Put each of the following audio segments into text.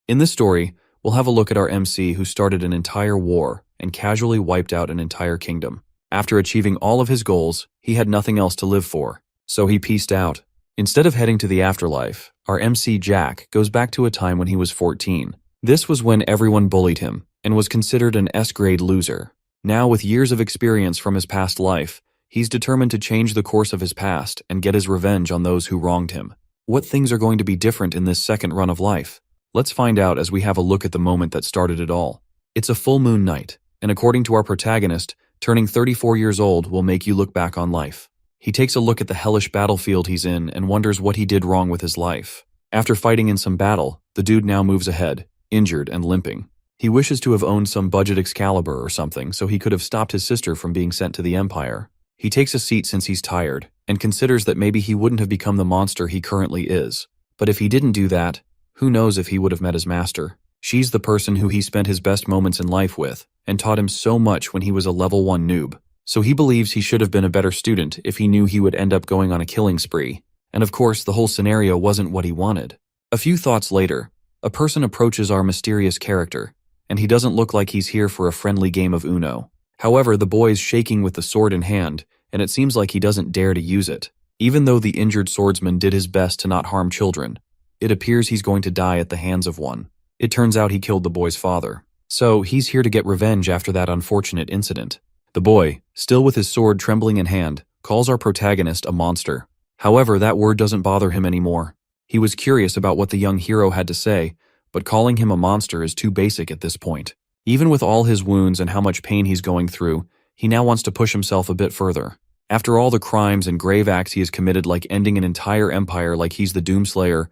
In this story, we'll have a look at our MC who started an entire war and casually wiped out an entire kingdom. After achieving all of his goals, he had nothing else to live for, so he peaced out. Instead of heading to the afterlife, our MC Jack goes back to a time when he was 14. This was when everyone bullied him and was considered an S-grade loser. Now, with years of experience from his past life, he's determined to change the course of his past and get his revenge on those who wronged him. What things are going to be different in this second run of life? Let's find out as we have a look at the moment that started it all. It's a full moon night, and according to our protagonist, turning 34 years old will make you look back on life. He takes a look at the hellish battlefield he's in and wonders what he did wrong with his life. After fighting in some battle, the dude now moves ahead, injured and limping. He wishes to have owned some budget Excalibur or something so he could have stopped his sister from being sent to the Empire. He takes a seat since he's tired, and considers that maybe he wouldn't have become the monster he currently is. But if he didn't do that, who knows if he would have met his master. She's the person who he spent his best moments in life with, and taught him so much when he was a level 1 noob. So he believes he should have been a better student if he knew he would end up going on a killing spree. And of course, the whole scenario wasn't what he wanted. A few thoughts later, a person approaches our mysterious character, and he doesn't look like he's here for a friendly game of Uno. However, the boy's shaking with the sword in hand, and it seems like he doesn't dare to use it. Even though the injured swordsman did his best to not harm children, it appears he's going to die at the hands of one. It turns out he killed the boy's father. So he's here to get revenge after that unfortunate incident. The boy, still with his sword trembling in hand, calls our protagonist a monster. However, that word doesn't bother him anymore. He was curious about what the young hero had to say, but calling him a monster is too basic at this point. Even with all his wounds and how much pain he's going through, he now wants to push himself a bit further. After all the crimes and grave acts he has committed, like ending an entire empire like he's the Doomslayer,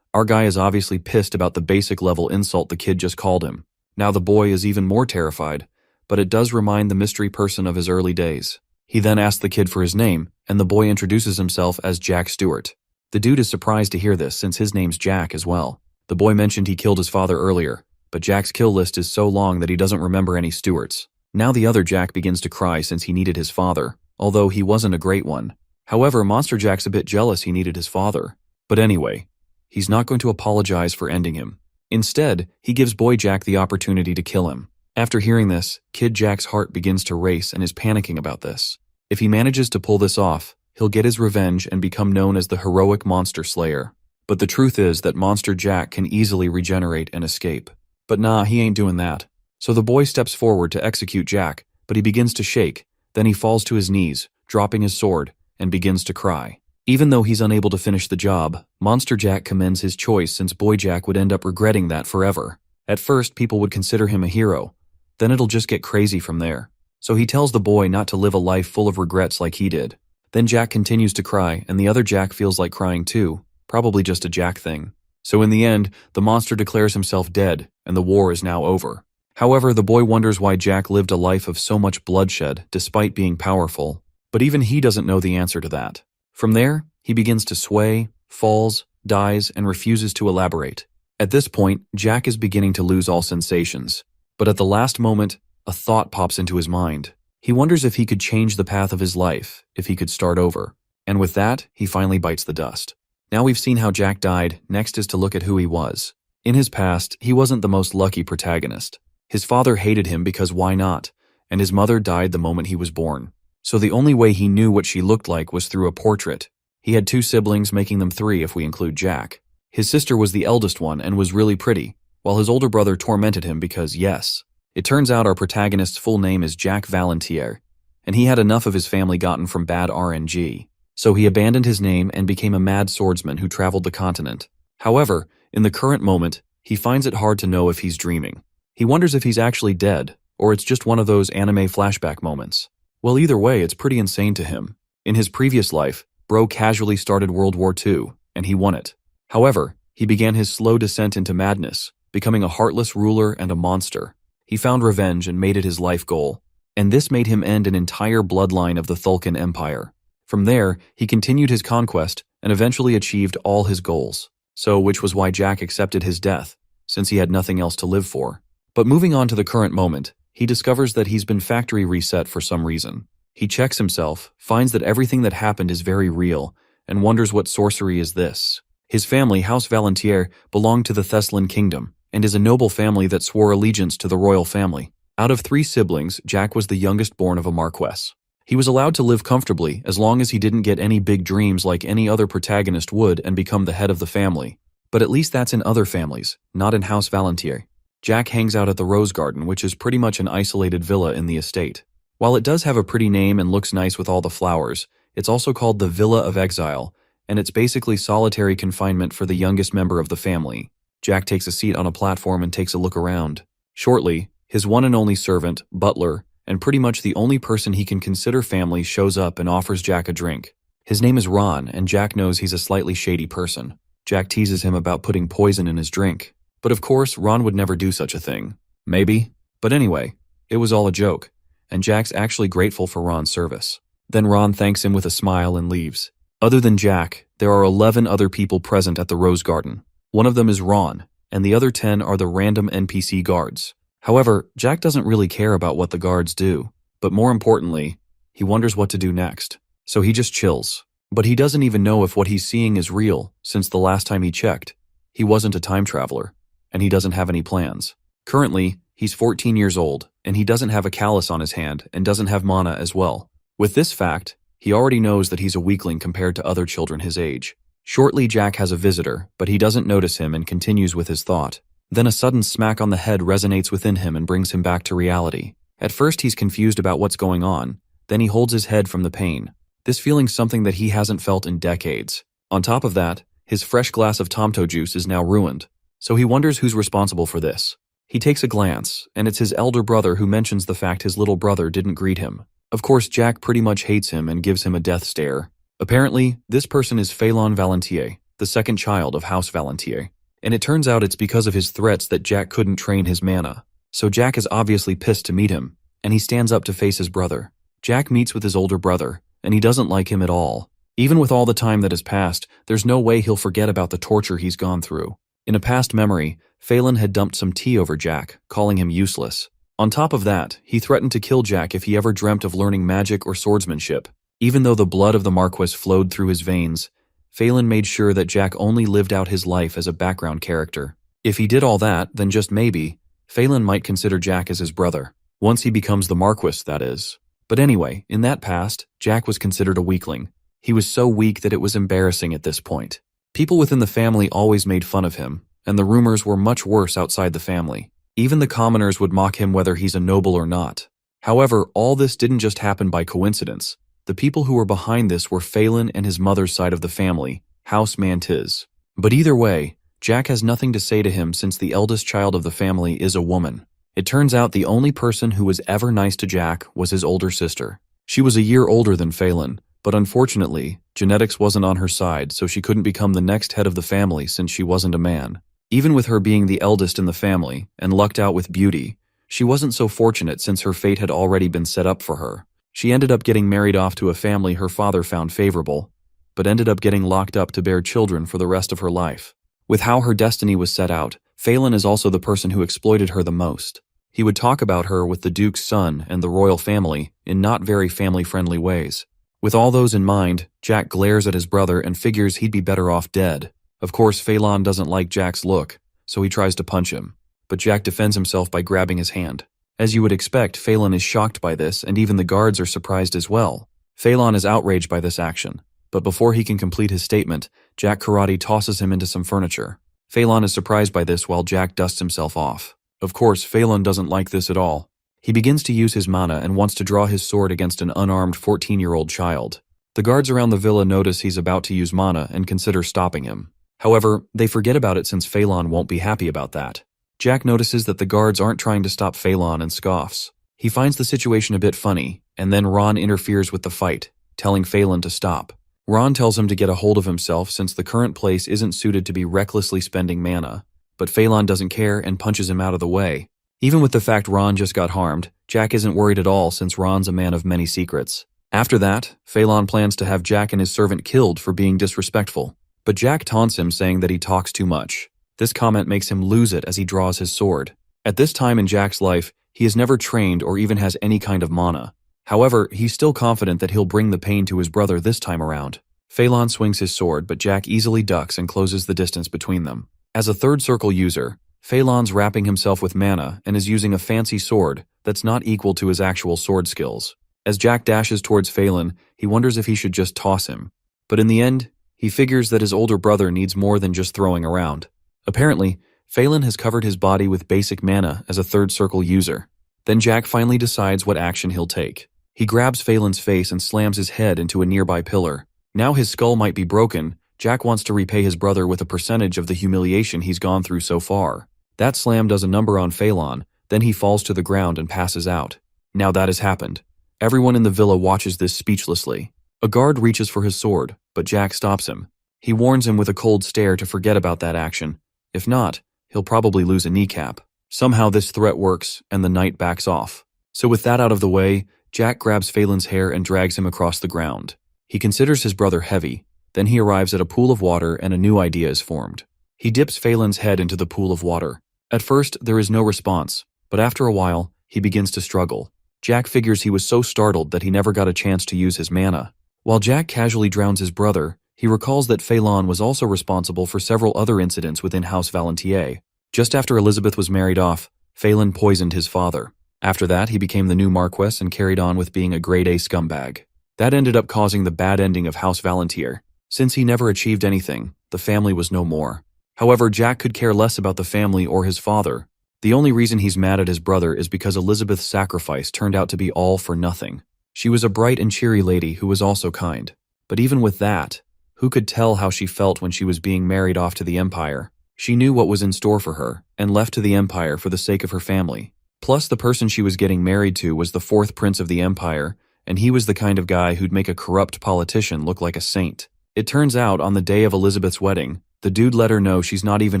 our guy is obviously pissed about the basic level insult the kid just called him. Now the boy is even more terrified, but it does remind the mystery person of his early days. He then asks the kid for his name, and the boy introduces himself as Jack Stewart. The dude is surprised to hear this since his name's Jack as well. The boy mentioned he killed his father earlier, but Jack's kill list is so long that he doesn't remember any Stewarts. Now the other Jack begins to cry since he needed his father, although he wasn't a great one. However, Monster Jack's a bit jealous he needed his father. But anyway, he's not going to apologize for ending him. Instead, he gives Boy Jack the opportunity to kill him. After hearing this, Kid Jack's heart begins to race and is panicking about this. If he manages to pull this off, he'll get his revenge and become known as the heroic monster slayer. But the truth is that Monster Jack can easily regenerate and escape. But nah, he ain't doing that. So the boy steps forward to execute Jack, but he begins to shake. Then he falls to his knees, dropping his sword, and begins to cry. Even though he's unable to finish the job, Monster Jack commends his choice since Boy Jack would end up regretting that forever. At first, people would consider him a hero. Then it'll just get crazy from there. So he tells the boy not to live a life full of regrets like he did. Then Jack continues to cry, and the other Jack feels like crying too. Probably just a Jack thing. So in the end, the monster declares himself dead, and the war is now over. However, the boy wonders why Jack lived a life of so much bloodshed despite being powerful. But even he doesn't know the answer to that. From there, he begins to sway, falls, dies, and refuses to elaborate. At this point, Jack is beginning to lose all sensations. But at the last moment, a thought pops into his mind. He wonders if he could change the path of his life, if he could start over. And with that, he finally bites the dust. Now we've seen how Jack died, next is to look at who he was. In his past, he wasn't the most lucky protagonist. His father hated him because why not? And his mother died the moment he was born. So the only way he knew what she looked like was through a portrait. He had 2 siblings, making them 3 if we include Jack. His sister was the eldest one and was really pretty, while his older brother tormented him because, yes. It turns out our protagonist's full name is Jack Valentier, and he had enough of his family gotten from bad RNG. So he abandoned his name and became a mad swordsman who traveled the continent. However, in the current moment, he finds it hard to know if he's dreaming. He wonders if he's actually dead, or it's just one of those anime flashback moments. Well, either way, it's pretty insane to him. In his previous life, Bro casually started World War II, and he won it. However, he began his slow descent into madness, becoming a heartless ruler and a monster. He found revenge and made it his life goal, and this made him end an entire bloodline of the Thulkan Empire. From there, he continued his conquest and eventually achieved all his goals. So, which was why Jack accepted his death, since he had nothing else to live for. But moving on to the current moment, he discovers that he's been factory reset for some reason. He checks himself, finds that everything that happened is very real, and wonders what sorcery is this. His family, House Valentier, belonged to the Thessalan kingdom, and is a noble family that swore allegiance to the royal family. Out of 3 siblings, Jack was the youngest born of a marquess. He was allowed to live comfortably as long as he didn't get any big dreams like any other protagonist would and become the head of the family. But at least that's in other families, not in House Valentier. Jack hangs out at the Rose Garden, which is pretty much an isolated villa in the estate. While it does have a pretty name and looks nice with all the flowers, it's also called the Villa of Exile, and it's basically solitary confinement for the youngest member of the family. Jack takes a seat on a platform and takes a look around. Shortly, his one and only servant, butler, and pretty much the only person he can consider family shows up and offers Jack a drink. His name is Ron, and Jack knows he's a slightly shady person. Jack teases him about putting poison in his drink. But of course, Ron would never do such a thing. Maybe. But anyway, it was all a joke, and Jack's actually grateful for Ron's service. Then Ron thanks him with a smile and leaves. Other than Jack, there are 11 other people present at the Rose Garden. One of them is Ron, and the other 10 are the random NPC guards. However, Jack doesn't really care about what the guards do, but more importantly, he wonders what to do next. So he just chills. But he doesn't even know if what he's seeing is real, since the last time he checked, he wasn't a time traveler, and he doesn't have any plans. Currently, he's 14 years old, and he doesn't have a callus on his hand and doesn't have mana as well. With this fact, he already knows that he's a weakling compared to other children his age. Shortly, Jack has a visitor, but he doesn't notice him and continues with his thought. Then a sudden smack on the head resonates within him and brings him back to reality. At first, he's confused about what's going on. Then he holds his head from the pain. This feeling's something that he hasn't felt in decades. On top of that, his fresh glass of Tomto juice is now ruined. So he wonders who's responsible for this. He takes a glance, and it's his elder brother who mentions the fact his little brother didn't greet him. Of course, Jack pretty much hates him and gives him a death stare. Apparently, this person is Phelan Valentier, the second child of House Valentier. And it turns out it's because of his threats that Jack couldn't train his mana. So Jack is obviously pissed to meet him, and he stands up to face his brother. Jack meets with his older brother, and he doesn't like him at all. Even with all the time that has passed, there's no way he'll forget about the torture he's gone through. In a past memory, Phelan had dumped some tea over Jack, calling him useless. On top of that, he threatened to kill Jack if he ever dreamt of learning magic or swordsmanship. Even though the blood of the Marquess flowed through his veins, Phelan made sure that Jack only lived out his life as a background character. If he did all that, then just maybe, Phelan might consider Jack as his brother. Once he becomes the Marquess, that is. But anyway, in that past, Jack was considered a weakling. He was so weak that it was embarrassing at this point. People within the family always made fun of him, and the rumors were much worse outside the family. Even the commoners would mock him whether he's a noble or not. However, all this didn't just happen by coincidence. The people who were behind this were Phelan and his mother's side of the family, House Mantiz. But either way, Jack has nothing to say to him since the eldest child of the family is a woman. It turns out the only person who was ever nice to Jack was his older sister. She was a year older than Phelan, but unfortunately, genetics wasn't on her side, so she couldn't become the next head of the family since she wasn't a man. Even with her being the eldest in the family, and lucked out with beauty, she wasn't so fortunate since her fate had already been set up for her. She ended up getting married off to a family her father found favorable, but ended up getting locked up to bear children for the rest of her life. With how her destiny was set out, Phelan is also the person who exploited her the most. He would talk about her with the Duke's son and the royal family in not very family-friendly ways. With all those in mind, Jack glares at his brother and figures he'd be better off dead. Of course, Phelan doesn't like Jack's look, so he tries to punch him. But Jack defends himself by grabbing his hand. As you would expect, Phelan is shocked by this, and even the guards are surprised as well. Phelan is outraged by this action, but before he can complete his statement, Jack karate tosses him into some furniture. Phelan is surprised by this while Jack dusts himself off. Of course, Phelan doesn't like this at all. He begins to use his mana and wants to draw his sword against an unarmed 14-year-old child. The guards around the villa notice he's about to use mana and consider stopping him. However, they forget about it since Phelan won't be happy about that. Jack notices that the guards aren't trying to stop Phelan and scoffs. He finds the situation a bit funny, and then Ron interferes with the fight, telling Phelan to stop. Ron tells him to get a hold of himself since the current place isn't suited to be recklessly spending mana, but Phelan doesn't care and punches him out of the way. Even with the fact Ron just got harmed, Jack isn't worried at all since Ron's a man of many secrets. After that, Phelan plans to have Jack and his servant killed for being disrespectful, but Jack taunts him saying that he talks too much. This comment makes him lose it as he draws his sword. At this time in Jack's life, he has never trained or even has any kind of mana. However, he's still confident that he'll bring the pain to his brother this time around. Phelan swings his sword, but Jack easily ducks and closes the distance between them. As a third circle user, Phelan's wrapping himself with mana and is using a fancy sword that's not equal to his actual sword skills. As Jack dashes towards Phelan, he wonders if he should just toss him. But in the end, he figures that his older brother needs more than just throwing around. Apparently, Phelan has covered his body with basic mana as a third circle user. Then Jack finally decides what action he'll take. He grabs Phelan's face and slams his head into a nearby pillar. Now his skull might be broken, Jack wants to repay his brother with a percentage of the humiliation he's gone through so far. That slam does a number on Phelan, then he falls to the ground and passes out. Now that has happened. Everyone in the villa watches this speechlessly. A guard reaches for his sword, but Jack stops him. He warns him with a cold stare to forget about that action. If not, he'll probably lose a kneecap. Somehow this threat works, and the knight backs off. So with that out of the way, Jack grabs Phelan's hair and drags him across the ground. He considers his brother heavy. Then he arrives at a pool of water and a new idea is formed. He dips Phelan's head into the pool of water. At first, there is no response, but after a while, he begins to struggle. Jack figures he was so startled that he never got a chance to use his mana. While Jack casually drowns his brother, he recalls that Phelan was also responsible for several other incidents within House Valentier. Just after Elizabeth was married off, Phelan poisoned his father. After that, he became the new Marquess and carried on with being a grade A scumbag. That ended up causing the bad ending of House Valentier. Since he never achieved anything, the family was no more. However, Jack could care less about the family or his father. The only reason he's mad at his brother is because Elizabeth's sacrifice turned out to be all for nothing. She was a bright and cheery lady who was also kind. But even with that, who could tell how she felt when she was being married off to the Empire? She knew what was in store for her, and left to the Empire for the sake of her family. Plus, the person she was getting married to was the fourth prince of the Empire, and he was the kind of guy who'd make a corrupt politician look like a saint. It turns out, on the day of Elizabeth's wedding, the dude let her know she's not even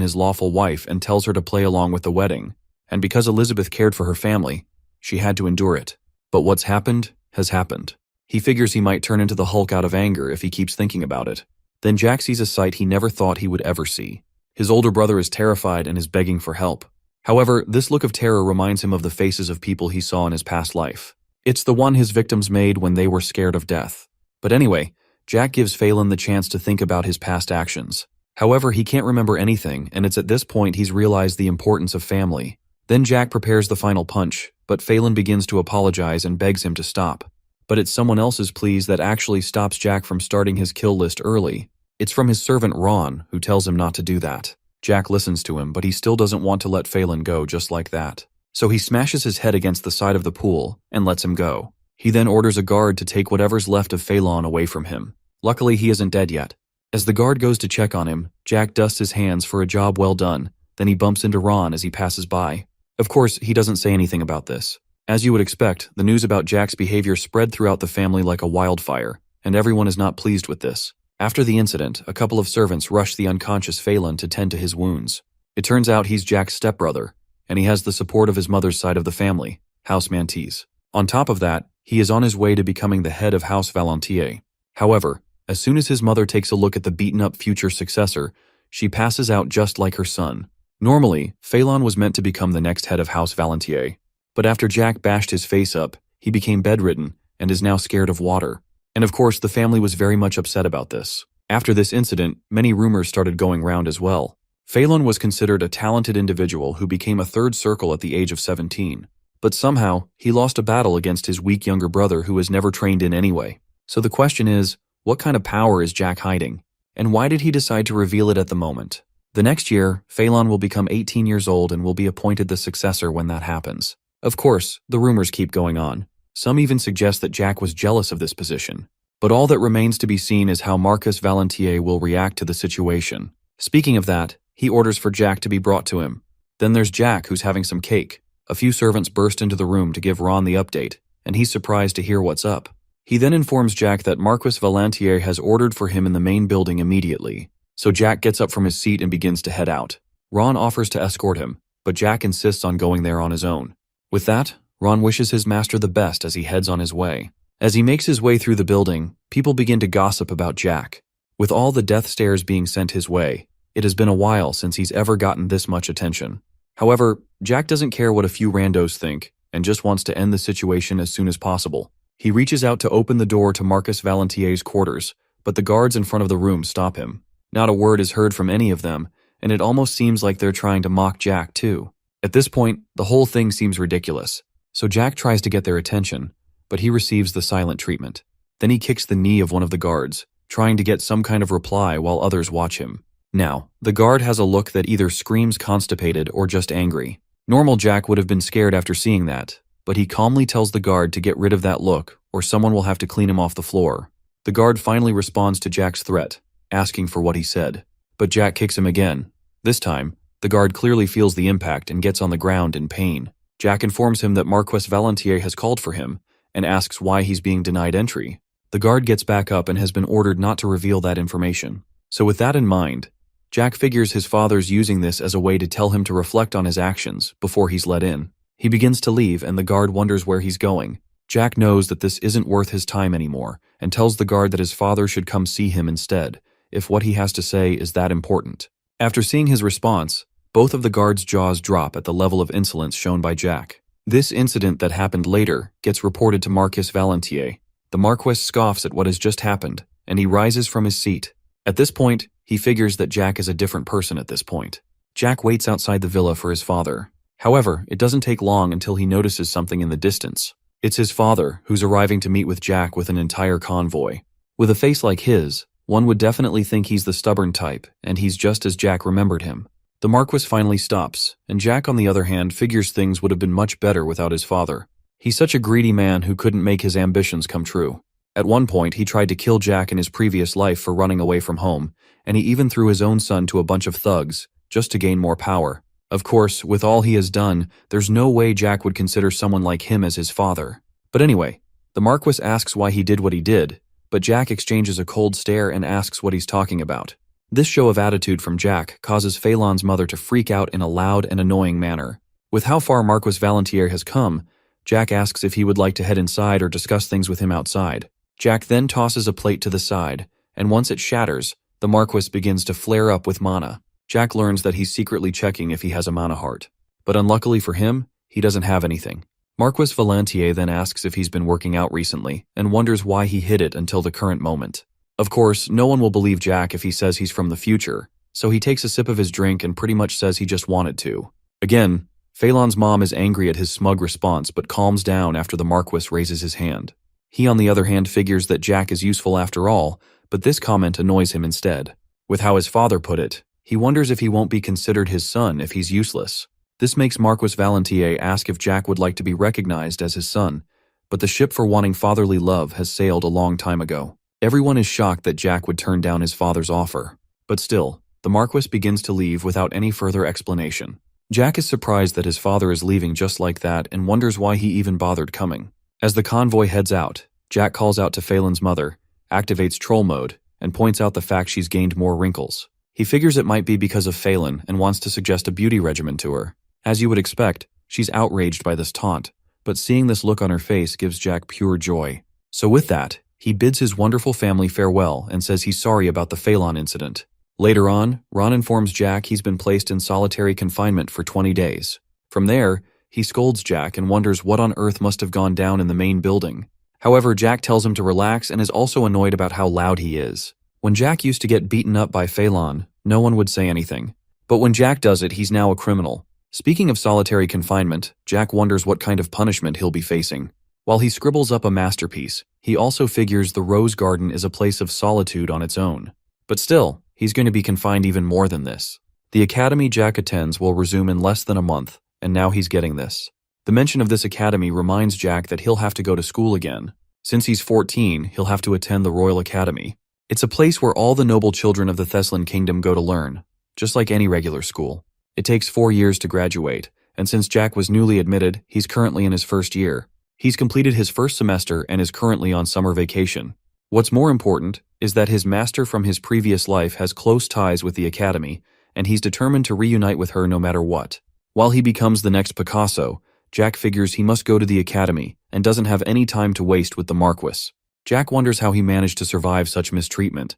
his lawful wife and tells her to play along with the wedding. And because Elizabeth cared for her family, she had to endure it. But what's happened has happened. He figures he might turn into the Hulk out of anger if he keeps thinking about it. Then Jack sees a sight he never thought he would ever see. His older brother is terrified and is begging for help. However, this look of terror reminds him of the faces of people he saw in his past life. It's the one his victims made when they were scared of death. But anyway, Jack gives Phelan the chance to think about his past actions. However, he can't remember anything, and it's at this point he's realized the importance of family. Then Jack prepares the final punch, but Phelan begins to apologize and begs him to stop. But it's someone else's pleas that actually stops Jack from starting his kill list early. It's from his servant Ron, who tells him not to do that. Jack listens to him, but he still doesn't want to let Phelan go just like that. So he smashes his head against the side of the pool and lets him go. He then orders a guard to take whatever's left of Phelan away from him. Luckily, he isn't dead yet. As the guard goes to check on him, Jack dusts his hands for a job well done. Then he bumps into Ron as he passes by. Of course, he doesn't say anything about this. As you would expect, the news about Jack's behavior spread throughout the family like a wildfire, and everyone is not pleased with this. After the incident, a couple of servants rush the unconscious Phelan to tend to his wounds. It turns out he's Jack's stepbrother, and he has the support of his mother's side of the family, House Mantis. On top of that, he is on his way to becoming the head of House Valentier. However, as soon as his mother takes a look at the beaten-up future successor, she passes out just like her son. Normally, Phelan was meant to become the next head of House Valentier. But after Jack bashed his face up, he became bedridden and is now scared of water. And of course, the family was very much upset about this. After this incident, many rumors started going round as well. Phelan was considered a talented individual who became a third circle at the age of 17. But somehow, he lost a battle against his weak younger brother who was never trained in anyway. So the question is, what kind of power is Jack hiding? And why did he decide to reveal it at the moment? The next year, Phelan will become 18 years old and will be appointed the successor when that happens. Of course, the rumors keep going on. Some even suggest that Jack was jealous of this position. But all that remains to be seen is how Marcus Valentier will react to the situation. Speaking of that, he orders for Jack to be brought to him. Then there's Jack, who's having some cake. A few servants burst into the room to give Ron the update, and he's surprised to hear what's up. He then informs Jack that Marquis Valentier has ordered for him in the main building immediately. So Jack gets up from his seat and begins to head out. Ron offers to escort him, but Jack insists on going there on his own. With that, Ron wishes his master the best as he heads on his way. As he makes his way through the building, people begin to gossip about Jack. With all the death stares being sent his way, it has been a while since he's ever gotten this much attention. However, Jack doesn't care what a few randos think, and just wants to end the situation as soon as possible. He reaches out to open the door to Marcus Valentier's quarters, but the guards in front of the room stop him. Not a word is heard from any of them, and it almost seems like they're trying to mock Jack too. At this point, the whole thing seems ridiculous, so Jack tries to get their attention, but he receives the silent treatment. Then he kicks the knee of one of the guards, trying to get some kind of reply while others watch him. Now, the guard has a look that either screams constipated or just angry. Normal Jack would have been scared after seeing that, but he calmly tells the guard to get rid of that look or someone will have to clean him off the floor. The guard finally responds to Jack's threat, asking for what he said, but Jack kicks him again. This time, the guard clearly feels the impact and gets on the ground in pain. Jack informs him that Marquess Valentier has called for him and asks why he's being denied entry. The guard gets back up and has been ordered not to reveal that information. So with that in mind, Jack figures his father's using this as a way to tell him to reflect on his actions before he's let in. He begins to leave and the guard wonders where he's going. Jack knows that this isn't worth his time anymore and tells the guard that his father should come see him instead, if what he has to say is that important. After seeing his response, both of the guards' jaws drop at the level of insolence shown by Jack. This incident that happened later gets reported to Marquess Valentier. The Marquess scoffs at what has just happened, and he rises from his seat. At this point, he figures that Jack is a different person at this point. Jack waits outside the villa for his father. However, it doesn't take long until he notices something in the distance. It's his father, who's arriving to meet with Jack with an entire convoy. With a face like his, one would definitely think he's the stubborn type, and he's just as Jack remembered him. The Marquess finally stops, and Jack on the other hand figures things would have been much better without his father. He's such a greedy man who couldn't make his ambitions come true. At one point, he tried to kill Jack in his previous life for running away from home, and he even threw his own son to a bunch of thugs, just to gain more power. Of course, with all he has done, there's no way Jack would consider someone like him as his father. But anyway, the Marquess asks why he did what he did, but Jack exchanges a cold stare and asks what he's talking about. This show of attitude from Jack causes Phelan's mother to freak out in a loud and annoying manner. With how far Marquess Valentier has come, Jack asks if he would like to head inside or discuss things with him outside. Jack then tosses a plate to the side, and once it shatters, the Marquess begins to flare up with mana. Jack learns that he's secretly checking if he has a mana heart. But unluckily for him, he doesn't have anything. Marquess Valentier then asks if he's been working out recently, and wonders why he hid it until the current moment. Of course, no one will believe Jack if he says he's from the future, so he takes a sip of his drink and pretty much says he just wanted to. Again, Phelan's mom is angry at his smug response but calms down after the Marquess raises his hand. He on the other hand figures that Jack is useful after all, but this comment annoys him instead. With how his father put it, he wonders if he won't be considered his son if he's useless. This makes Marquess Valentier ask if Jack would like to be recognized as his son, but the ship for wanting fatherly love has sailed a long time ago. Everyone is shocked that Jack would turn down his father's offer, but still, the Marquess begins to leave without any further explanation. Jack is surprised that his father is leaving just like that and wonders why he even bothered coming. As the convoy heads out, Jack calls out to Phelan's mother, activates troll mode, and points out the fact she's gained more wrinkles. He figures it might be because of Phelan and wants to suggest a beauty regimen to her. As you would expect, she's outraged by this taunt, but seeing this look on her face gives Jack pure joy. So with that, he bids his wonderful family farewell and says he's sorry about the Phelan incident. Later on, Ron informs Jack he's been placed in solitary confinement for 20 days. From there, he scolds Jack and wonders what on earth must have gone down in the main building. However, Jack tells him to relax and is also annoyed about how loud he is. When Jack used to get beaten up by Phelan, no one would say anything. But when Jack does it, he's now a criminal. Speaking of solitary confinement, Jack wonders what kind of punishment he'll be facing. While he scribbles up a masterpiece, he also figures the Rose Garden is a place of solitude on its own. But still, he's going to be confined even more than this. The academy Jack attends will resume in less than a month, and now he's getting this. The mention of this academy reminds Jack that he'll have to go to school again. Since he's 14, he'll have to attend the Royal Academy. It's a place where all the noble children of the Thessalon Kingdom go to learn, just like any regular school. It takes 4 years to graduate, and since Jack was newly admitted, he's currently in his first year. He's completed his first semester and is currently on summer vacation. What's more important is that his master from his previous life has close ties with the academy, and he's determined to reunite with her no matter what. While he becomes the next Picasso, Jack figures he must go to the academy and doesn't have any time to waste with the Marquess. Jack wonders how he managed to survive such mistreatment.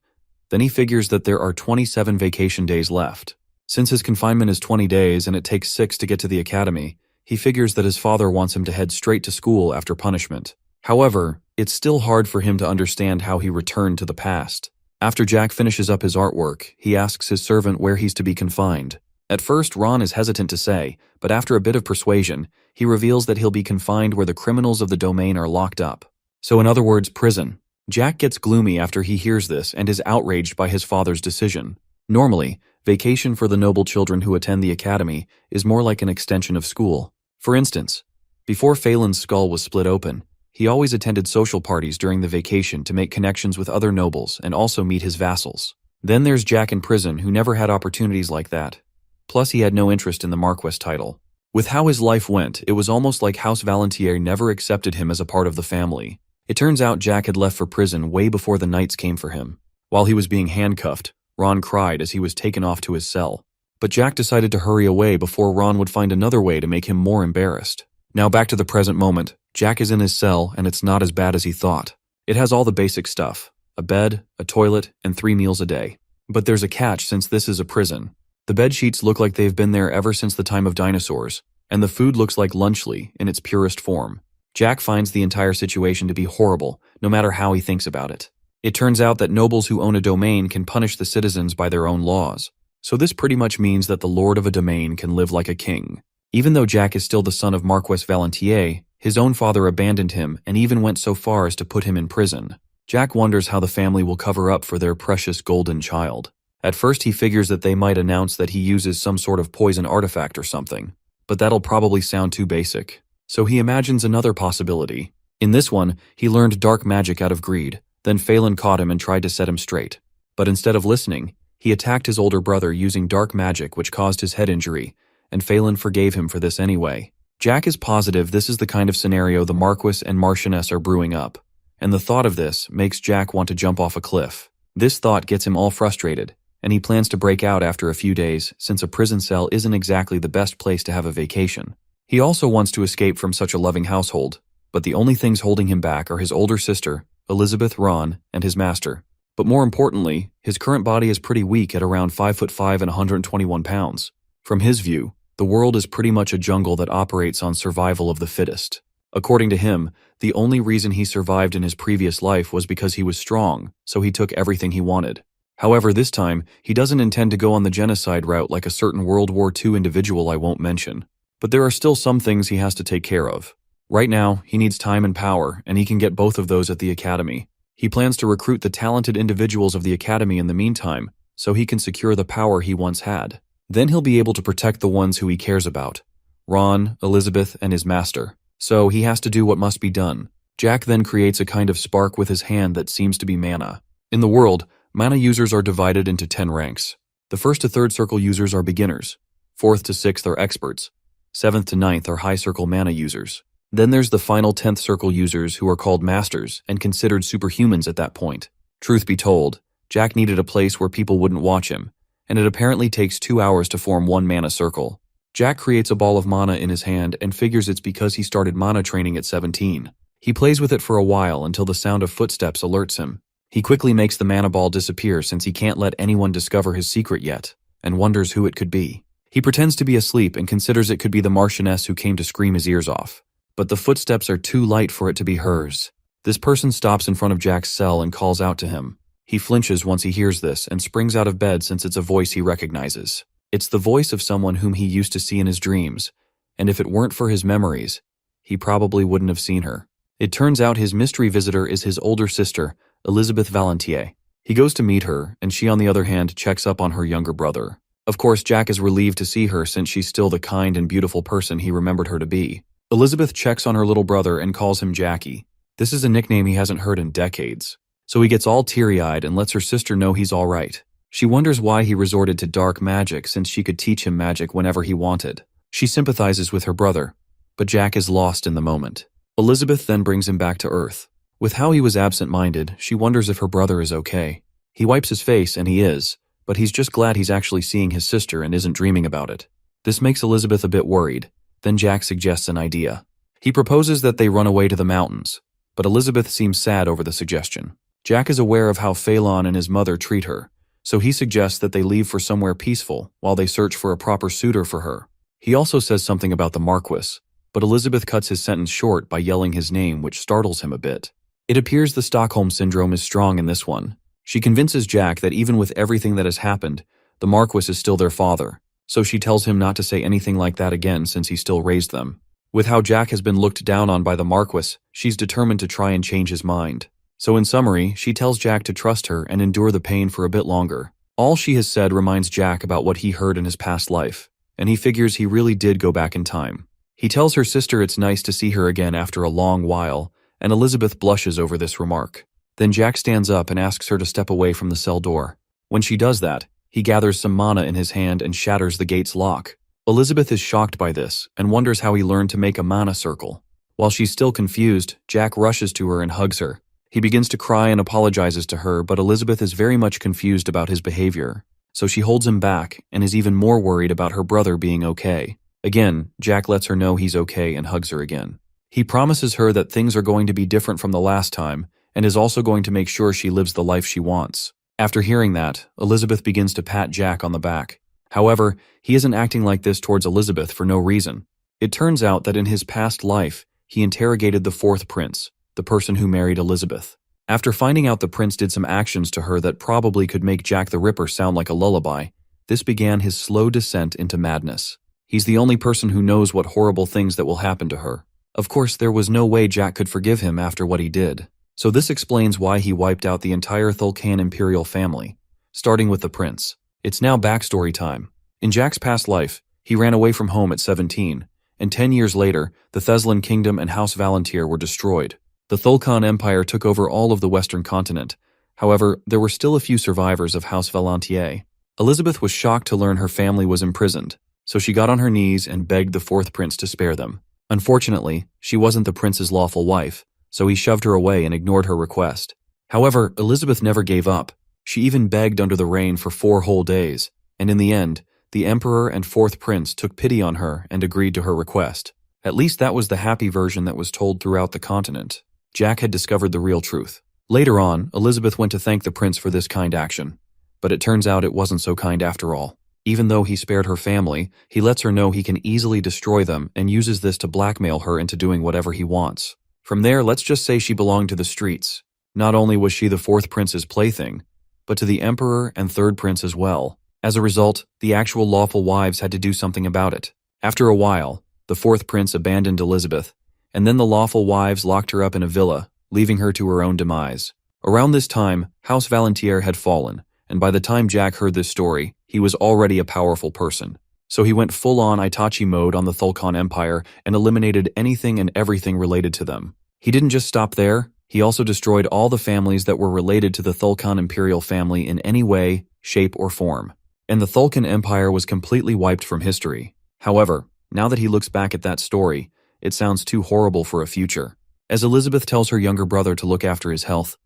Then he figures that there are 27 vacation days left. Since his confinement is 20 days and it takes 6 to get to the academy, he figures that his father wants him to head straight to school after punishment. However, it's still hard for him to understand how he returned to the past. After Jack finishes up his artwork, he asks his servant where he's to be confined. At first, Ron is hesitant to say, but after a bit of persuasion, he reveals that he'll be confined where the criminals of the domain are locked up. So in other words, prison. Jack gets gloomy after he hears this and is outraged by his father's decision. Normally, vacation for the noble children who attend the academy is more like an extension of school. For instance, before Phelan's skull was split open, he always attended social parties during the vacation to make connections with other nobles and also meet his vassals. Then there's Jack in prison, who never had opportunities like that. Plus, he had no interest in the Marquess title. With how his life went, it was almost like House Valentier never accepted him as a part of the family. It turns out Jack had left for prison way before the knights came for him. While he was being handcuffed, Ron cried as he was taken off to his cell. But Jack decided to hurry away before Ron would find another way to make him more embarrassed. Now back to the present moment. Jack is in his cell, and it's not as bad as he thought. It has all the basic stuff: a bed, a toilet, and 3 meals a day. But there's a catch, since this is a prison. The bed sheets look like they've been there ever since the time of dinosaurs, and the food looks like lunchly in its purest form. Jack finds the entire situation to be horrible, no matter how he thinks about it. It turns out that nobles who own a domain can punish the citizens by their own laws. So this pretty much means that the lord of a domain can live like a king. Even though Jack is still the son of Marquess Valentier, his own father abandoned him and even went so far as to put him in prison. Jack wonders how the family will cover up for their precious golden child. At first he figures that they might announce that he uses some sort of poison artifact or something, but that'll probably sound too basic. So he imagines another possibility. In this one, he learned dark magic out of greed. Then Phelan caught him and tried to set him straight. But instead of listening, he attacked his older brother using dark magic, which caused his head injury, and Phelan forgave him for this anyway. Jack is positive this is the kind of scenario the Marquess and Marchioness are brewing up, and the thought of this makes Jack want to jump off a cliff. This thought gets him all frustrated, and he plans to break out after a few days, since a prison cell isn't exactly the best place to have a vacation. He also wants to escape from such a loving household, but the only things holding him back are his older sister, Elizabeth, Ron, and his master. But more importantly, his current body is pretty weak at around 5'5" and 121 pounds. From his view, the world is pretty much a jungle that operates on survival of the fittest. According to him, the only reason he survived in his previous life was because he was strong, so he took everything he wanted. However, this time, he doesn't intend to go on the genocide route like a certain World War II individual I won't mention. But there are still some things he has to take care of. Right now, he needs time and power, and he can get both of those at the academy. He plans to recruit the talented individuals of the academy in the meantime, so he can secure the power he once had. Then he'll be able to protect the ones who he cares about: Ron, Elizabeth, and his master. So he has to do what must be done. Jack then creates a kind of spark with his hand that seems to be mana. In the world, mana users are divided into 10 ranks. The 1st to 3rd circle users are beginners. 4th to 6th are experts. 7th to 9th are high circle mana users. Then there's the final 10th circle users, who are called masters and considered superhumans at that point. Truth be told, Jack needed a place where people wouldn't watch him, and it apparently takes 2 hours to form 1 mana circle. Jack creates a ball of mana in his hand and figures it's because he started mana training at 17. He plays with it for a while until the sound of footsteps alerts him. He quickly makes the mana ball disappear since he can't let anyone discover his secret yet, and wonders who it could be. He pretends to be asleep and considers it could be the Marchioness who came to scream his ears off. But the footsteps are too light for it to be hers. This person stops in front of Jack's cell and calls out to him. He flinches once he hears this and springs out of bed since it's a voice he recognizes. It's the voice of someone whom he used to see in his dreams, and if it weren't for his memories, he probably wouldn't have seen her. It turns out his mystery visitor is his older sister, Elizabeth Valentier. He goes to meet her, and she on the other hand checks up on her younger brother. Of course, Jack is relieved to see her since she's still the kind and beautiful person he remembered her to be. Elizabeth checks on her little brother and calls him Jackie. This is a nickname he hasn't heard in decades. So he gets all teary-eyed and lets her sister know he's all right. She wonders why he resorted to dark magic since she could teach him magic whenever he wanted. She sympathizes with her brother, but Jack is lost in the moment. Elizabeth then brings him back to Earth. With how he was absent-minded, she wonders if her brother is okay. He wipes his face, and he is, but he's just glad he's actually seeing his sister and isn't dreaming about it. This makes Elizabeth a bit worried. Then Jack suggests an idea. He proposes that they run away to the mountains, but Elizabeth seems sad over the suggestion. Jack is aware of how Phelan and his mother treat her, so he suggests that they leave for somewhere peaceful while they search for a proper suitor for her. He also says something about the Marquess, but Elizabeth cuts his sentence short by yelling his name, which startles him a bit. It appears the Stockholm Syndrome is strong in this one, She convinces Jack that even with everything that has happened, the Marquis is still their father, so she tells him not to say anything like that again since he still raised them. With how Jack has been looked down on by the Marquis, she's determined to try and change his mind. So in summary, she tells Jack to trust her and endure the pain for a bit longer. All she has said reminds Jack about what he heard in his past life, and he figures he really did go back in time. He tells her sister it's nice to see her again after a long while, and Elizabeth blushes over this remark. Then Jack stands up and asks her to step away from the cell door. When she does that, he gathers some mana in his hand and shatters the gate's lock. Elizabeth is shocked by this and wonders how he learned to make a mana circle. While she's still confused, Jack rushes to her and hugs her. He begins to cry and apologizes to her, but Elizabeth is very much confused about his behavior, so she holds him back and is even more worried about her brother being okay. Again, Jack lets her know he's okay and hugs her again. He promises her that things are going to be different from the last time and is also going to make sure she lives the life she wants. After hearing that, Elizabeth begins to pat Jack on the back. However, he isn't acting like this towards Elizabeth for no reason. It turns out that in his past life, he interrogated the fourth prince, the person who married Elizabeth. After finding out the prince did some actions to her that probably could make Jack the Ripper sound like a lullaby, this began his slow descent into madness. He's the only person who knows what horrible things that will happen to her. Of course, there was no way Jack could forgive him after what he did. So this explains why he wiped out the entire Thulkan imperial family, starting with the prince. It's now backstory time. In Jack's past life, he ran away from home at 17, and 10 years later, the Theslan kingdom and House Valantier were destroyed. The Thulkan Empire took over all of the western continent. However, there were still a few survivors of House Valantier. Elizabeth was shocked to learn her family was imprisoned, so she got on her knees and begged the fourth prince to spare them. Unfortunately, she wasn't the prince's lawful wife, so he shoved her away and ignored her request. However, Elizabeth never gave up. She even begged under the rain for 4 whole days, and in the end, the emperor and fourth prince took pity on her and agreed to her request. At least that was the happy version that was told throughout the continent. Jack had discovered the real truth. Later on, Elizabeth went to thank the prince for this kind action, but it turns out it wasn't so kind after all. Even though he spared her family, he lets her know he can easily destroy them and uses this to blackmail her into doing whatever he wants. From there, let's just say she belonged to the streets. Not only was she the fourth prince's plaything, but to the emperor and third prince as well. As a result, the actual lawful wives had to do something about it. After a while, the fourth prince abandoned Elizabeth, and then the lawful wives locked her up in a villa, leaving her to her own demise. Around this time, House Valantier had fallen, and by the time Jack heard this story, he was already a powerful person. So he went full-on Itachi mode on the Thulkan Empire and eliminated anything and everything related to them. He didn't just stop there, he also destroyed all the families that were related to the Thulkan imperial family in any way, shape, or form. And the Thulkan Empire was completely wiped from history. However, now that he looks back at that story, it sounds too horrible for a future. As Elizabeth tells her younger brother to look after his health,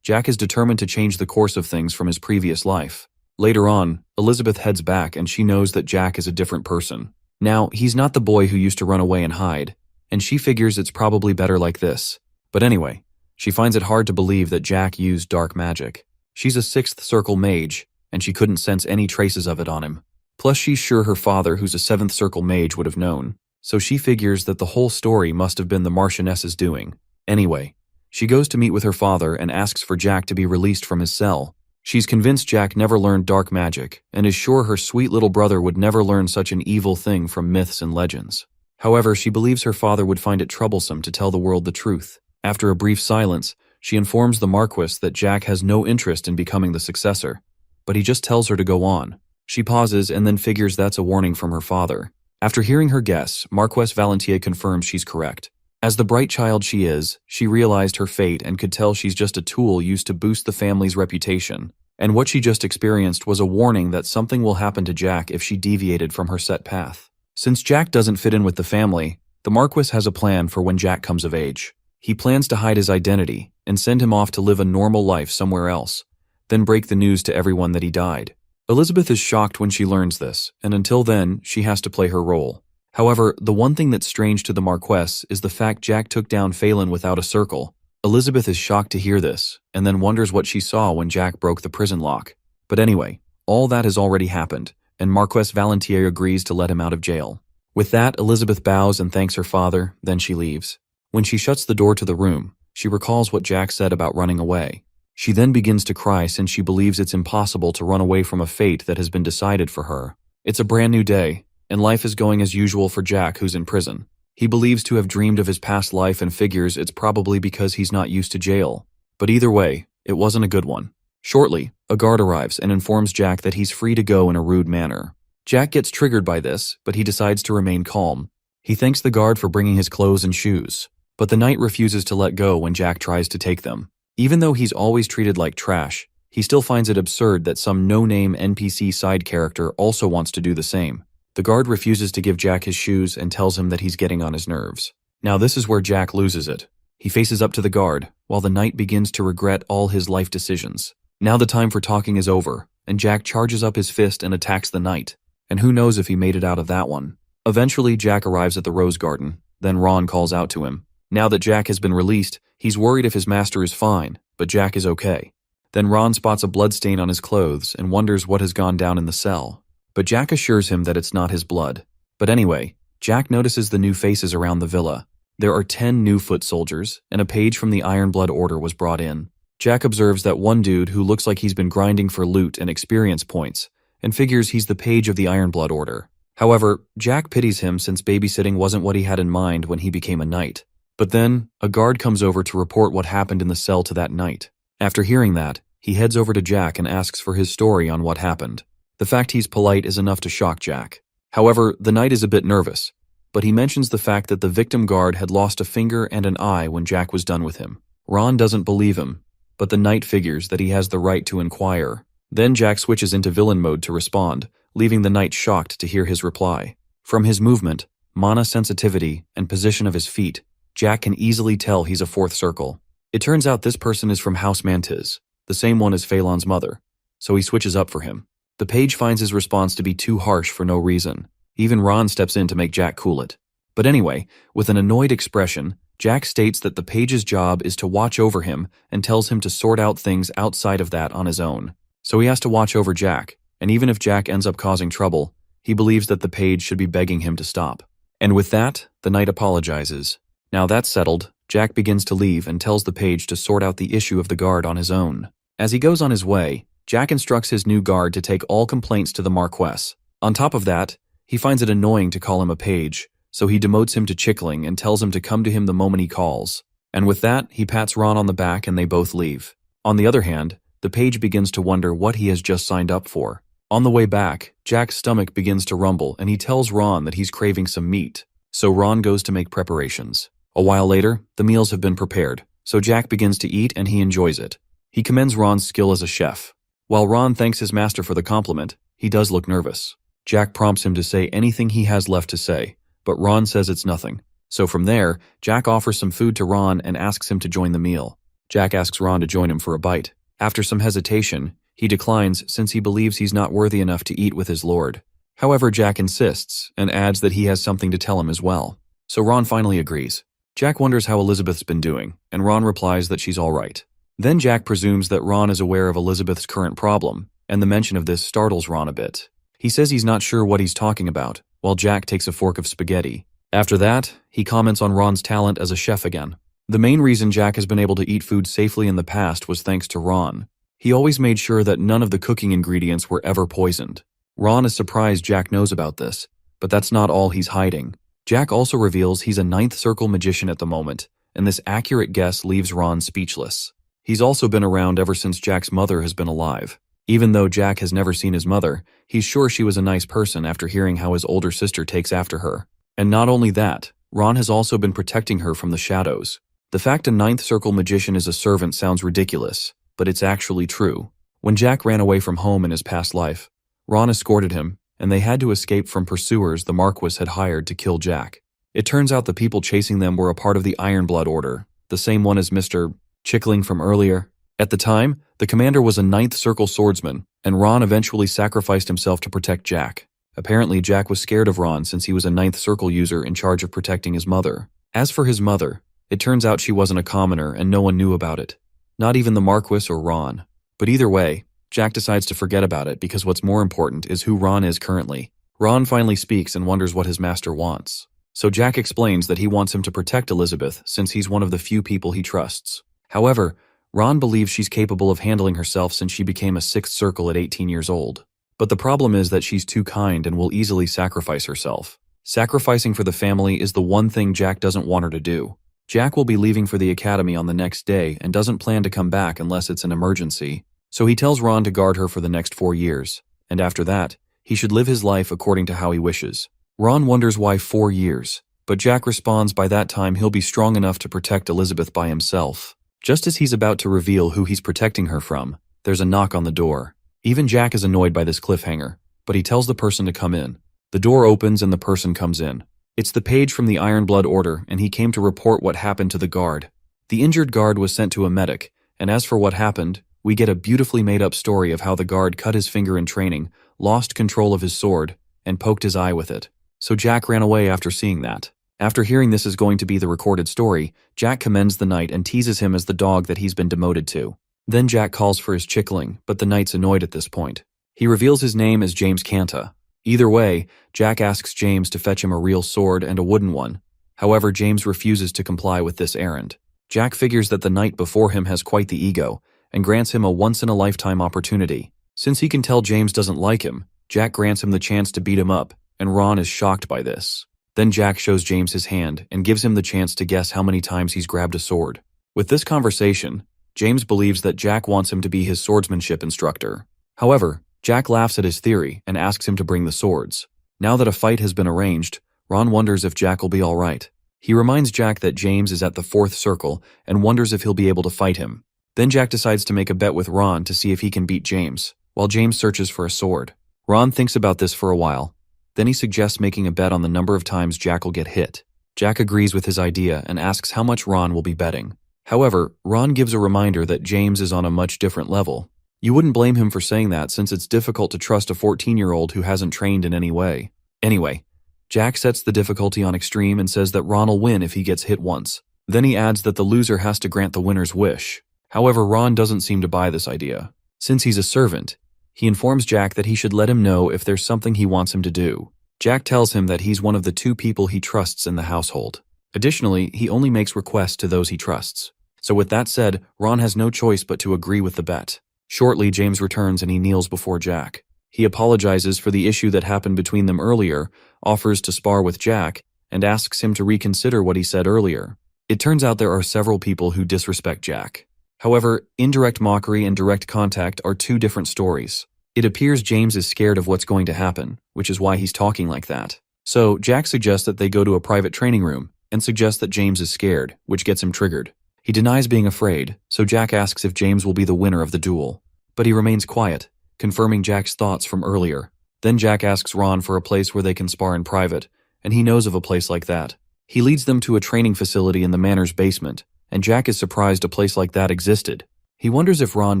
Jack is determined to change the course of things from his previous life. Later on, Elizabeth heads back and she knows that Jack is a different person. Now, he's not the boy who used to run away and hide, and she figures it's probably better like this. But anyway, she finds it hard to believe that Jack used dark magic. She's a sixth circle mage, and she couldn't sense any traces of it on him. Plus, she's sure her father, who's a seventh circle mage, would have known. So she figures that the whole story must have been the Marchioness's doing. Anyway, she goes to meet with her father and asks for Jack to be released from his cell. She's convinced Jack never learned dark magic, and is sure her sweet little brother would never learn such an evil thing from myths and legends. However, she believes her father would find it troublesome to tell the world the truth. After a brief silence, she informs the Marquis that Jack has no interest in becoming the successor, but he just tells her to go on. She pauses and then figures that's a warning from her father. After hearing her guess, Marquess Valantier confirms she's correct. As the bright child she is, she realized her fate and could tell she's just a tool used to boost the family's reputation. And what she just experienced was a warning that something will happen to Jack if she deviated from her set path. Since Jack doesn't fit in with the family, the Marquis has a plan for when Jack comes of age. He plans to hide his identity and send him off to live a normal life somewhere else, then break the news to everyone that he died. Elizabeth is shocked when she learns this, and until then, she has to play her role. However, the one thing that's strange to the Marquess is the fact Jack took down Phelan without a circle. Elizabeth is shocked to hear this, and then wonders what she saw when Jack broke the prison lock. But anyway, all that has already happened, and Marquess Valantier agrees to let him out of jail. With that, Elizabeth bows and thanks her father, then she leaves. When she shuts the door to the room, she recalls what Jack said about running away. She then begins to cry since she believes it's impossible to run away from a fate that has been decided for her. It's a brand new day, and life is going as usual for Jack, who's in prison. He believes to have dreamed of his past life and figures it's probably because he's not used to jail. But either way, it wasn't a good one. Shortly, a guard arrives and informs Jack that he's free to go in a rude manner. Jack gets triggered by this, but he decides to remain calm. He thanks the guard for bringing his clothes and shoes, but the knight refuses to let go when Jack tries to take them. Even though he's always treated like trash, he still finds it absurd that some no-name NPC side character also wants to do the same. The guard refuses to give Jack his shoes and tells him that he's getting on his nerves. Now this is where Jack loses it. He faces up to the guard, while the knight begins to regret all his life decisions. Now the time for talking is over, and Jack charges up his fist and attacks the knight. And who knows if he made it out of that one. Eventually, Jack arrives at the rose garden. Then Ron calls out to him. Now that Jack has been released, he's worried if his master is fine, but Jack is okay. Then Ron spots a bloodstain on his clothes and wonders what has gone down in the cell. But Jack assures him that it's not his blood. But anyway, Jack notices the new faces around the villa. There are 10 new foot soldiers, and a page from the Iron Blood Order was brought in. Jack observes that one dude who looks like he's been grinding for loot and experience points, and figures he's the page of the Iron Blood Order. However, Jack pities him since babysitting wasn't what he had in mind when he became a knight. But then, a guard comes over to report what happened in the cell to that knight. After hearing that, he heads over to Jack and asks for his story on what happened. The fact he's polite is enough to shock Jack. However, the knight is a bit nervous, but he mentions the fact that the victim guard had lost a finger and an eye when Jack was done with him. Ron doesn't believe him, but the knight figures that he has the right to inquire. Then Jack switches into villain mode to respond, leaving the knight shocked to hear his reply. From his movement, mana sensitivity, and position of his feet, Jack can easily tell he's a fourth circle. It turns out this person is from House Mantiz, the same one as Phelan's mother, so he switches up for him. The page finds his response to be too harsh for no reason. Even Ron steps in to make Jack cool it. But anyway, with an annoyed expression, Jack states that the page's job is to watch over him and tells him to sort out things outside of that on his own. So he has to watch over Jack, and even if Jack ends up causing trouble, he believes that the page should be begging him to stop. And with that, the knight apologizes. Now that's settled, Jack begins to leave and tells the page to sort out the issue of the guard on his own. As he goes on his way, Jack instructs his new guard to take all complaints to the Marquess. On top of that, he finds it annoying to call him a page, so he demotes him to Chickling and tells him to come to him the moment he calls. And with that, he pats Ron on the back and they both leave. On the other hand, the page begins to wonder what he has just signed up for. On the way back, Jack's stomach begins to rumble and he tells Ron that he's craving some meat. So Ron goes to make preparations. A while later, the meals have been prepared, so Jack begins to eat and he enjoys it. He commends Ron's skill as a chef. While Ron thanks his master for the compliment, he does look nervous. Jack prompts him to say anything he has left to say, but Ron says it's nothing. So from there, Jack offers some food to Ron and asks him to join the meal. Jack asks Ron to join him for a bite. After some hesitation, he declines since he believes he's not worthy enough to eat with his lord. However, Jack insists and adds that he has something to tell him as well. So Ron finally agrees. Jack wonders how Elizabeth's been doing, and Ron replies that she's all right. Then Jack presumes that Ron is aware of Elizabeth's current problem, and the mention of this startles Ron a bit. He says he's not sure what he's talking about, while Jack takes a fork of spaghetti. After that, he comments on Ron's talent as a chef again. The main reason Jack has been able to eat food safely in the past was thanks to Ron. He always made sure that none of the cooking ingredients were ever poisoned. Ron is surprised Jack knows about this, but that's not all he's hiding. Jack also reveals he's a ninth circle magician at the moment, and this accurate guess leaves Ron speechless. He's also been around ever since Jack's mother has been alive. Even though Jack has never seen his mother, he's sure she was a nice person after hearing how his older sister takes after her. And not only that, Ron has also been protecting her from the shadows. The fact a ninth circle magician is a servant sounds ridiculous, but it's actually true. When Jack ran away from home in his past life, Ron escorted him, and they had to escape from pursuers the Marquess had hired to kill Jack. It turns out the people chasing them were a part of the Iron Blood Order, the same one as Mr. Chickling from earlier. At the time, the commander was a ninth circle swordsman, and Ron eventually sacrificed himself to protect Jack. Apparently, Jack was scared of Ron since he was a ninth circle user in charge of protecting his mother. As for his mother, it turns out she wasn't a commoner and no one knew about it. Not even the Marquess or Ron. But either way, Jack decides to forget about it because what's more important is who Ron is currently. Ron finally speaks and wonders what his master wants. So Jack explains that he wants him to protect Elizabeth since he's one of the few people he trusts. However, Ron believes she's capable of handling herself since she became a sixth circle at 18 years old. But the problem is that she's too kind and will easily sacrifice herself. Sacrificing for the family is the one thing Jack doesn't want her to do. Jack will be leaving for the academy on the next day and doesn't plan to come back unless it's an emergency. So he tells Ron to guard her for the next 4 years, and after that, he should live his life according to how he wishes. Ron wonders why 4 years, but Jack responds by that time he'll be strong enough to protect Elizabeth by himself. Just as he's about to reveal who he's protecting her from, there's a knock on the door. Even Jack is annoyed by this cliffhanger, but he tells the person to come in. The door opens and the person comes in. It's the page from the Iron Blood Order, and he came to report what happened to the guard. The injured guard was sent to a medic, and as for what happened, we get a beautifully made-up story of how the guard cut his finger in training, lost control of his sword, and poked his eye with it. So Jack ran away after seeing that. After hearing this is going to be the recorded story, Jack commends the knight and teases him as the dog that he's been demoted to. Then Jack calls for his chickling, but the knight's annoyed at this point. He reveals his name as James Canta. Either way, Jack asks James to fetch him a real sword and a wooden one. However, James refuses to comply with this errand. Jack figures that the knight before him has quite the ego, and grants him a once-in-a-lifetime opportunity. Since he can tell James doesn't like him, Jack grants him the chance to beat him up, and Ron is shocked by this. Then Jack shows James his hand and gives him the chance to guess how many times he's grabbed a sword. With this conversation, James believes that Jack wants him to be his swordsmanship instructor. However, Jack laughs at his theory and asks him to bring the swords. Now that a fight has been arranged, Ron wonders if Jack will be all right. He reminds Jack that James is at the fourth circle and wonders if he'll be able to fight him. Then Jack decides to make a bet with Ron to see if he can beat James, while James searches for a sword. Ron thinks about this for a while. Then he suggests making a bet on the number of times Jack will get hit. Jack agrees with his idea and asks how much Ron will be betting. However, Ron gives a reminder that James is on a much different level. You wouldn't blame him for saying that since it's difficult to trust a 14-year-old who hasn't trained in any way. Anyway, Jack sets the difficulty on extreme and says that Ron will win if he gets hit once. Then he adds that the loser has to grant the winner's wish. However, Ron doesn't seem to buy this idea. Since he's a servant, he informs Jack that he should let him know if there's something he wants him to do. Jack tells him that he's one of the 2 people he trusts in the household. Additionally, he only makes requests to those he trusts. So with that said, Ron has no choice but to agree with the bet. Shortly, James returns and he kneels before Jack. He apologizes for the issue that happened between them earlier, offers to spar with Jack, and asks him to reconsider what he said earlier. It turns out there are several people who disrespect Jack. However, indirect mockery and direct contact are 2 different stories. It appears James is scared of what's going to happen, which is why he's talking like that. So, Jack suggests that they go to a private training room, and suggests that James is scared, which gets him triggered. He denies being afraid, so Jack asks if James will be the winner of the duel. But he remains quiet, confirming Jack's thoughts from earlier. Then Jack asks Ron for a place where they can spar in private, and he knows of a place like that. He leads them to a training facility in the manor's basement, and Jack is surprised a place like that existed. He wonders if Ron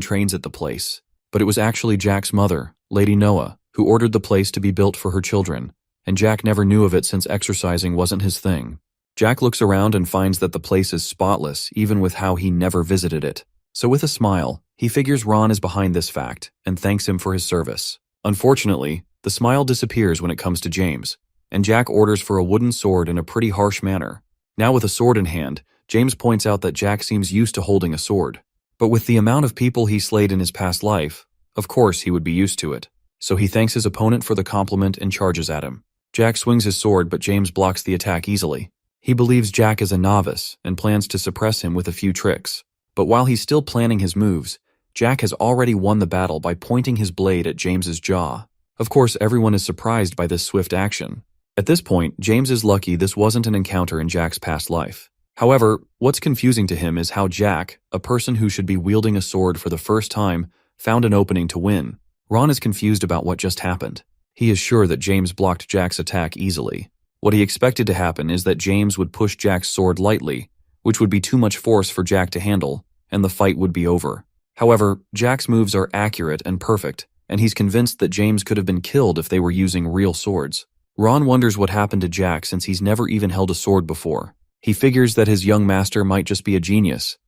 trains at the place, but it was actually Jack's mother, Lady Noah, who ordered the place to be built for her children, and Jack never knew of it since exercising wasn't his thing. Jack looks around and finds that the place is spotless, even with how he never visited it. So with a smile, he figures Ron is behind this fact, and thanks him for his service. Unfortunately, the smile disappears when it comes to James, and Jack orders for a wooden sword in a pretty harsh manner. Now with a sword in hand, James points out that Jack seems used to holding a sword. But with the amount of people he slayed in his past life, of course he would be used to it. So he thanks his opponent for the compliment and charges at him. Jack swings his sword, but James blocks the attack easily. He believes Jack is a novice and plans to suppress him with a few tricks. But while he's still planning his moves, Jack has already won the battle by pointing his blade at James's jaw. Of course, everyone is surprised by this swift action. At this point, James is lucky this wasn't an encounter in Jack's past life. However, what's confusing to him is how Jack, a person who should be wielding a sword for the first time, found an opening to win. Ron is confused about what just happened. He is sure that James blocked Jack's attack easily. What he expected to happen is that James would push Jack's sword lightly, which would be too much force for Jack to handle, and the fight would be over. However, Jack's moves are accurate and perfect, and he's convinced that James could have been killed if they were using real swords. Ron wonders what happened to Jack since he's never even held a sword before. He figures that his young master might just be a genius,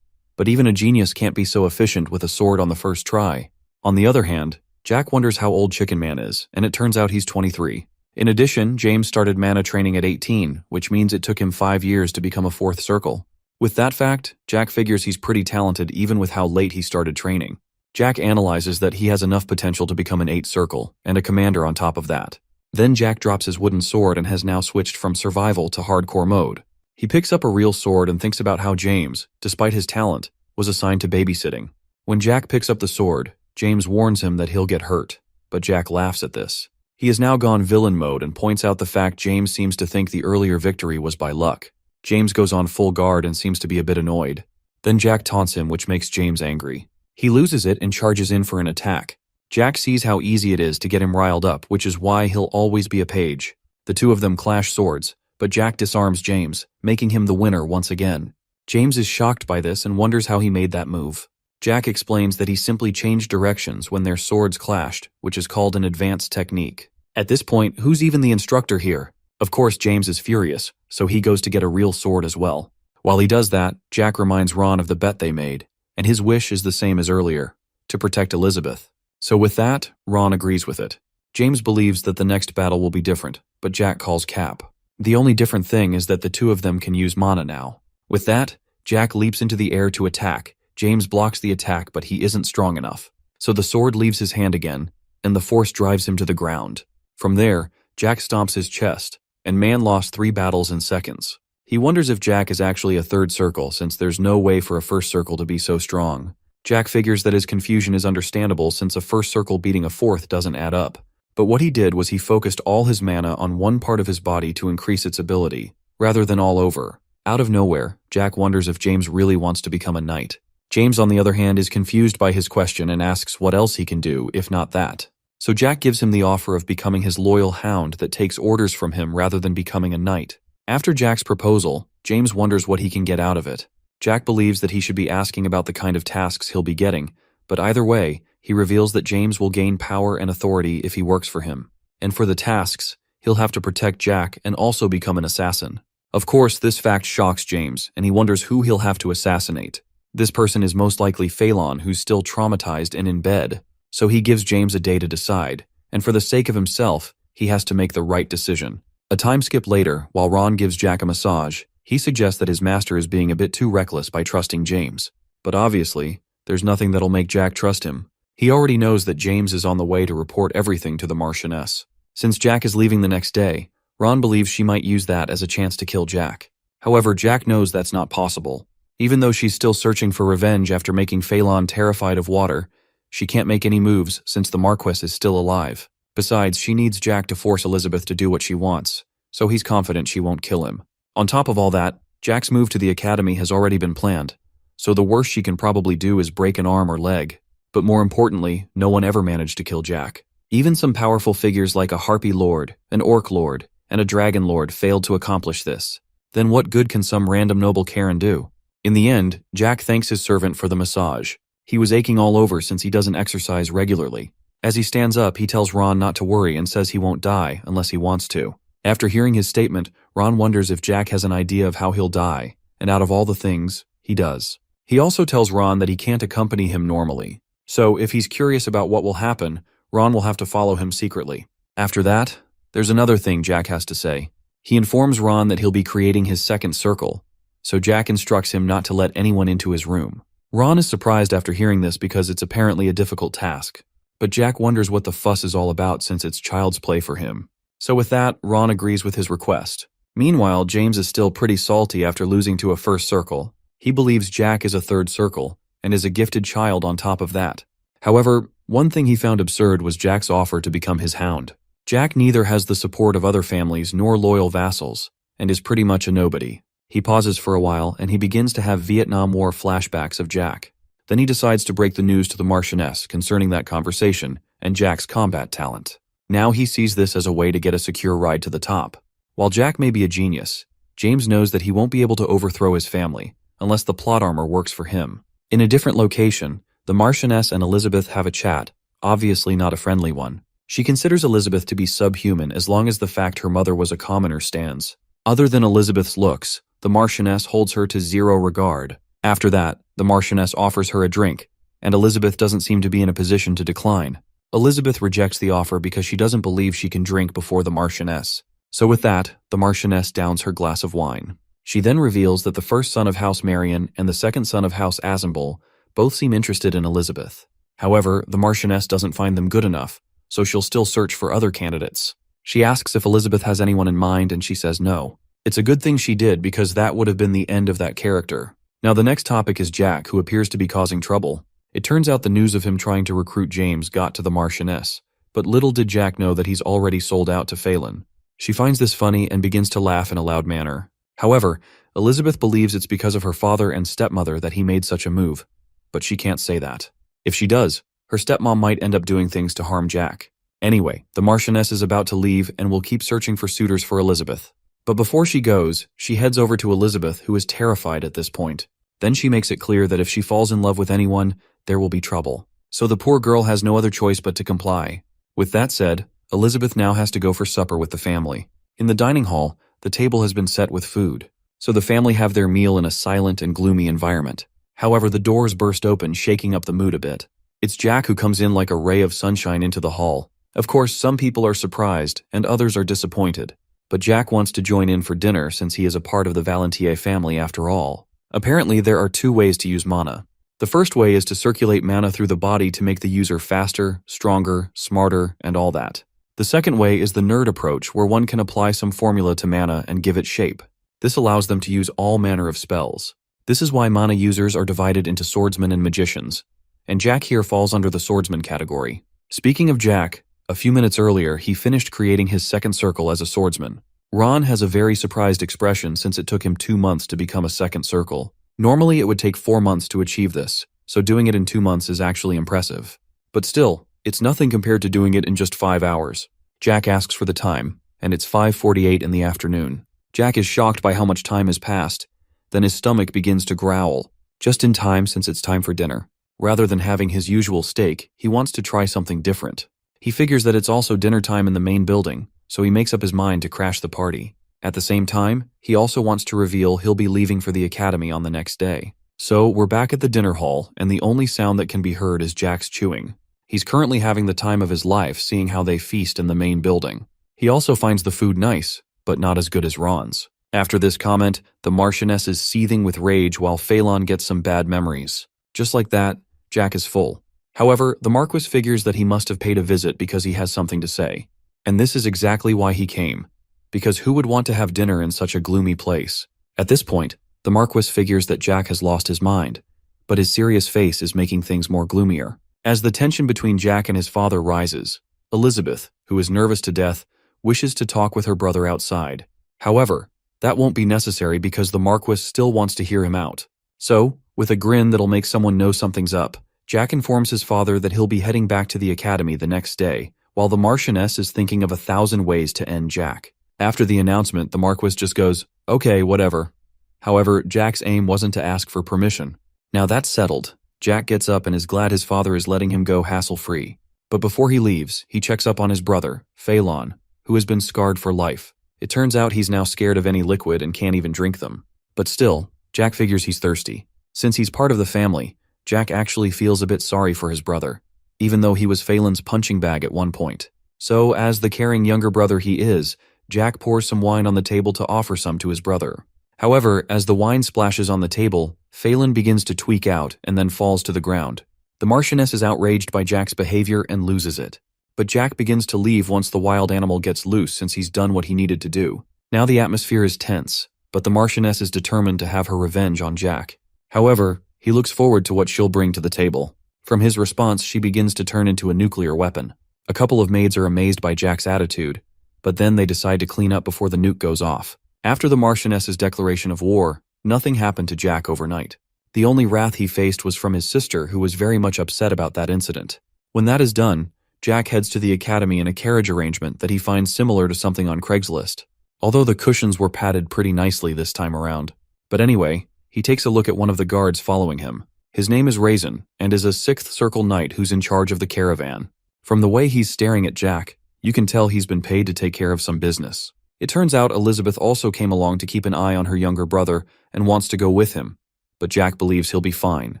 but even a genius can't be so efficient with a sword on the first try. On the other hand, Jack wonders how old Chicken Man is, and it turns out he's 23. In addition, James started mana training at 18, which means it took him 5 years to become a fourth circle. With that fact, Jack figures he's pretty talented even with how late he started training. Jack analyzes that he has enough potential to become an 8 circle, and a commander on top of that. Then Jack drops his wooden sword and has now switched from survival to hardcore mode. He picks up a real sword and thinks about how James, despite his talent, was assigned to babysitting. When Jack picks up the sword, James warns him that he'll get hurt, but Jack laughs at this. He has now gone villain mode and points out the fact James seems to think the earlier victory was by luck. James goes on full guard and seems to be a bit annoyed. Then Jack taunts him, which makes James angry. He loses it and charges in for an attack. Jack sees how easy it is to get him riled up, which is why he'll always be a page. The two of them clash swords, but Jack disarms James, making him the winner once again. James is shocked by this and wonders how he made that move. Jack explains that he simply changed directions when their swords clashed, which is called an advanced technique. At this point, who's even the instructor here? Of course, James is furious, so he goes to get a real sword as well. While he does that, Jack reminds Ron of the bet they made, and his wish is the same as earlier, to protect Elizabeth. So with that, Ron agrees with it. James believes that the next battle will be different, but Jack calls cap. The only different thing is that the two of them can use mana now. With that, Jack leaps into the air to attack. James blocks the attack, but he isn't strong enough. So the sword leaves his hand again, and the force drives him to the ground. From there, Jack stomps his chest, and man lost 3 battles in seconds. He wonders if Jack is actually a 3rd circle since there's no way for a 1st circle to be so strong. Jack figures that his confusion is understandable since a 1st circle beating a 4th doesn't add up. But what he did was he focused all his mana on one part of his body to increase its ability, rather than all over. Out of nowhere, Jack wonders if James really wants to become a knight. James, on the other hand, is confused by his question and asks what else he can do, if not that. So Jack gives him the offer of becoming his loyal hound that takes orders from him rather than becoming a knight. After Jack's proposal, James wonders what he can get out of it. Jack believes that he should be asking about the kind of tasks he'll be getting, but either way, he reveals that James will gain power and authority if he works for him. And for the tasks, he'll have to protect Jack and also become an assassin. Of course, this fact shocks James, and he wonders who he'll have to assassinate. This person is most likely Phelan, who's still traumatized and in bed. So he gives James a day to decide, and for the sake of himself, he has to make the right decision. A time skip later, while Ron gives Jack a massage, he suggests that his master is being a bit too reckless by trusting James. But obviously, there's nothing that'll make Jack trust him. He already knows that James is on the way to report everything to the Marchioness. Since Jack is leaving the next day, Ron believes she might use that as a chance to kill Jack. However, Jack knows that's not possible. Even though she's still searching for revenge after making Phelan terrified of water, she can't make any moves since the Marquess is still alive. Besides, she needs Jack to force Elizabeth to do what she wants, so he's confident she won't kill him. On top of all that, Jack's move to the academy has already been planned, so the worst she can probably do is break an arm or leg. But more importantly, no one ever managed to kill Jack. Even some powerful figures like a Harpy Lord, an Orc Lord, and a Dragon Lord failed to accomplish this. Then what good can some random noble Karen do? In the end, Jack thanks his servant for the massage. He was aching all over since he doesn't exercise regularly. As he stands up, he tells Ron not to worry and says he won't die unless he wants to. After hearing his statement, Ron wonders if Jack has an idea of how he'll die, and out of all the things, he does. He also tells Ron that he can't accompany him normally. So if he's curious about what will happen, Ron will have to follow him secretly. After that, there's another thing Jack has to say. He informs Ron that he'll be creating his 2nd circle, so Jack instructs him not to let anyone into his room. Ron is surprised after hearing this because it's apparently a difficult task, but Jack wonders what the fuss is all about since it's child's play for him. So with that, Ron agrees with his request. Meanwhile, James is still pretty salty after losing to a 1st circle. He believes Jack is a 3rd circle, and is a gifted child on top of that. However, one thing he found absurd was Jack's offer to become his hound. Jack neither has the support of other families nor loyal vassals, and is pretty much a nobody. He pauses for a while, and he begins to have Vietnam War flashbacks of Jack. Then he decides to break the news to the Marchioness concerning that conversation and Jack's combat talent. Now he sees this as a way to get a secure ride to the top. While Jack may be a genius, James knows that he won't be able to overthrow his family unless the plot armor works for him. In a different location, the Marchioness and Elizabeth have a chat, obviously not a friendly one. She considers Elizabeth to be subhuman as long as the fact her mother was a commoner stands. Other than Elizabeth's looks, the Marchioness holds her to zero regard. After that, the Marchioness offers her a drink, and Elizabeth doesn't seem to be in a position to decline. Elizabeth rejects the offer because she doesn't believe she can drink before the Marchioness. So with that, the Marchioness downs her glass of wine. She then reveals that the first son of House Marion and the second son of House Assemble both seem interested in Elizabeth. However, the Marchioness doesn't find them good enough, so she'll still search for other candidates. She asks if Elizabeth has anyone in mind, and she says no. It's a good thing she did, because that would have been the end of that character. Now the next topic is Jack, who appears to be causing trouble. It turns out the news of him trying to recruit James got to the Marchioness, but little did Jack know that he's already sold out to Phelan. She finds this funny and begins to laugh in a loud manner. However, Elizabeth believes it's because of her father and stepmother that he made such a move, but she can't say that. If she does, her stepmom might end up doing things to harm Jack. Anyway, the Marchioness is about to leave and will keep searching for suitors for Elizabeth. But before she goes, she heads over to Elizabeth, who is terrified at this point. Then she makes it clear that if she falls in love with anyone, there will be trouble. So the poor girl has no other choice but to comply. With that said, Elizabeth now has to go for supper with the family. In the dining hall, the table has been set with food, so the family have their meal in a silent and gloomy environment. However, the doors burst open, shaking up the mood a bit. It's Jack who comes in like a ray of sunshine into the hall. Of course, some people are surprised, and others are disappointed. But Jack wants to join in for dinner since he is a part of the Valentier family after all. Apparently, there are 2 ways to use mana. The first way is to circulate mana through the body to make the user faster, stronger, smarter, and all that. The second way is the nerd approach, where one can apply some formula to mana and give it shape. This allows them to use all manner of spells. This is why mana users are divided into swordsmen and magicians, and Jack here falls under the swordsman category. Speaking of Jack, a few minutes earlier he finished creating his second circle as a swordsman. Ron has a very surprised expression since it took him 2 months to become a second circle. Normally it would take 4 months to achieve this, so doing it in 2 months is actually impressive. But still, it's nothing compared to doing it in just 5 hours. Jack asks for the time, and it's 5:48 in the afternoon. Jack is shocked by how much time has passed. Then his stomach begins to growl, just in time since it's time for dinner. Rather than having his usual steak, he wants to try something different. He figures that it's also dinner time in the main building, so he makes up his mind to crash the party. At the same time, he also wants to reveal he'll be leaving for the academy on the next day. So we're back at the dinner hall, and the only sound that can be heard is Jack's chewing. He's currently having the time of his life seeing how they feast in the main building. He also finds the food nice, but not as good as Ron's. After this comment, the Marchioness is seething with rage while Phelan gets some bad memories. Just like that, Jack is full. However, the Marquis figures that he must have paid a visit because he has something to say. And this is exactly why he came. Because who would want to have dinner in such a gloomy place? At this point, the Marquis figures that Jack has lost his mind, but his serious face is making things more gloomier. As the tension between Jack and his father rises, Elizabeth, who is nervous to death, wishes to talk with her brother outside. However, that won't be necessary because the Marquis still wants to hear him out. So, with a grin that'll make someone know something's up, Jack informs his father that he'll be heading back to the academy the next day, while the Marchioness is thinking of 1,000 ways to end Jack. After the announcement, the Marquis just goes, "Okay, whatever." However, Jack's aim wasn't to ask for permission. Now that's settled, Jack gets up and is glad his father is letting him go hassle-free. But before he leaves, he checks up on his brother, Phelan, who has been scarred for life. It turns out he's now scared of any liquid and can't even drink them. But still, Jack figures he's thirsty. Since he's part of the family, Jack actually feels a bit sorry for his brother, even though he was Phelan's punching bag at one point. So, as the caring younger brother he is, Jack pours some wine on the table to offer some to his brother. However, as the wine splashes on the table, Phelan begins to tweak out and then falls to the ground. The Marchioness is outraged by Jack's behavior and loses it. But Jack begins to leave once the wild animal gets loose since he's done what he needed to do. Now the atmosphere is tense, but the Marchioness is determined to have her revenge on Jack. However, he looks forward to what she'll bring to the table. From his response, she begins to turn into a nuclear weapon. A couple of maids are amazed by Jack's attitude, but then they decide to clean up before the nuke goes off. After the Marchioness's declaration of war, nothing happened to Jack overnight. The only wrath he faced was from his sister, who was very much upset about that incident. When that is done, Jack heads to the academy in a carriage arrangement that he finds similar to something on Craigslist, although the cushions were padded pretty nicely this time around. But anyway, he takes a look at one of the guards following him. His name is Raisin, and is a 6th Circle Knight who's in charge of the caravan. From the way he's staring at Jack, you can tell he's been paid to take care of some business. It turns out Elizabeth also came along to keep an eye on her younger brother and wants to go with him, but Jack believes he'll be fine.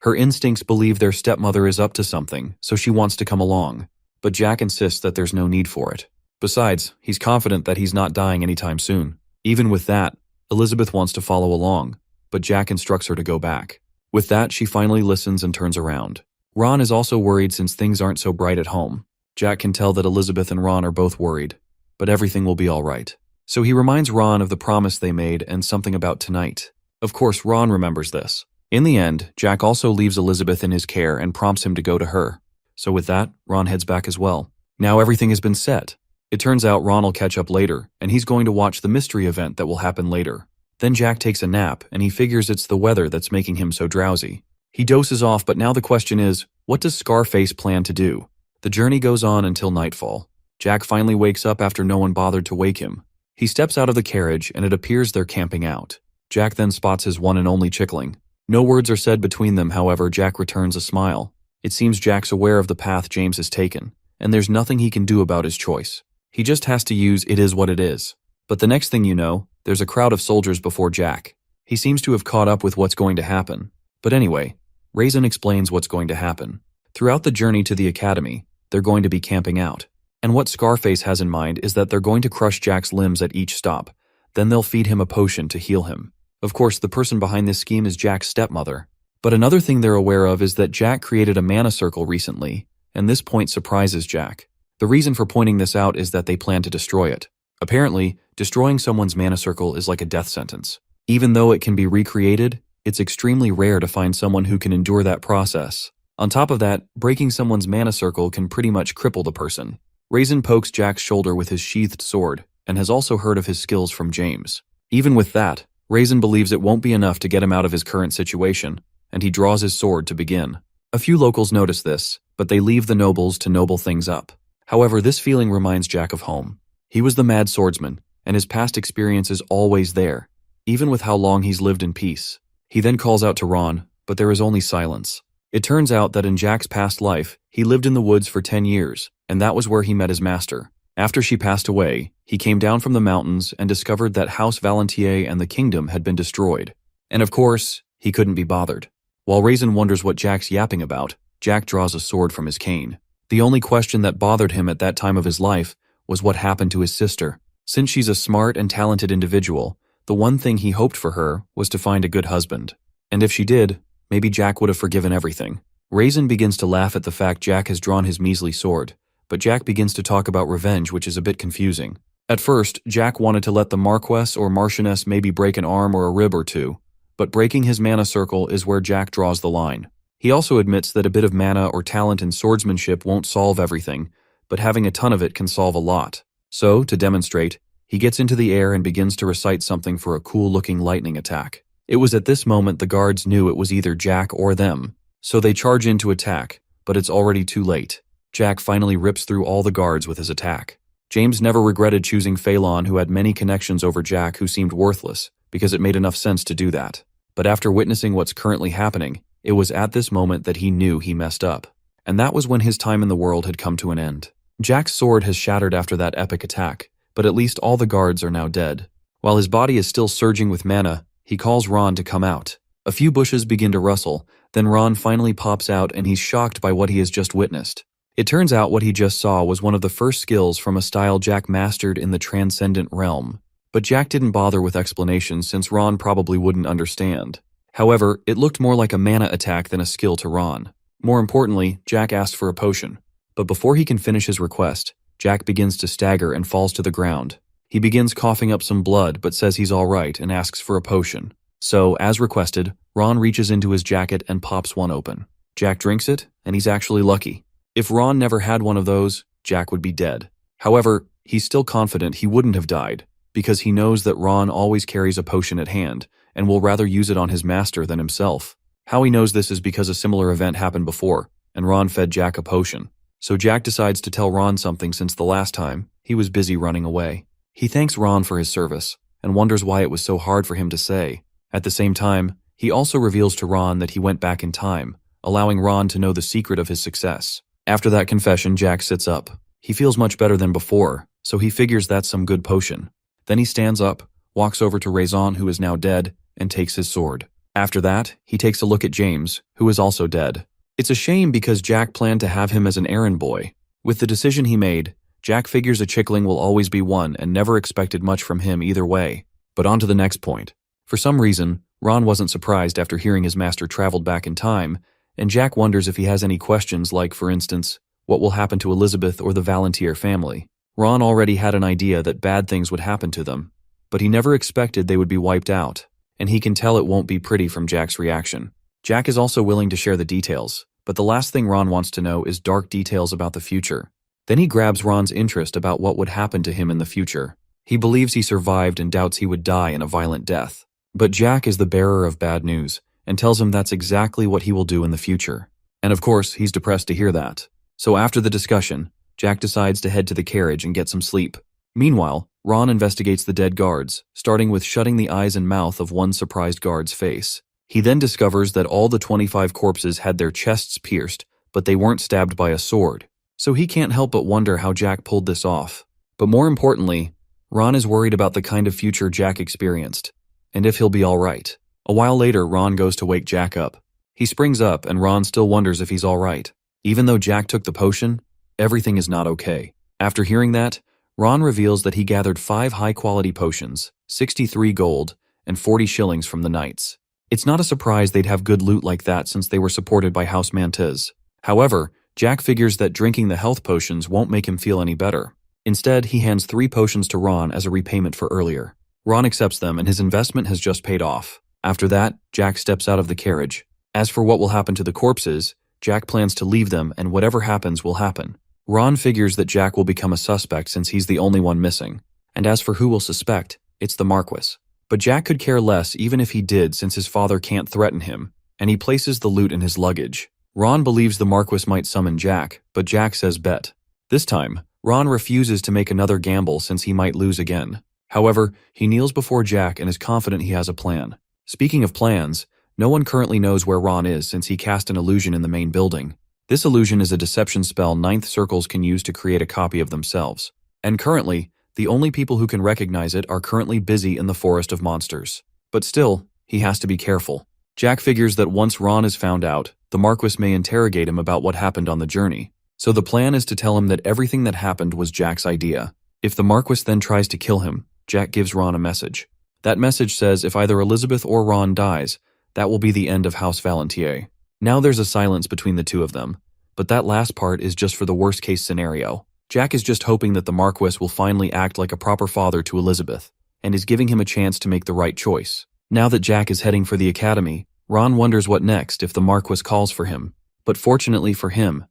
Her instincts believe their stepmother is up to something, so she wants to come along, but Jack insists that there's no need for it. Besides, he's confident that he's not dying anytime soon. Even with that, Elizabeth wants to follow along, but Jack instructs her to go back. With that, she finally listens and turns around. Ron is also worried since things aren't so bright at home. Jack can tell that Elizabeth and Ron are both worried, but everything will be all right. So he reminds Ron of the promise they made and something about tonight. Of course, Ron remembers this. In the end, Jack also leaves Elizabeth in his care and prompts him to go to her. So with that, Ron heads back as well. Now everything has been set. It turns out Ron will catch up later, and he's going to watch the mystery event that will happen later. Then Jack takes a nap, and he figures it's the weather that's making him so drowsy. He dozes off, but now the question is, what does Scarface plan to do? The journey goes on until nightfall. Jack finally wakes up after no one bothered to wake him. He steps out of the carriage, and it appears they're camping out. Jack then spots his one and only chickling. No words are said between them, however, Jack returns a smile. It seems Jack's aware of the path James has taken, and there's nothing he can do about his choice. He just has to use "it is what it is." But the next thing you know, there's a crowd of soldiers before Jack. He seems to have caught up with what's going to happen. But anyway, Raisin explains what's going to happen. Throughout the journey to the academy, they're going to be camping out. And what Scarface has in mind is that they're going to crush Jack's limbs at each stop. Then they'll feed him a potion to heal him. Of course, the person behind this scheme is Jack's stepmother. But another thing they're aware of is that Jack created a mana circle recently, and this point surprises Jack. The reason for pointing this out is that they plan to destroy it. Apparently, destroying someone's mana circle is like a death sentence. Even though it can be recreated, it's extremely rare to find someone who can endure that process. On top of that, breaking someone's mana circle can pretty much cripple the person. Raisin pokes Jack's shoulder with his sheathed sword, and has also heard of his skills from James. Even with that, Raisin believes it won't be enough to get him out of his current situation, and he draws his sword to begin. A few locals notice this, but they leave the nobles to noble things up. However, this feeling reminds Jack of home. He was the mad swordsman, and his past experience is always there, even with how long he's lived in peace. He then calls out to Ron, but there is only silence. It turns out that in Jack's past life, he lived in the woods for 10 years, and that was where he met his master. After she passed away, he came down from the mountains and discovered that House Valentier and the kingdom had been destroyed. And of course, he couldn't be bothered. While Raisin wonders what Jack's yapping about, Jack draws a sword from his cane. The only question that bothered him at that time of his life was what happened to his sister. Since she's a smart and talented individual, the one thing he hoped for her was to find a good husband. And if she did, maybe Jack would have forgiven everything. Raisin begins to laugh at the fact Jack has drawn his measly sword, but Jack begins to talk about revenge, which is a bit confusing. At first, Jack wanted to let the Marquess or Marchioness maybe break an arm or a rib or two, but breaking his mana circle is where Jack draws the line. He also admits that a bit of mana or talent in swordsmanship won't solve everything, but having a ton of it can solve a lot. So, to demonstrate, he gets into the air and begins to recite something for a cool-looking lightning attack. It was at this moment the guards knew it was either Jack or them, so they charge in to attack, but it's already too late. Jack finally rips through all the guards with his attack. James never regretted choosing Phelan, who had many connections, over Jack, who seemed worthless, because it made enough sense to do that. But after witnessing what's currently happening, it was at this moment that he knew he messed up. And that was when his time in the world had come to an end. Jack's sword has shattered after that epic attack, but at least all the guards are now dead. While his body is still surging with mana, he calls Ron to come out. A few bushes begin to rustle, then Ron finally pops out and he's shocked by what he has just witnessed. It turns out what he just saw was one of the first skills from a style Jack mastered in the Transcendent Realm. But Jack didn't bother with explanations since Ron probably wouldn't understand. However, it looked more like a mana attack than a skill to Ron. More importantly, Jack asked for a potion. But before he can finish his request, Jack begins to stagger and falls to the ground. He begins coughing up some blood but says he's alright and asks for a potion. So, as requested, Ron reaches into his jacket and pops one open. Jack drinks it, and he's actually lucky. If Ron never had one of those, Jack would be dead. However, he's still confident he wouldn't have died, because he knows that Ron always carries a potion at hand, and will rather use it on his master than himself. How he knows this is because a similar event happened before, and Ron fed Jack a potion. So Jack decides to tell Ron something since the last time he was busy running away. He thanks Ron for his service, and wonders why it was so hard for him to say. At the same time, he also reveals to Ron that he went back in time, allowing Ron to know the secret of his success. After that confession, Jack sits up. He feels much better than before, so he figures that's some good potion. Then he stands up, walks over to Raisin, who is now dead, and takes his sword. After that, he takes a look at James, who is also dead. It's a shame because Jack planned to have him as an errand boy. With the decision he made, Jack figures a chickling will always be one and never expected much from him either way. But on to the next point. For some reason, Ron wasn't surprised after hearing his master traveled back in time, and Jack wonders if he has any questions like, for instance, what will happen to Elizabeth or the Valentier family. Ron already had an idea that bad things would happen to them, but he never expected they would be wiped out, and he can tell it won't be pretty from Jack's reaction. Jack is also willing to share the details, but the last thing Ron wants to know is dark details about the future. Then he grabs Ron's interest about what would happen to him in the future. He believes he survived and doubts he would die in a violent death. But Jack is the bearer of bad news and tells him that's exactly what he will do in the future. And of course, he's depressed to hear that. So after the discussion, Jack decides to head to the carriage and get some sleep. Meanwhile, Ron investigates the dead guards, starting with shutting the eyes and mouth of one surprised guard's face. He then discovers that all the 25 corpses had their chests pierced, but they weren't stabbed by a sword. So he can't help but wonder how Jack pulled this off. But more importantly, Ron is worried about the kind of future Jack experienced, and if he'll be alright. A while later, Ron goes to wake Jack up. He springs up, and Ron still wonders if he's alright. Even though Jack took the potion, everything is not okay. After hearing that, Ron reveals that he gathered 5 high-quality potions, 63 gold, and 40 shillings from the knights. It's not a surprise they'd have good loot like that since they were supported by House Mantes. However, Jack figures that drinking the health potions won't make him feel any better. Instead, he hands 3 potions to Ron as a repayment for earlier. Ron accepts them and his investment has just paid off. After that, Jack steps out of the carriage. As for what will happen to the corpses, Jack plans to leave them and whatever happens will happen. Ron figures that Jack will become a suspect since he's the only one missing. And as for who will suspect, it's the Marquis. But Jack could care less even if he did since his father can't threaten him, and he places the loot in his luggage. Ron believes the Marquis might summon Jack, but Jack says bet. This time, Ron refuses to make another gamble since he might lose again. However, he kneels before Jack and is confident he has a plan. Speaking of plans, no one currently knows where Ron is since he cast an illusion in the main building. This illusion is a deception spell ninth circles can use to create a copy of themselves. And currently, the only people who can recognize it are currently busy in the forest of monsters. But still, he has to be careful. Jack figures that once Ron is found out, the Marquis may interrogate him about what happened on the journey. So the plan is to tell him that everything that happened was Jack's idea. If the Marquis then tries to kill him, Jack gives Ron a message. That message says if either Elizabeth or Ron dies, that will be the end of House Valentier. Now there's a silence between the two of them, but that last part is just for the worst-case scenario. Jack is just hoping that the Marquis will finally act like a proper father to Elizabeth, and is giving him a chance to make the right choice. Now that Jack is heading for the academy, Ron wonders what next if the Marquis calls for him. But fortunately for him,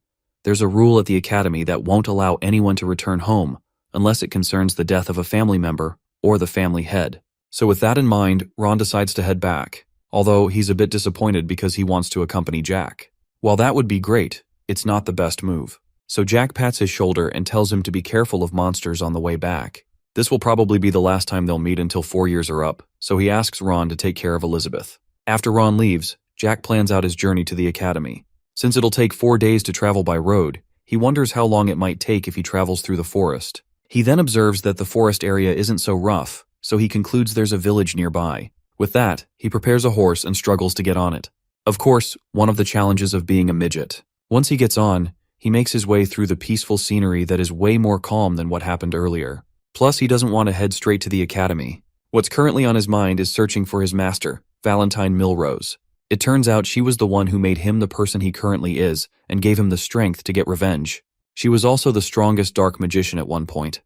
there's a rule at the academy that won't allow anyone to return home unless it concerns the death of a family member or the family head. So with that in mind, Ron decides to head back, although he's a bit disappointed because he wants to accompany Jack. While that would be great, it's not the best move. So Jack pats his shoulder and tells him to be careful of monsters on the way back. This will probably be the last time they'll meet until 4 years are up, so he asks Ron to take care of Elizabeth. After Ron leaves, Jack plans out his journey to the academy. Since it'll take 4 days to travel by road, he wonders how long it might take if he travels through the forest. He then observes that the forest area isn't so rough, so he concludes there's a village nearby. With that, he prepares a horse and struggles to get on it. Of course, one of the challenges of being a midget. Once he gets on, he makes his way through the peaceful scenery that is way more calm than what happened earlier. Plus, he doesn't want to head straight to the academy. What's currently on his mind is searching for his master, Valentine Milrose. It turns out she was the one who made him the person he currently is and gave him the strength to get revenge. She was also the strongest dark magician at one point,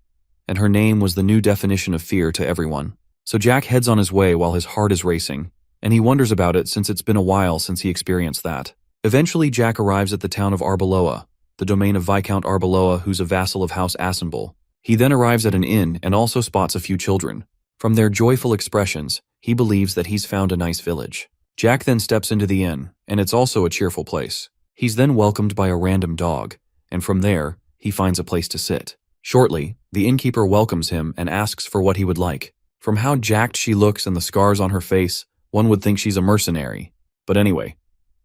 and her name was the new definition of fear to everyone. So Jack heads on his way while his heart is racing, and he wonders about it since it's been a while since he experienced that. Eventually, Jack arrives at the town of Arbeloa, the domain of Viscount Arbeloa, who's a vassal of House Assemble. He then arrives at an inn and also spots a few children. From their joyful expressions, he believes that he's found a nice village. Jack then steps into the inn, and it's also a cheerful place. He's then welcomed by a random dog, and from there, he finds a place to sit. Shortly, the innkeeper welcomes him and asks for what he would like. From how jacked she looks and the scars on her face, one would think she's a mercenary. But anyway,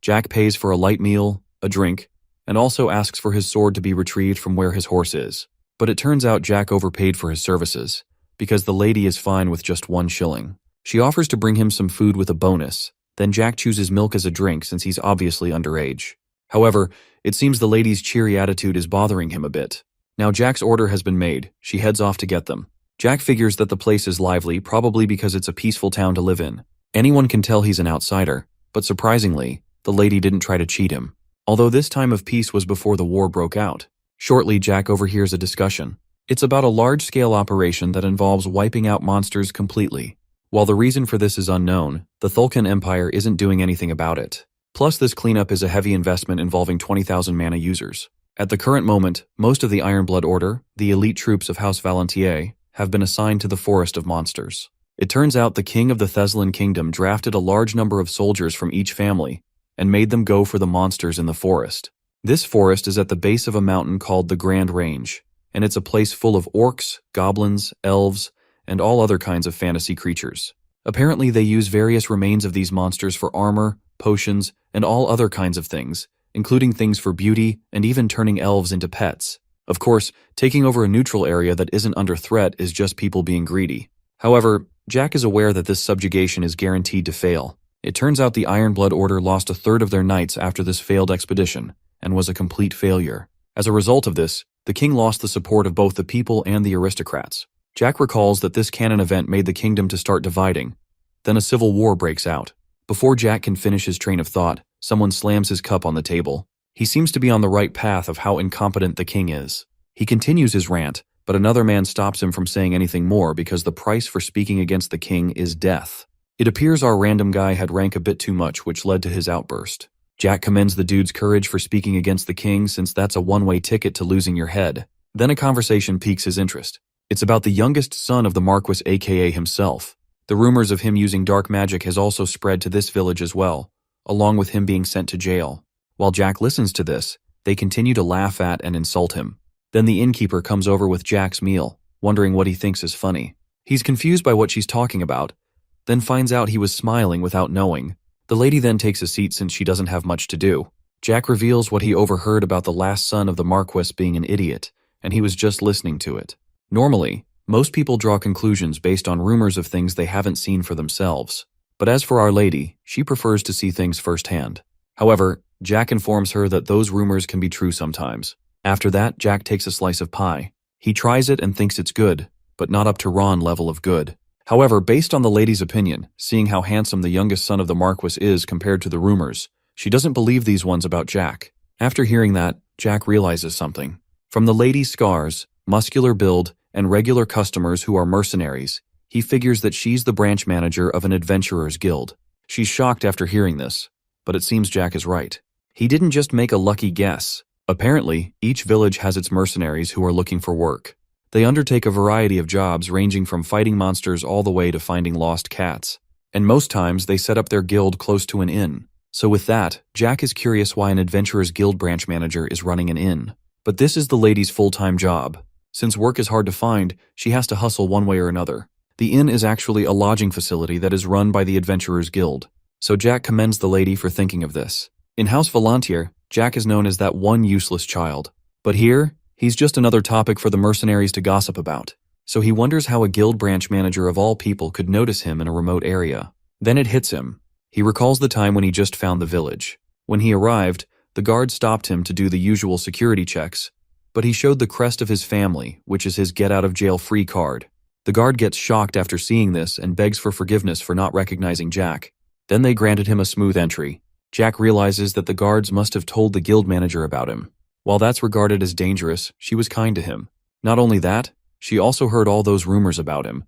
Jack pays for a light meal, a drink, and also asks for his sword to be retrieved from where his horse is. But it turns out Jack overpaid for his services, because the lady is fine with just 1 shilling. She offers to bring him some food with a bonus, then Jack chooses milk as a drink since he's obviously underage. However, it seems the lady's cheery attitude is bothering him a bit. Now Jack's order has been made, she heads off to get them. Jack figures that the place is lively, probably because it's a peaceful town to live in. Anyone can tell he's an outsider, but surprisingly, the lady didn't try to cheat him. Although this time of peace was before the war broke out. Shortly, Jack overhears a discussion. It's about a large-scale operation that involves wiping out monsters completely. While the reason for this is unknown, the Thulkan Empire isn't doing anything about it. Plus, this cleanup is a heavy investment involving 20,000 mana users. At the current moment, most of the Ironblood Order, the elite troops of House Valentier, have been assigned to the Forest of Monsters. It turns out the king of the Theslan Kingdom drafted a large number of soldiers from each family and made them go for the monsters in the forest. This forest is at the base of a mountain called the Grand Range, and it's a place full of orcs, goblins, elves, and all other kinds of fantasy creatures. Apparently, they use various remains of these monsters for armor, potions, and all other kinds of things, including things for beauty and even turning elves into pets. Of course, taking over a neutral area that isn't under threat is just people being greedy. However, Jack is aware that this subjugation is guaranteed to fail. It turns out the Ironblood Order lost a third of their knights after this failed expedition, and was a complete failure. As a result of this, the king lost the support of both the people and the aristocrats. Jack recalls that this canon event made the kingdom to start dividing. Then a civil war breaks out. Before Jack can finish his train of thought, someone slams his cup on the table. He seems to be on the right path of how incompetent the king is. He continues his rant, but another man stops him from saying anything more because the price for speaking against the king is death. It appears our random guy had rank a bit too much, which led to his outburst. Jack commends the dude's courage for speaking against the king, since that's a one-way ticket to losing your head. Then a conversation piques his interest. It's about the youngest son of the Marquis, aka himself. The rumors of him using dark magic has also spread to this village as well, along with him being sent to jail. While Jack listens to this, they continue to laugh at and insult him. Then the innkeeper comes over with Jack's meal, wondering what he thinks is funny. He's confused by what she's talking about, then finds out he was smiling without knowing. The lady then takes a seat since she doesn't have much to do. Jack reveals what he overheard about the last son of the Marquis being an idiot, and he was just listening to it. Normally, most people draw conclusions based on rumors of things they haven't seen for themselves. But as for Our Lady, she prefers to see things firsthand. However, Jack informs her that those rumors can be true sometimes. After that, Jack takes a slice of pie. He tries it and thinks it's good, but not up to Ron level of good. However, based on the lady's opinion, seeing how handsome the youngest son of the Marquis is compared to the rumors, she doesn't believe these ones about Jack. After hearing that, Jack realizes something. From the lady's scars, muscular build, and regular customers who are mercenaries, he figures that she's the branch manager of an adventurer's guild. She's shocked after hearing this, but it seems Jack is right. He didn't just make a lucky guess. Apparently, each village has its mercenaries who are looking for work. They undertake a variety of jobs ranging from fighting monsters all the way to finding lost cats. And most times they set up their guild close to an inn. So with that, Jack is curious why an adventurer's guild branch manager is running an inn. But this is the lady's full-time job. Since work is hard to find, she has to hustle one way or another. The inn is actually a lodging facility that is run by the Adventurers Guild. So Jack commends the lady for thinking of this. In House Volantier, Jack is known as that one useless child. But here, he's just another topic for the mercenaries to gossip about. So he wonders how a guild branch manager of all people could notice him in a remote area. Then it hits him. He recalls the time when he just found the village. When he arrived, the guard stopped him to do the usual security checks, but he showed the crest of his family, which is his get-out-of-jail-free card. The guard gets shocked after seeing this and begs for forgiveness for not recognizing Jack. Then they granted him a smooth entry. Jack realizes that the guards must have told the guild manager about him. While that's regarded as dangerous, she was kind to him. Not only that, she also heard all those rumors about him,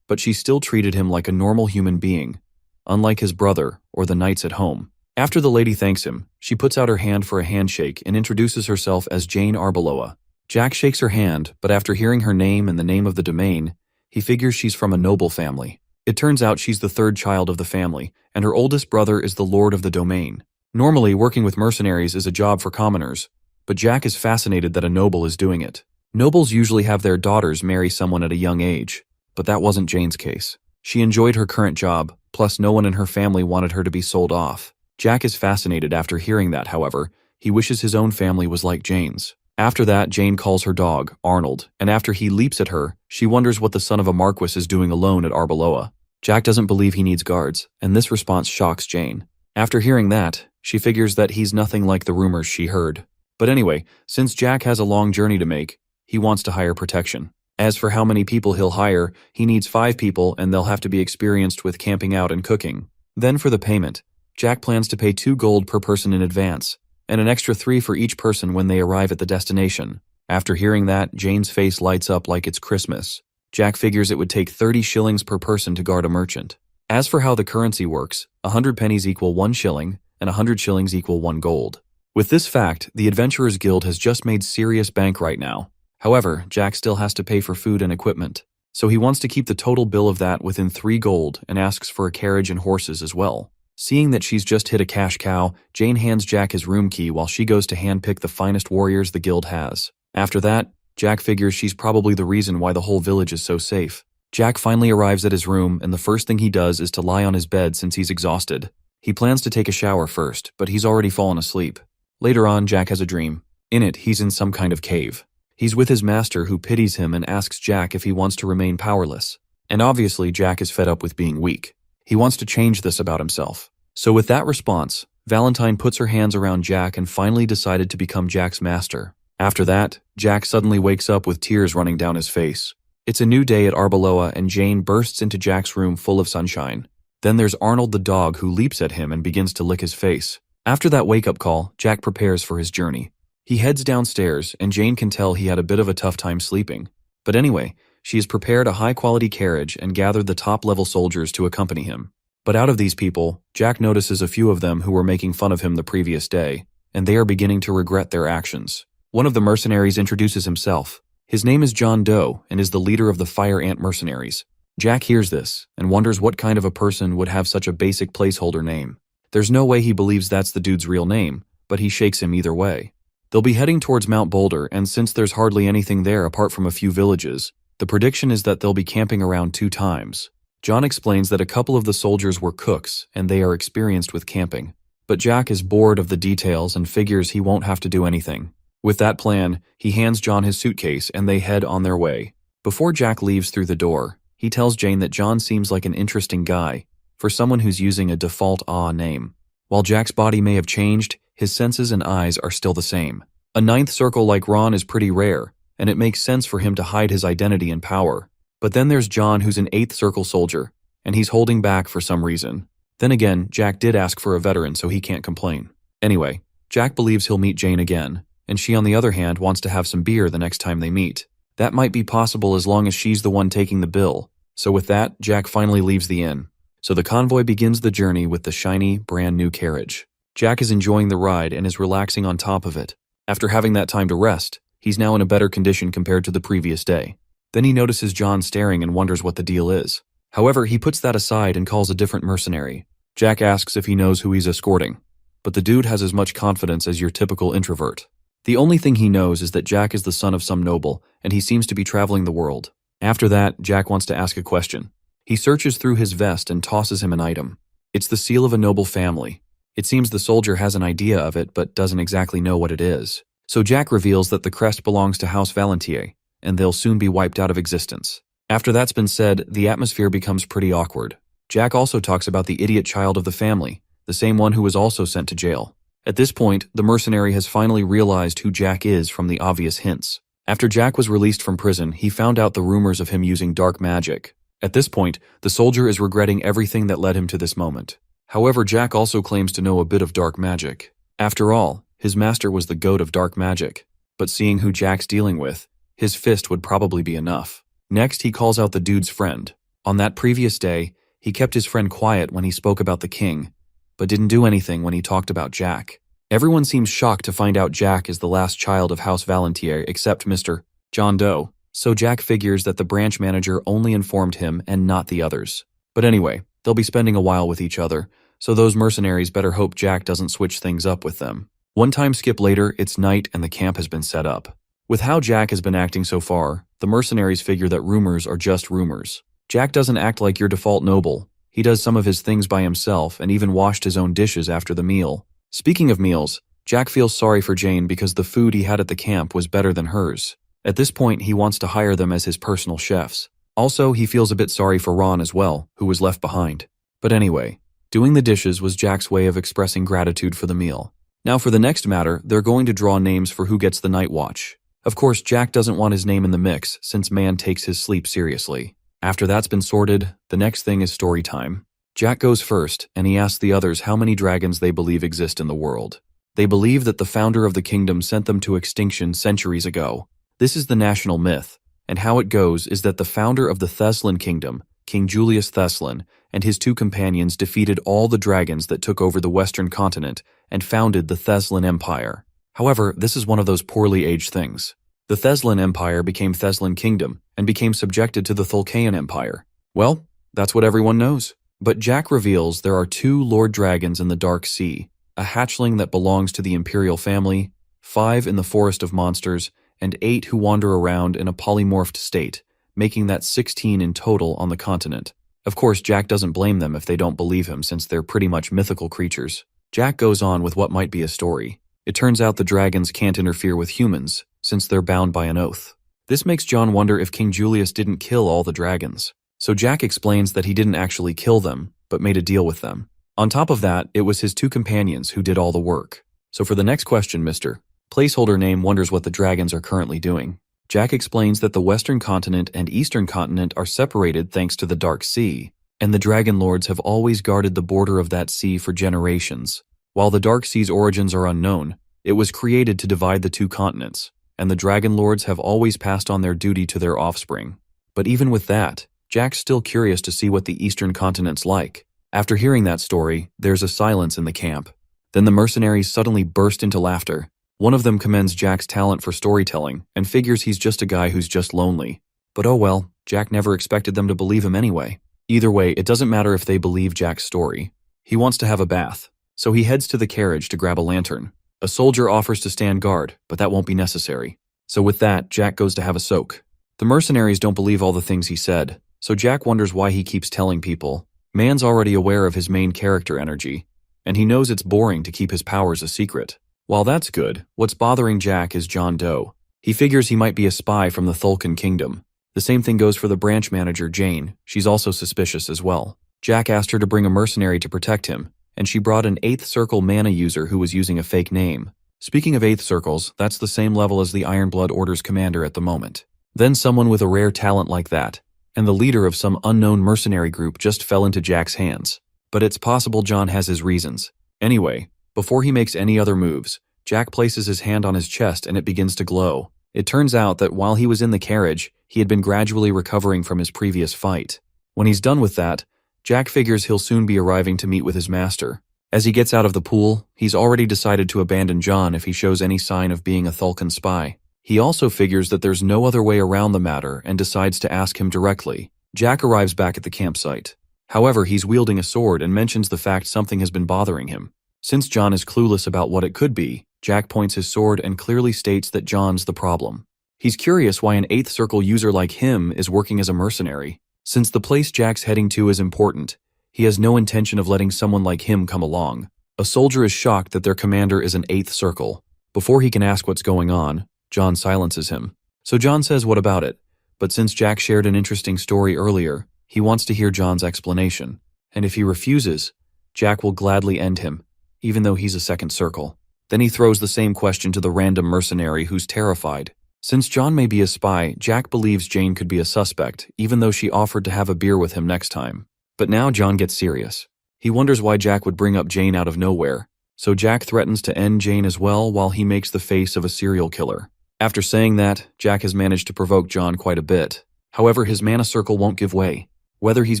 but she still treated him like a normal human being, unlike his brother or the knights at home. After the lady thanks him, she puts out her hand for a handshake and introduces herself as Jane Arbeloa. Jack shakes her hand, but after hearing her name and the name of the domain, he figures she's from a noble family. It turns out she's the third child of the family, and her oldest brother is the lord of the domain. Normally, working with mercenaries is a job for commoners, but Jack is fascinated that a noble is doing it. Nobles usually have their daughters marry someone at a young age, but that wasn't Jane's case. She enjoyed her current job, plus no one in her family wanted her to be sold off. Jack is fascinated after hearing that, however. He wishes his own family was like Jane's. After that, Jane calls her dog, Arnold, and after he leaps at her, she wonders what the son of a Marquis is doing alone at Arbeloa. Jack doesn't believe he needs guards, and this response shocks Jane. After hearing that, she figures that he's nothing like the rumors she heard. But anyway, since Jack has a long journey to make, he wants to hire protection. As for how many people he'll hire, he needs 5 people and they'll have to be experienced with camping out and cooking. Then for the payment, Jack plans to pay 2 gold per person in advance, and an extra 3 for each person when they arrive at the destination. After hearing that, Jane's face lights up like it's Christmas. Jack figures it would take 30 shillings per person to guard a merchant. As for how the currency works, 100 pennies equal 1 shilling, and 100 shillings equal 1 gold. With this fact, the Adventurers Guild has just made serious bank right now. However, Jack still has to pay for food and equipment, so he wants to keep the total bill of that within 3 gold and asks for a carriage and horses as well. Seeing that she's just hit a cash cow, Jane hands Jack his room key while she goes to handpick the finest warriors the guild has. After that, Jack figures she's probably the reason why the whole village is so safe. Jack finally arrives at his room, and the first thing he does is to lie on his bed since he's exhausted. He plans to take a shower first, but he's already fallen asleep. Later on, Jack has a dream. In it, he's in some kind of cave. He's with his master who pities him and asks Jack if he wants to remain powerless. And obviously, Jack is fed up with being weak. He wants to change this about himself. So with that response, Valentine puts her hands around Jack and finally decided to become Jack's master. After that, Jack suddenly wakes up with tears running down his face. It's a new day at Arbeloa and Jane bursts into Jack's room full of sunshine. Then there's Arnold the dog who leaps at him and begins to lick his face. After that wake-up call, Jack prepares for his journey. He heads downstairs and Jane can tell he had a bit of a tough time sleeping. But anyway, she has prepared a high-quality carriage and gathered the top-level soldiers to accompany him. But out of these people, Jack notices a few of them who were making fun of him the previous day, and they are beginning to regret their actions. One of the mercenaries introduces himself. His name is John Doe and is the leader of the Fire Ant mercenaries. Jack hears this and wonders what kind of a person would have such a basic placeholder name. There's no way he believes that's the dude's real name, but he shakes him either way. They'll be heading towards Mount Boulder, and since there's hardly anything there apart from a few villages, the prediction is that they'll be camping around 2 times. John explains that a couple of the soldiers were cooks and they are experienced with camping. But Jack is bored of the details and figures he won't have to do anything. With that plan, he hands John his suitcase and they head on their way. Before Jack leaves through the door, he tells Jane that John seems like an interesting guy for someone who's using a default name. While Jack's body may have changed, his senses and eyes are still the same. A 9th circle like Ron is pretty rare, and it makes sense for him to hide his identity and power. But then there's John who's an 8th circle soldier, and he's holding back for some reason. Then again, Jack did ask for a veteran, so he can't complain. Anyway, Jack believes he'll meet Jane again, and she on the other hand wants to have some beer the next time they meet. That might be possible as long as she's the one taking the bill. So with that, Jack finally leaves the inn. So the convoy begins the journey with the shiny, brand new carriage. Jack is enjoying the ride and is relaxing on top of it. After having that time to rest, he's now in a better condition compared to the previous day. Then he notices John staring and wonders what the deal is. However, he puts that aside and calls a different mercenary. Jack asks if he knows who he's escorting, but the dude has as much confidence as your typical introvert. The only thing he knows is that Jack is the son of some noble, and he seems to be traveling the world. After that, Jack wants to ask a question. He searches through his vest and tosses him an item. It's the seal of a noble family. It seems the soldier has an idea of it but doesn't exactly know what it is. So Jack reveals that the crest belongs to House Valentier, and they'll soon be wiped out of existence. After that's been said, the atmosphere becomes pretty awkward. Jack also talks about the idiot child of the family, the same one who was also sent to jail. At this point, the mercenary has finally realized who Jack is from the obvious hints. After Jack was released from prison, he found out the rumors of him using dark magic. At this point, the soldier is regretting everything that led him to this moment. However, Jack also claims to know a bit of dark magic. After all, his master was the goat of dark magic. But seeing who Jack's dealing with, his fist would probably be enough. Next, he calls out the dude's friend. On that previous day, he kept his friend quiet when he spoke about the king, but didn't do anything when he talked about Jack. Everyone seems shocked to find out Jack is the last child of House Valentier except Mr. John Doe. So Jack figures that the branch manager only informed him and not the others. But anyway, they'll be spending a while with each other, so those mercenaries better hope Jack doesn't switch things up with them. One time skip later, it's night and the camp has been set up. With how Jack has been acting so far, the mercenaries figure that rumors are just rumors. Jack doesn't act like your default noble. He does some of his things by himself and even washed his own dishes after the meal. Speaking of meals, Jack feels sorry for Jane because the food he had at the camp was better than hers. At this point, he wants to hire them as his personal chefs. Also, he feels a bit sorry for Ron as well, who was left behind. But anyway, doing the dishes was Jack's way of expressing gratitude for the meal. Now for the next matter, they're going to draw names for who gets the night watch. Of course, Jack doesn't want his name in the mix since man takes his sleep seriously. After that's been sorted, the next thing is story time. Jack goes first, and he asks the others how many dragons they believe exist in the world. They believe that the founder of the kingdom sent them to extinction centuries ago. This is the national myth, and how it goes is that the founder of the Thessalon kingdom, King Julius Thessalon, and his two companions defeated all the dragons that took over the western continent and founded the Thessalon Empire. However, this is one of those poorly aged things. The Thessalon Empire became Thessalon Kingdom and became subjected to the Thulcaean Empire. Well, that's what everyone knows. But Jack reveals there are 2 Lord Dragons in the Dark Sea, a hatchling that belongs to the Imperial family, 5 in the Forest of Monsters, and 8 who wander around in a polymorphed state, making that 16 in total on the continent. Of course, Jack doesn't blame them if they don't believe him since they're pretty much mythical creatures. Jack goes on with what might be a story. It turns out the dragons can't interfere with humans, since they're bound by an oath. This makes John wonder if King Julius didn't kill all the dragons. So Jack explains that he didn't actually kill them, but made a deal with them. On top of that, it was his 2 companions who did all the work. So for the next question, Mr. Placeholder Name wonders what the dragons are currently doing. Jack explains that the Western Continent and Eastern Continent are separated thanks to the Dark Sea, and the Dragon Lords have always guarded the border of that sea for generations. While the Dark Sea's origins are unknown, it was created to divide the 2 continents, and the Dragon Lords have always passed on their duty to their offspring. But even with that, Jack's still curious to see what the Eastern Continent's like. After hearing that story, there's a silence in the camp. Then the mercenaries suddenly burst into laughter. One of them commends Jack's talent for storytelling and figures he's just a guy who's just lonely. But oh well, Jack never expected them to believe him anyway. Either way, it doesn't matter if they believe Jack's story. He wants to have a bath, so he heads to the carriage to grab a lantern. A soldier offers to stand guard, but that won't be necessary. So with that, Jack goes to have a soak. The mercenaries don't believe all the things he said, so Jack wonders why he keeps telling people. Man's already aware of his main character energy, and he knows it's boring to keep his powers a secret. While that's good, what's bothering Jack is John Doe. He figures he might be a spy from the Thulcaean Kingdom. The same thing goes for the branch manager, Jane. She's also suspicious as well. Jack asked her to bring a mercenary to protect him, and she brought an 8th Circle mana user who was using a fake name. Speaking of 8th Circles, that's the same level as the Ironblood Order's commander at the moment. Then someone with a rare talent like that, and the leader of some unknown mercenary group just fell into Jack's hands. But it's possible John has his reasons. Anyway, before he makes any other moves, Jack places his hand on his chest and it begins to glow. It turns out that while he was in the carriage, he had been gradually recovering from his previous fight. When he's done with that, Jack figures he'll soon be arriving to meet with his master. As he gets out of the pool, he's already decided to abandon John if he shows any sign of being a Thulcaean spy. He also figures that there's no other way around the matter and decides to ask him directly. Jack arrives back at the campsite. However, he's wielding a sword and mentions the fact something has been bothering him. Since John is clueless about what it could be, Jack points his sword and clearly states that John's the problem. He's curious why an 8th Circle user like him is working as a mercenary. Since the place Jack's heading to is important, he has no intention of letting someone like him come along. A soldier is shocked that their commander is an 8th Circle. Before he can ask what's going on, John silences him. So John says what about it? But since Jack shared an interesting story earlier, he wants to hear John's explanation. And if he refuses, Jack will gladly end him, even though he's a 2nd Circle. Then he throws the same question to the random mercenary who's terrified. Since John may be a spy, Jack believes Jane could be a suspect, even though she offered to have a beer with him next time. But now John gets serious. He wonders why Jack would bring up Jane out of nowhere, so Jack threatens to end Jane as well while he makes the face of a serial killer. After saying that, Jack has managed to provoke John quite a bit. However, his mana circle won't give way. Whether he's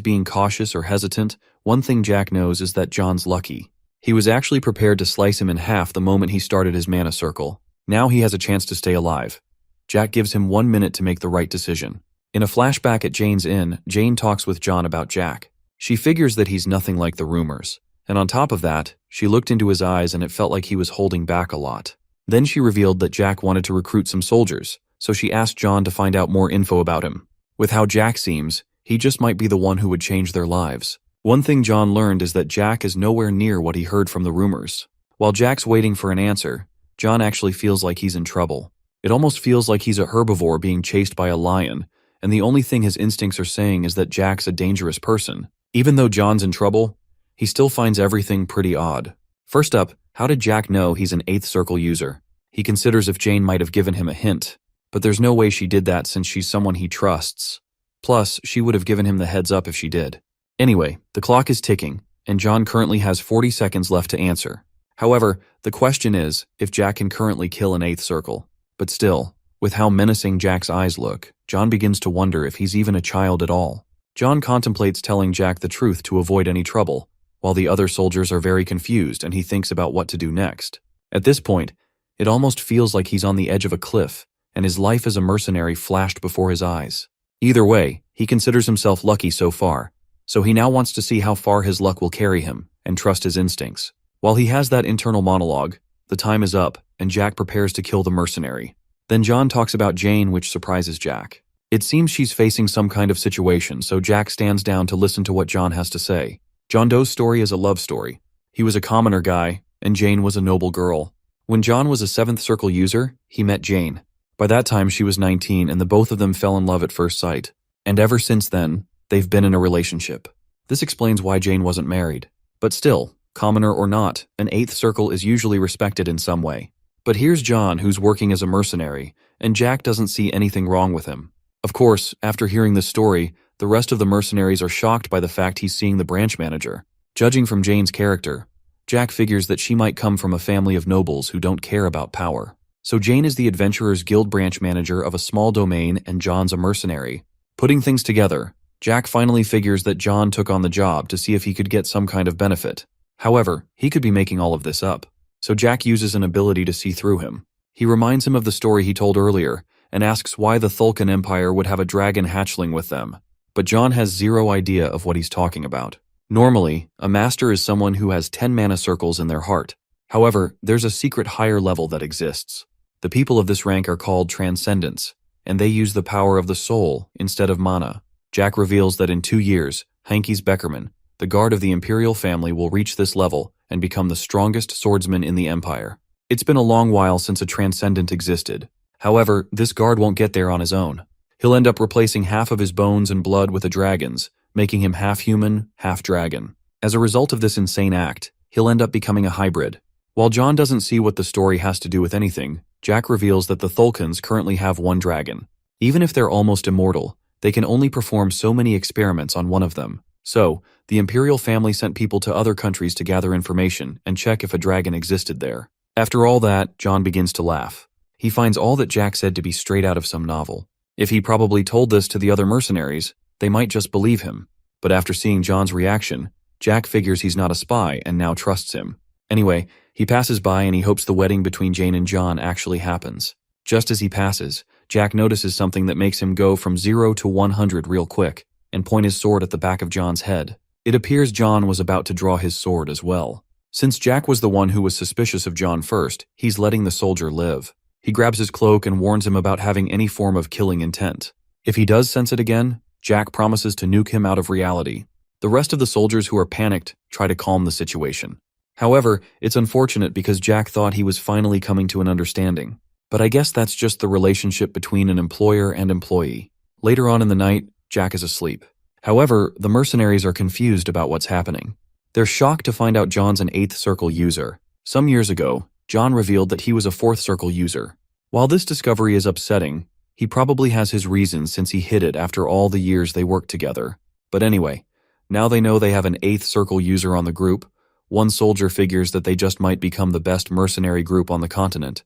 being cautious or hesitant, one thing Jack knows is that John's lucky. He was actually prepared to slice him in half the moment he started his mana circle. Now he has a chance to stay alive. Jack gives him 1 minute to make the right decision. In a flashback at Jane's inn, Jane talks with John about Jack. She figures that he's nothing like the rumors. And on top of that, she looked into his eyes and it felt like he was holding back a lot. Then she revealed that Jack wanted to recruit some soldiers, so she asked John to find out more info about him. With how Jack seems, he just might be the one who would change their lives. One thing John learned is that Jack is nowhere near what he heard from the rumors. While Jack's waiting for an answer, John actually feels like he's in trouble. It almost feels like he's a herbivore being chased by a lion, and the only thing his instincts are saying is that Jack's a dangerous person. Even though John's in trouble, he still finds everything pretty odd. First up, how did Jack know he's an 8th Circle user? He considers if Jane might have given him a hint. but there's no way she did that since she's someone he trusts. Plus, she would have given him the heads up if she did. Anyway, the clock is ticking, and John currently has 40 seconds left to answer. However, the question is if Jack can currently kill an eighth circle. But still, with how menacing Jack's eyes look, John begins to wonder if he's even a child at all. John contemplates telling Jack the truth to avoid any trouble, while the other soldiers are very confused and he thinks about what to do next. At this point, it almost feels like he's on the edge of a cliff, and his life as a mercenary flashed before his eyes. Either way, he considers himself lucky so far, so he now wants to see how far his luck will carry him and trust his instincts. While he has that internal monologue, the time is up and Jack prepares to kill the mercenary. Then John talks about Jane, which surprises Jack. It seems she's facing some kind of situation, so Jack stands down to listen to what John has to say. John Doe's story is a love story. He was a commoner guy, and Jane was a noble girl. When John was a 7th Circle user, he met Jane. By that time, she was 19, and the both of them fell in love at first sight. And ever since then, they've been in a relationship. This explains why Jane wasn't married. But still, commoner or not, an 8th Circle is usually respected in some way. But here's John, who's working as a mercenary, and Jack doesn't see anything wrong with him. Of course, after hearing this story, the rest of the mercenaries are shocked by the fact he's seeing the branch manager. Judging from Jane's character, Jack figures that she might come from a family of nobles who don't care about power. So Jane is the Adventurers Guild branch manager of a small domain and John's a mercenary. Putting things together, Jack finally figures that John took on the job to see if he could get some kind of benefit. However, he could be making all of this up. So Jack uses an ability to see through him. He reminds him of the story he told earlier and asks why the Thulkan Empire would have a dragon hatchling with them. But John has zero idea of what he's talking about. Normally, a master is someone who has 10 mana circles in their heart. However, there's a secret higher level that exists. The people of this rank are called Transcendents, and they use the power of the soul instead of mana. Jack reveals that in 2 years, Hankies Beckerman, the guard of the Imperial family, will reach this level and become the strongest swordsman in the Empire. It's been a long while since a Transcendent existed. However, this guard won't get there on his own. He'll end up replacing half of his bones and blood with a dragon's, making him half human, half dragon. As a result of this insane act, he'll end up becoming a hybrid. While John doesn't see what the story has to do with anything, Jack reveals that the Thulkans currently have one dragon. Even if they're almost immortal, they can only perform so many experiments on one of them. So, the Imperial family sent people to other countries to gather information and check if a dragon existed there. After all that, John begins to laugh. He finds all that Jack said to be straight out of some novel. If he probably told this to the other mercenaries, they might just believe him. But after seeing John's reaction, Jack figures he's not a spy and now trusts him. Anyway, he passes by and he hopes the wedding between Jane and John actually happens. Just as he passes, Jack notices something that makes him go from 0 to 100 real quick and point his sword at the back of John's head. It appears John was about to draw his sword as well. Since Jack was the one who was suspicious of John first, he's letting the soldier live. He grabs his cloak and warns him about having any form of killing intent. If he does sense it again, Jack promises to nuke him out of reality. The rest of the soldiers who are panicked try to calm the situation. However, it's unfortunate because Jack thought he was finally coming to an understanding. But I guess that's just the relationship between an employer and employee. Later on in the night, Jack is asleep. However, the mercenaries are confused about what's happening. They're shocked to find out John's an 8th Circle user. Some years ago, John revealed that he was a 4th Circle user. While this discovery is upsetting, he probably has his reasons since he hid it after all the years they worked together. But anyway, now they know they have an 8th Circle user on the group. One soldier figures that they just might become the best mercenary group on the continent,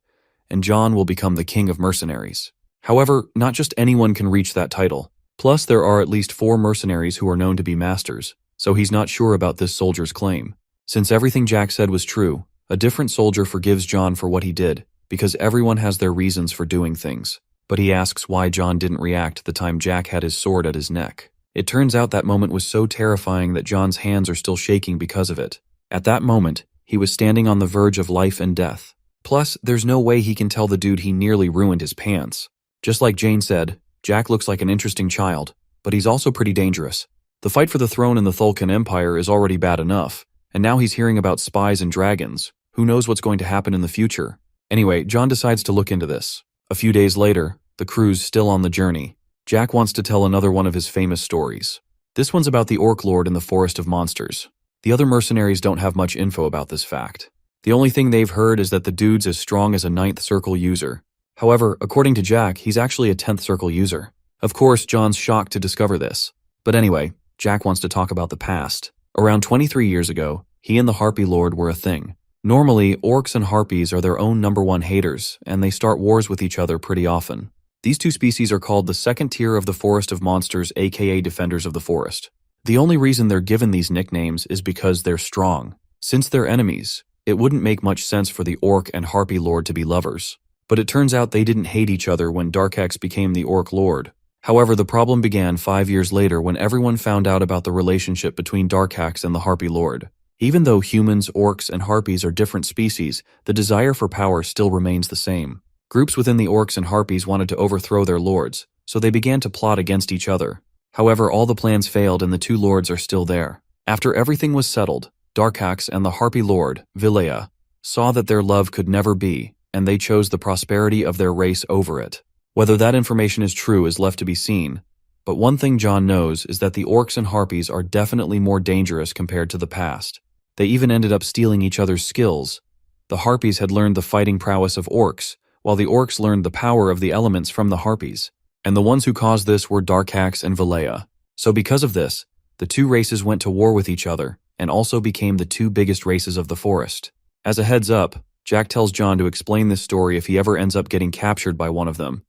and John will become the king of mercenaries. However, not just anyone can reach that title. Plus, there are at least 4 mercenaries who are known to be masters, so he's not sure about this soldier's claim. Since everything Jack said was true, a different soldier forgives John for what he did, because everyone has their reasons for doing things. But he asks why John didn't react the time Jack had his sword at his neck. It turns out that moment was so terrifying that John's hands are still shaking because of it. At that moment, he was standing on the verge of life and death. Plus, there's no way he can tell the dude he nearly ruined his pants. Just like Jane said, Jack looks like an interesting child, but he's also pretty dangerous. The fight for the throne in the Thulkan Empire is already bad enough, and now he's hearing about spies and dragons. Who knows what's going to happen in the future? Anyway, John decides to look into this. A few days later, the crew's still on the journey. Jack wants to tell another one of his famous stories. This one's about the Orc Lord in the Forest of Monsters. The other mercenaries don't have much info about this fact. The only thing they've heard is that the dude's as strong as a 9th Circle user. However, according to Jack, he's actually a 10th circle user. Of course, John's shocked to discover this. But anyway, Jack wants to talk about the past. Around 23 years ago, he and the Harpy Lord were a thing. Normally, orcs and harpies are their own #1 haters, and they start wars with each other pretty often. These two species are called the second tier of the Forest of Monsters, aka Defenders of the Forest. The only reason they're given these nicknames is because they're strong. Since they're enemies, it wouldn't make much sense for the Orc and Harpy Lord to be lovers. But it turns out they didn't hate each other when Darkex became the Orc Lord. However, the problem began 5 years later when everyone found out about the relationship between Darkex and the Harpy Lord. Even though humans, orcs, and harpies are different species, the desire for power still remains the same. Groups within the orcs and harpies wanted to overthrow their lords, so they began to plot against each other. However, all the plans failed and the two lords are still there. After everything was settled, Darkex and the Harpy Lord, Vilea, saw that their love could never be, and they chose the prosperity of their race over it. Whether that information is true is left to be seen, but one thing John knows is that the orcs and harpies are definitely more dangerous compared to the past. They even ended up stealing each other's skills. The harpies had learned the fighting prowess of orcs, while the orcs learned the power of the elements from the harpies. And the ones who caused this were Darkex and Vilea. So because of this, the two races went to war with each other, and also became the two biggest races of the forest. As a heads up, Jack tells John to explain this story if he ever ends up getting captured by one of them,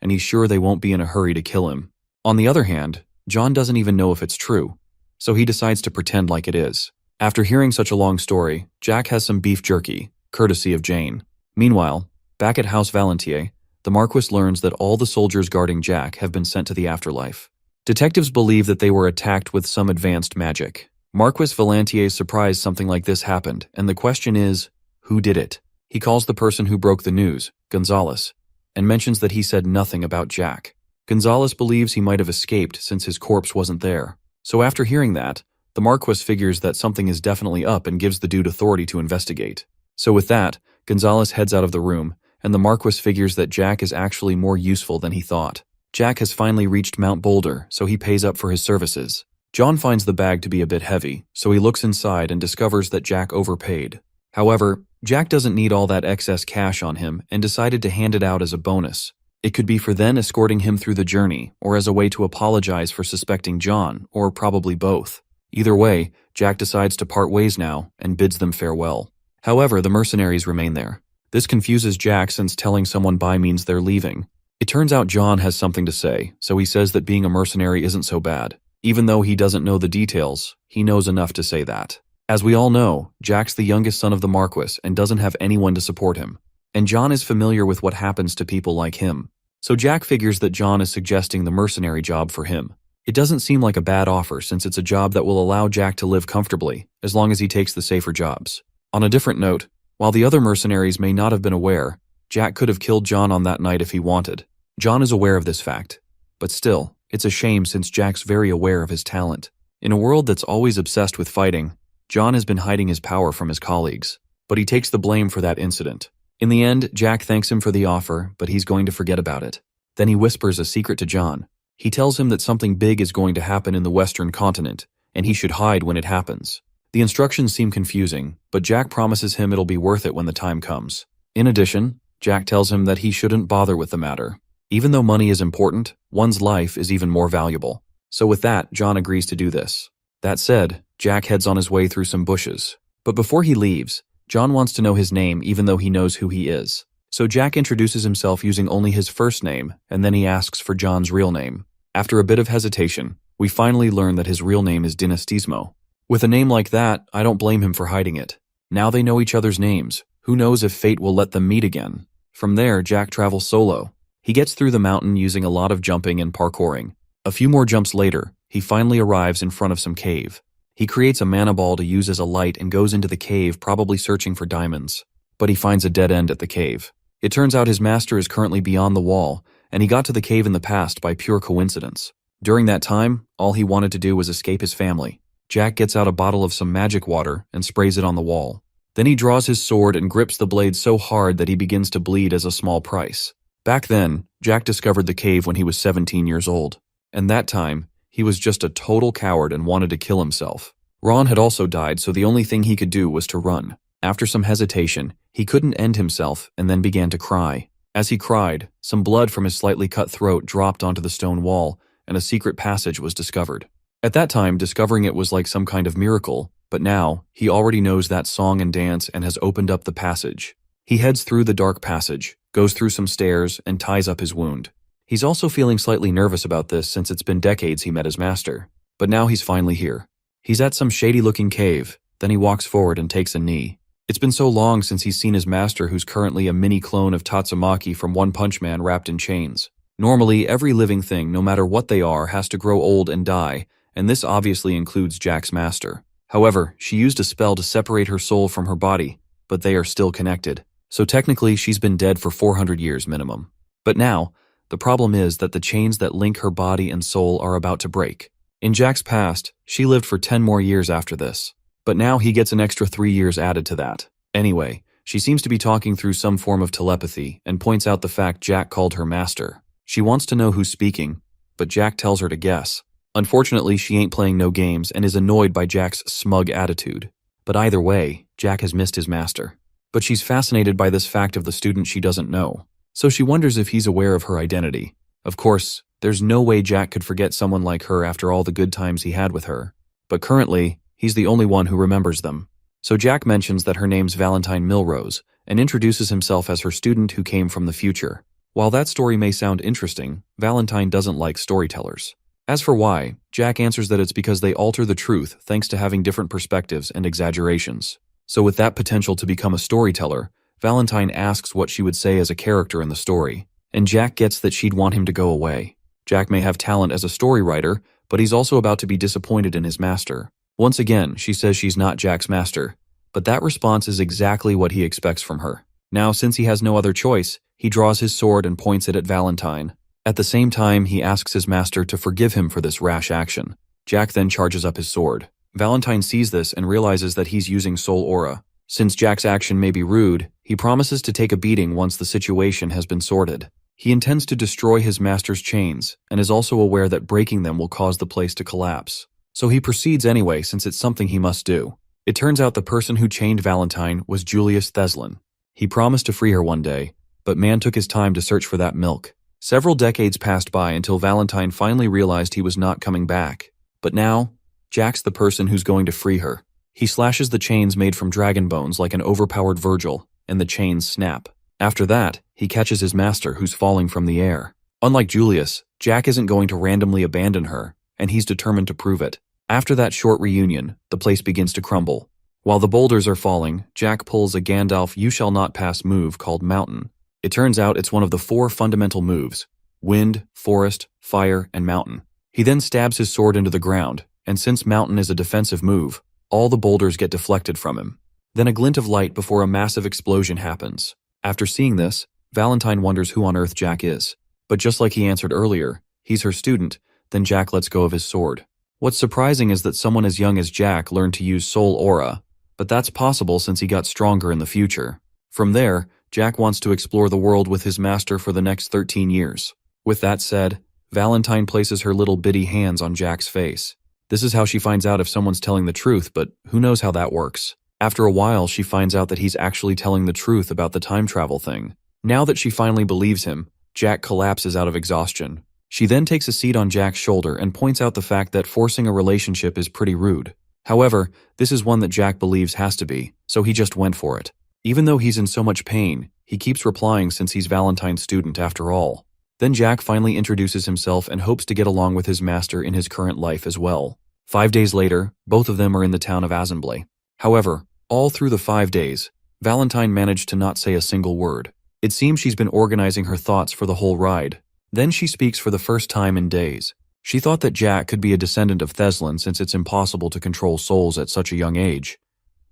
and he's sure they won't be in a hurry to kill him. On the other hand, John doesn't even know if it's true, so he decides to pretend like it is. After hearing such a long story, Jack has some beef jerky, courtesy of Jane. Meanwhile, back at House Valentier, the Marquis learns that all the soldiers guarding Jack have been sent to the afterlife. Detectives believe that they were attacked with some advanced magic. Marquis Valentier is surprised something like this happened, and the question is, who did it? He calls the person who broke the news, Gonzalez, and mentions that he said nothing about Jack. Gonzalez believes he might have escaped since his corpse wasn't there. So after hearing that, the Marquis figures that something is definitely up and gives the dude authority to investigate. So with that, Gonzalez heads out of the room, and the Marquis figures that Jack is actually more useful than he thought. Jack has finally reached Mount Boulder, so he pays up for his services. John finds the bag to be a bit heavy, so he looks inside and discovers that Jack overpaid. However, Jack doesn't need all that excess cash on him and decided to hand it out as a bonus. It could be for then escorting him through the journey, or as a way to apologize for suspecting John, or probably both. Either way, Jack decides to part ways now and bids them farewell. However, the mercenaries remain there. This confuses Jack since telling someone bye means they're leaving. It turns out John has something to say, so he says that being a mercenary isn't so bad. Even though he doesn't know the details, he knows enough to say that. As we all know, Jack's the youngest son of the Marquis and doesn't have anyone to support him. And John is familiar with what happens to people like him. So Jack figures that John is suggesting the mercenary job for him. It doesn't seem like a bad offer since it's a job that will allow Jack to live comfortably, as long as he takes the safer jobs. On a different note, while the other mercenaries may not have been aware, Jack could have killed John on that night if he wanted. John is aware of this fact. But still, it's a shame since Jack's very aware of his talent. In a world that's always obsessed with fighting, John has been hiding his power from his colleagues. But he takes the blame for that incident. In the end, Jack thanks him for the offer, but he's going to forget about it. Then he whispers a secret to John. He tells him that something big is going to happen in the Western continent, and he should hide when it happens. The instructions seem confusing, but Jack promises him it'll be worth it when the time comes. In addition, Jack tells him that he shouldn't bother with the matter. Even though money is important, one's life is even more valuable. So with that, John agrees to do this. That said, Jack heads on his way through some bushes. But before he leaves, John wants to know his name even though he knows who he is. So Jack introduces himself using only his first name, and then he asks for John's real name. After a bit of hesitation, we finally learn that his real name is Dynastismo. With a name like that, I don't blame him for hiding it. Now they know each other's names. Who knows if fate will let them meet again? From there, Jack travels solo. He gets through the mountain using a lot of jumping and parkouring. A few more jumps later, he finally arrives in front of some cave. He creates a mana ball to use as a light and goes into the cave, probably searching for diamonds. But he finds a dead end at the cave. It turns out his master is currently beyond the wall, and he got to the cave in the past by pure coincidence. During that time, all he wanted to do was escape his family. Jack gets out a bottle of some magic water and sprays it on the wall. Then he draws his sword and grips the blade so hard that he begins to bleed as a small price. Back then, Jack discovered the cave when he was 17 years old. And that time, he was just a total coward and wanted to kill himself. Ron had also died, so the only thing he could do was to run. After some hesitation, he couldn't end himself and then began to cry. As he cried, some blood from his slightly cut throat dropped onto the stone wall, and a secret passage was discovered. At that time, discovering it was like some kind of miracle, but now, he already knows that song and dance and has opened up the passage. He heads through the dark passage, goes through some stairs, and ties up his wound. He's also feeling slightly nervous about this since it's been decades he met his master. But now he's finally here. He's at some shady-looking cave, then he walks forward and takes a knee. It's been so long since he's seen his master, who's currently a mini clone of Tatsumaki from One Punch Man wrapped in chains. Normally, every living thing, no matter what they are, has to grow old and die, and this obviously includes Jack's master. However, she used a spell to separate her soul from her body, but they are still connected. So technically, she's been dead for 400 years minimum. But now, the problem is that the chains that link her body and soul are about to break. In Jack's past, she lived for 10 more years after this. But now he gets an extra 3 years added to that. Anyway, she seems to be talking through some form of telepathy and points out the fact Jack called her master. She wants to know who's speaking, but Jack tells her to guess. Unfortunately, she ain't playing no games and is annoyed by Jack's smug attitude. But either way, Jack has missed his master. But she's fascinated by this fact of the student she doesn't know. So she wonders if he's aware of her identity. Of course, there's no way Jack could forget someone like her after all the good times he had with her. But currently, he's the only one who remembers them. So Jack mentions that her name's Valentine Milrose and introduces himself as her student who came from the future. While that story may sound interesting, Valentine doesn't like storytellers. As for why, Jack answers that it's because they alter the truth thanks to having different perspectives and exaggerations. So with that potential to become a storyteller, Valentine asks what she would say as a character in the story, and Jack gets that she'd want him to go away. Jack may have talent as a story writer, but he's also about to be disappointed in his master. Once again, she says she's not Jack's master, but that response is exactly what he expects from her. Now, since he has no other choice, he draws his sword and points it at Valentine. At the same time, he asks his master to forgive him for this rash action. Jack then charges up his sword. Valentine sees this and realizes that he's using soul aura. Since Jack's action may be rude, he promises to take a beating once the situation has been sorted. He intends to destroy his master's chains, and is also aware that breaking them will cause the place to collapse. So he proceeds anyway, since it's something he must do. It turns out the person who chained Valentine was Julius Theslin. He promised to free her one day, but man took his time to search for that milk. Several decades passed by until Valentine finally realized he was not coming back. But now, Jack's the person who's going to free her. He slashes the chains made from dragon bones like an overpowered Virgil, and the chains snap. After that, he catches his master who's falling from the air. Unlike Julius, Jack isn't going to randomly abandon her, and he's determined to prove it. After that short reunion, the place begins to crumble. While the boulders are falling, Jack pulls a Gandalf "You Shall Not Pass" move called Mountain. It turns out it's one of the 4 fundamental moves: wind, forest, fire, and mountain. He then stabs his sword into the ground, and since Mountain is a defensive move, all the boulders get deflected from him. Then a glint of light before a massive explosion happens. After seeing this, Valentine wonders who on earth Jack is. But just like he answered earlier, he's her student, then Jack lets go of his sword. What's surprising is that someone as young as Jack learned to use soul aura, but that's possible since he got stronger in the future. From there, Jack wants to explore the world with his master for the next 13 years. With that said, Valentine places her little bitty hands on Jack's face. This is how she finds out if someone's telling the truth, but who knows how that works. After a while, she finds out that he's actually telling the truth about the time travel thing. Now that she finally believes him, Jack collapses out of exhaustion. She then takes a seat on Jack's shoulder and points out the fact that forcing a relationship is pretty rude. However, this is one that Jack believes has to be, so he just went for it. Even though he's in so much pain, he keeps replying since he's Valentine's student after all. Then Jack finally introduces himself and hopes to get along with his master in his current life as well. 5 days later, both of them are in the town of Azenblay. However, all through the 5 days, Valentine managed to not say a single word. It seems she's been organizing her thoughts for the whole ride. Then she speaks for the first time in days. She thought that Jack could be a descendant of Theslin since it's impossible to control souls at such a young age.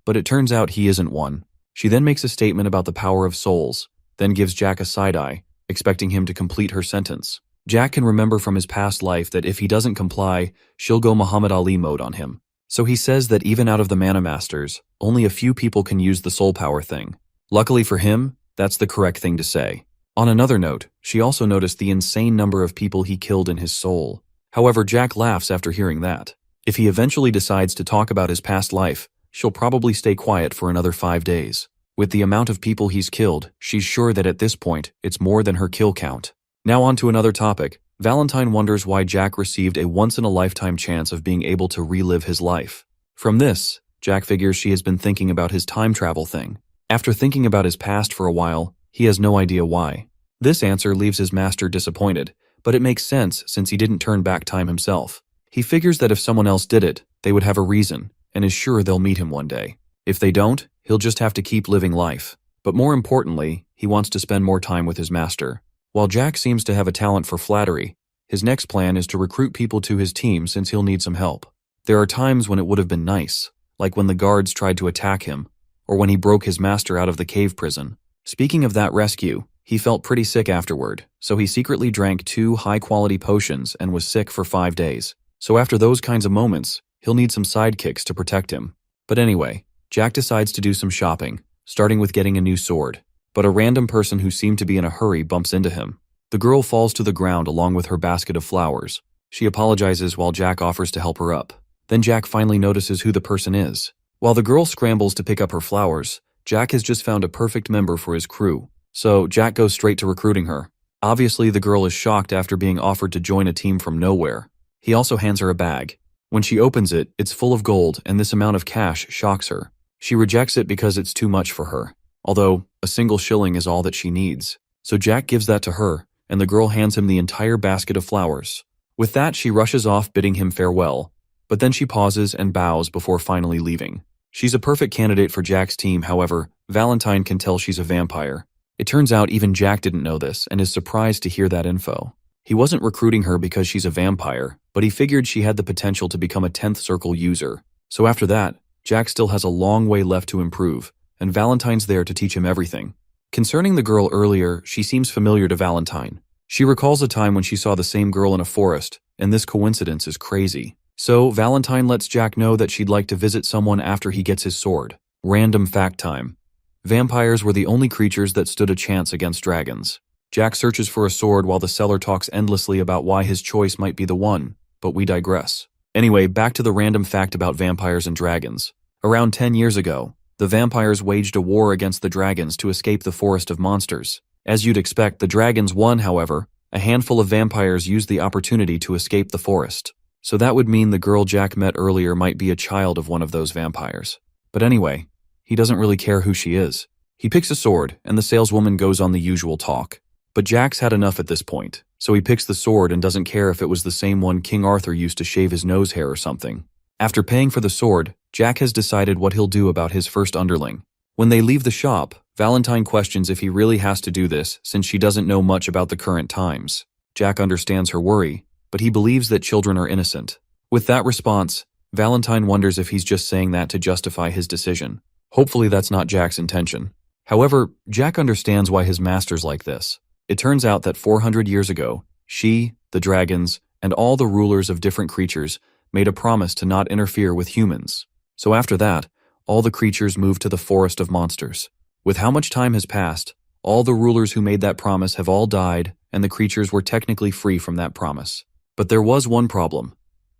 But it turns out he isn't one. She then makes a statement about the power of souls, then gives Jack a side-eye, expecting him to complete her sentence. Jack can remember from his past life that if he doesn't comply, she'll go Muhammad Ali mode on him. So he says that even out of the Mana Masters, only a few people can use the soul power thing. Luckily for him, that's the correct thing to say. On another note, she also noticed the insane number of people he killed in his soul. However, Jack laughs after hearing that. If he eventually decides to talk about his past life, she'll probably stay quiet for another 5 days. With the amount of people he's killed, she's sure that at this point, it's more than her kill count. Now on to another topic. Valentine wonders why Jack received a once-in-a-lifetime chance of being able to relive his life. From this, Jack figures she has been thinking about his time travel thing. After thinking about his past for a while, he has no idea why. This answer leaves his master disappointed, but it makes sense since he didn't turn back time himself. He figures that if someone else did it, they would have a reason, and is sure they'll meet him one day. If they don't, he'll just have to keep living life. But more importantly, he wants to spend more time with his master. While Jack seems to have a talent for flattery, his next plan is to recruit people to his team since he'll need some help. There are times when it would have been nice, like when the guards tried to attack him, or when he broke his master out of the cave prison. Speaking of that rescue, he felt pretty sick afterward, so he secretly drank 2 high-quality potions and was sick for 5 days. So after those kinds of moments, he'll need some sidekicks to protect him. But anyway, Jack decides to do some shopping, starting with getting a new sword. But a random person who seemed to be in a hurry bumps into him. The girl falls to the ground along with her basket of flowers. She apologizes while Jack offers to help her up. Then Jack finally notices who the person is. While the girl scrambles to pick up her flowers, Jack has just found a perfect member for his crew. So Jack goes straight to recruiting her. Obviously, the girl is shocked after being offered to join a team from nowhere. He also hands her a bag. When she opens it, it's full of gold, and this amount of cash shocks her. She rejects it because it's too much for her, although a single shilling is all that she needs. So Jack gives that to her, and the girl hands him the entire basket of flowers. With that, she rushes off bidding him farewell, but then she pauses and bows before finally leaving. She's a perfect candidate for Jack's team, however, Valentine can tell she's a vampire. It turns out even Jack didn't know this and is surprised to hear that info. He wasn't recruiting her because she's a vampire, but he figured she had the potential to become a 10th circle user. So after that, Jack still has a long way left to improve, and Valentine's there to teach him everything. Concerning the girl earlier, she seems familiar to Valentine. She recalls a time when she saw the same girl in a forest, and this coincidence is crazy. So Valentine lets Jack know that she'd like to visit someone after he gets his sword. Random fact time. Vampires were the only creatures that stood a chance against dragons. Jack searches for a sword while the seller talks endlessly about why his choice might be the one, but we digress. Anyway, back to the random fact about vampires and dragons. Around 10 years ago, the vampires waged a war against the dragons to escape the forest of monsters. As you'd expect, the dragons won, however. A handful of vampires used the opportunity to escape the forest. So that would mean the girl Jack met earlier might be a child of one of those vampires. But anyway, he doesn't really care who she is. He picks a sword, and the saleswoman goes on the usual talk. But Jack's had enough at this point, so he picks the sword and doesn't care if it was the same one King Arthur used to shave his nose hair or something. After paying for the sword, Jack has decided what he'll do about his first underling. When they leave the shop, Valentine questions if he really has to do this since she doesn't know much about the current times. Jack understands her worry, but he believes that children are innocent. With that response, Valentine wonders if he's just saying that to justify his decision. Hopefully that's not Jack's intention. However, Jack understands why his master's like this. It turns out that 400 years ago, she, the dragons, and all the rulers of different creatures made a promise to not interfere with humans. So after that, all the creatures moved to the forest of monsters. With how much time has passed, all the rulers who made that promise have all died, and the creatures were technically free from that promise. But there was one problem.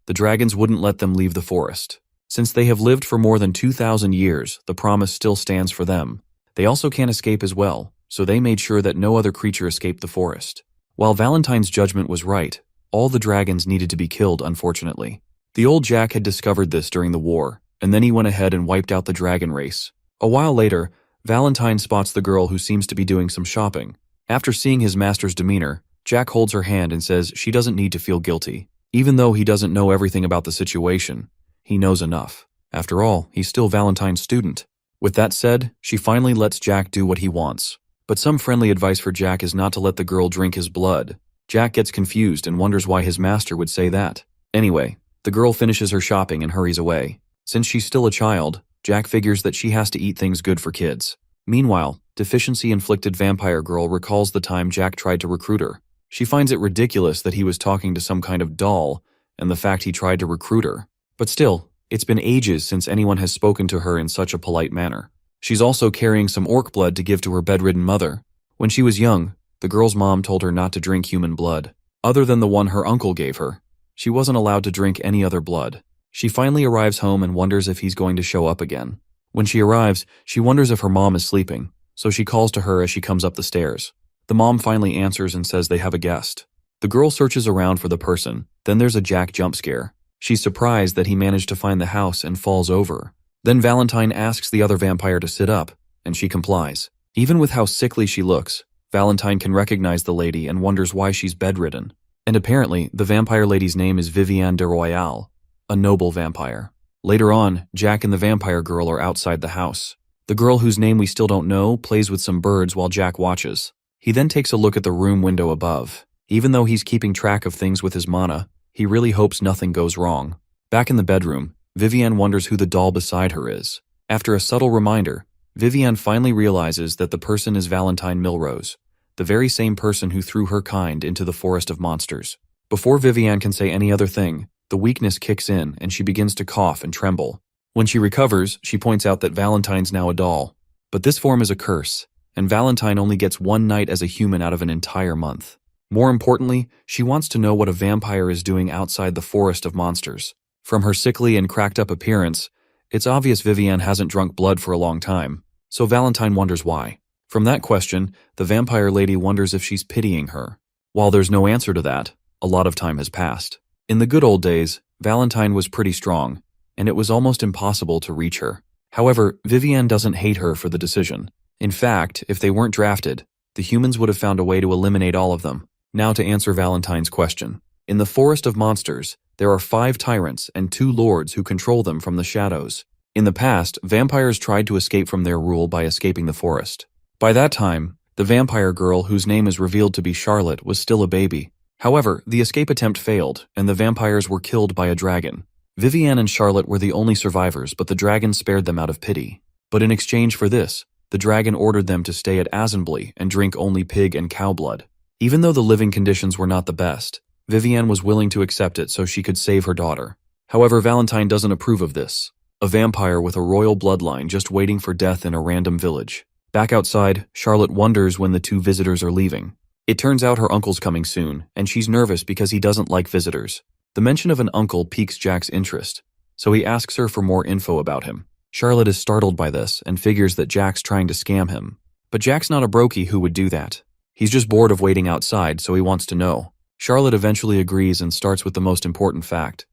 The dragons wouldn't let them leave the forest. Since they have lived for more than 2,000 years, the promise still stands for them. They also can't escape as well, so they made sure that no other creature escaped the forest. While Valentine's judgment was right, all the dragons needed to be killed, unfortunately. The old Jack had discovered this during the war, and then he went ahead and wiped out the dragon race. A while later, Valentine spots the girl who seems to be doing some shopping. After seeing his master's demeanor, Jack holds her hand and says she doesn't need to feel guilty. Even though he doesn't know everything about the situation, he knows enough. After all, he's still Valentine's student. With that said, she finally lets Jack do what he wants. But some friendly advice for Jack is not to let the girl drink his blood. Jack gets confused and wonders why his master would say that. Anyway, the girl finishes her shopping and hurries away. Since she's still a child, Jack figures that she has to eat things good for kids. Meanwhile, deficiency-inflicted vampire girl recalls the time Jack tried to recruit her. She finds it ridiculous that he was talking to some kind of doll and the fact he tried to recruit her. But still, it's been ages since anyone has spoken to her in such a polite manner. She's also carrying some orc blood to give to her bedridden mother. When she was young, the girl's mom told her not to drink human blood. Other than the one her uncle gave her, she wasn't allowed to drink any other blood. She finally arrives home and wonders if he's going to show up again. When she arrives, she wonders if her mom is sleeping, so she calls to her as she comes up the stairs. The mom finally answers and says they have a guest. The girl searches around for the person, then there's a Jack jump scare. She's surprised that he managed to find the house and falls over. Then Valentine asks the other vampire to sit up, and she complies. Even with how sickly she looks, Valentine can recognize the lady and wonders why she's bedridden. And apparently, the vampire lady's name is Viviane de Royale, a noble vampire. Later on, Jack and the vampire girl are outside the house. The girl, whose name we still don't know, plays with some birds while Jack watches. He then takes a look at the room window above. Even though he's keeping track of things with his mana, he really hopes nothing goes wrong. Back in the bedroom, Viviane wonders who the doll beside her is. After a subtle reminder, Viviane finally realizes that the person is Valentine Milrose, the very same person who threw her kind into the forest of monsters. Before Viviane can say any other thing, the weakness kicks in and she begins to cough and tremble. When she recovers, she points out that Valentine's now a doll. But this form is a curse, and Valentine only gets one night as a human out of an entire month. More importantly, she wants to know what a vampire is doing outside the forest of monsters. From her sickly and cracked up appearance, it's obvious Viviane hasn't drunk blood for a long time, so Valentine wonders why. From that question, the vampire lady wonders if she's pitying her. While there's no answer to that, a lot of time has passed. In the good old days, Valentine was pretty strong, and it was almost impossible to reach her. However, Viviane doesn't hate her for the decision. In fact, if they weren't drafted, the humans would have found a way to eliminate all of them. Now to answer Valentine's question. In the forest of monsters, there are 5 tyrants and 2 lords who control them from the shadows. In the past, vampires tried to escape from their rule by escaping the forest. By that time, the vampire girl, whose name is revealed to be Charlotte, was still a baby. However, the escape attempt failed, and the vampires were killed by a dragon. Viviane and Charlotte were the only survivors, but the dragon spared them out of pity. But in exchange for this, the dragon ordered them to stay at Assembly and drink only pig and cow blood. Even though the living conditions were not the best, Viviane was willing to accept it so she could save her daughter. However, Valentine doesn't approve of this. A vampire with a royal bloodline just waiting for death in a random village. Back outside, Charlotte wonders when the 2 visitors are leaving. It turns out her uncle's coming soon, and she's nervous because he doesn't like visitors. The mention of an uncle piques Jack's interest, so he asks her for more info about him. Charlotte is startled by this and figures that Jack's trying to scam him. But Jack's not a brokey who would do that. He's just bored of waiting outside, so he wants to know. Charlotte eventually agrees and starts with the most important fact.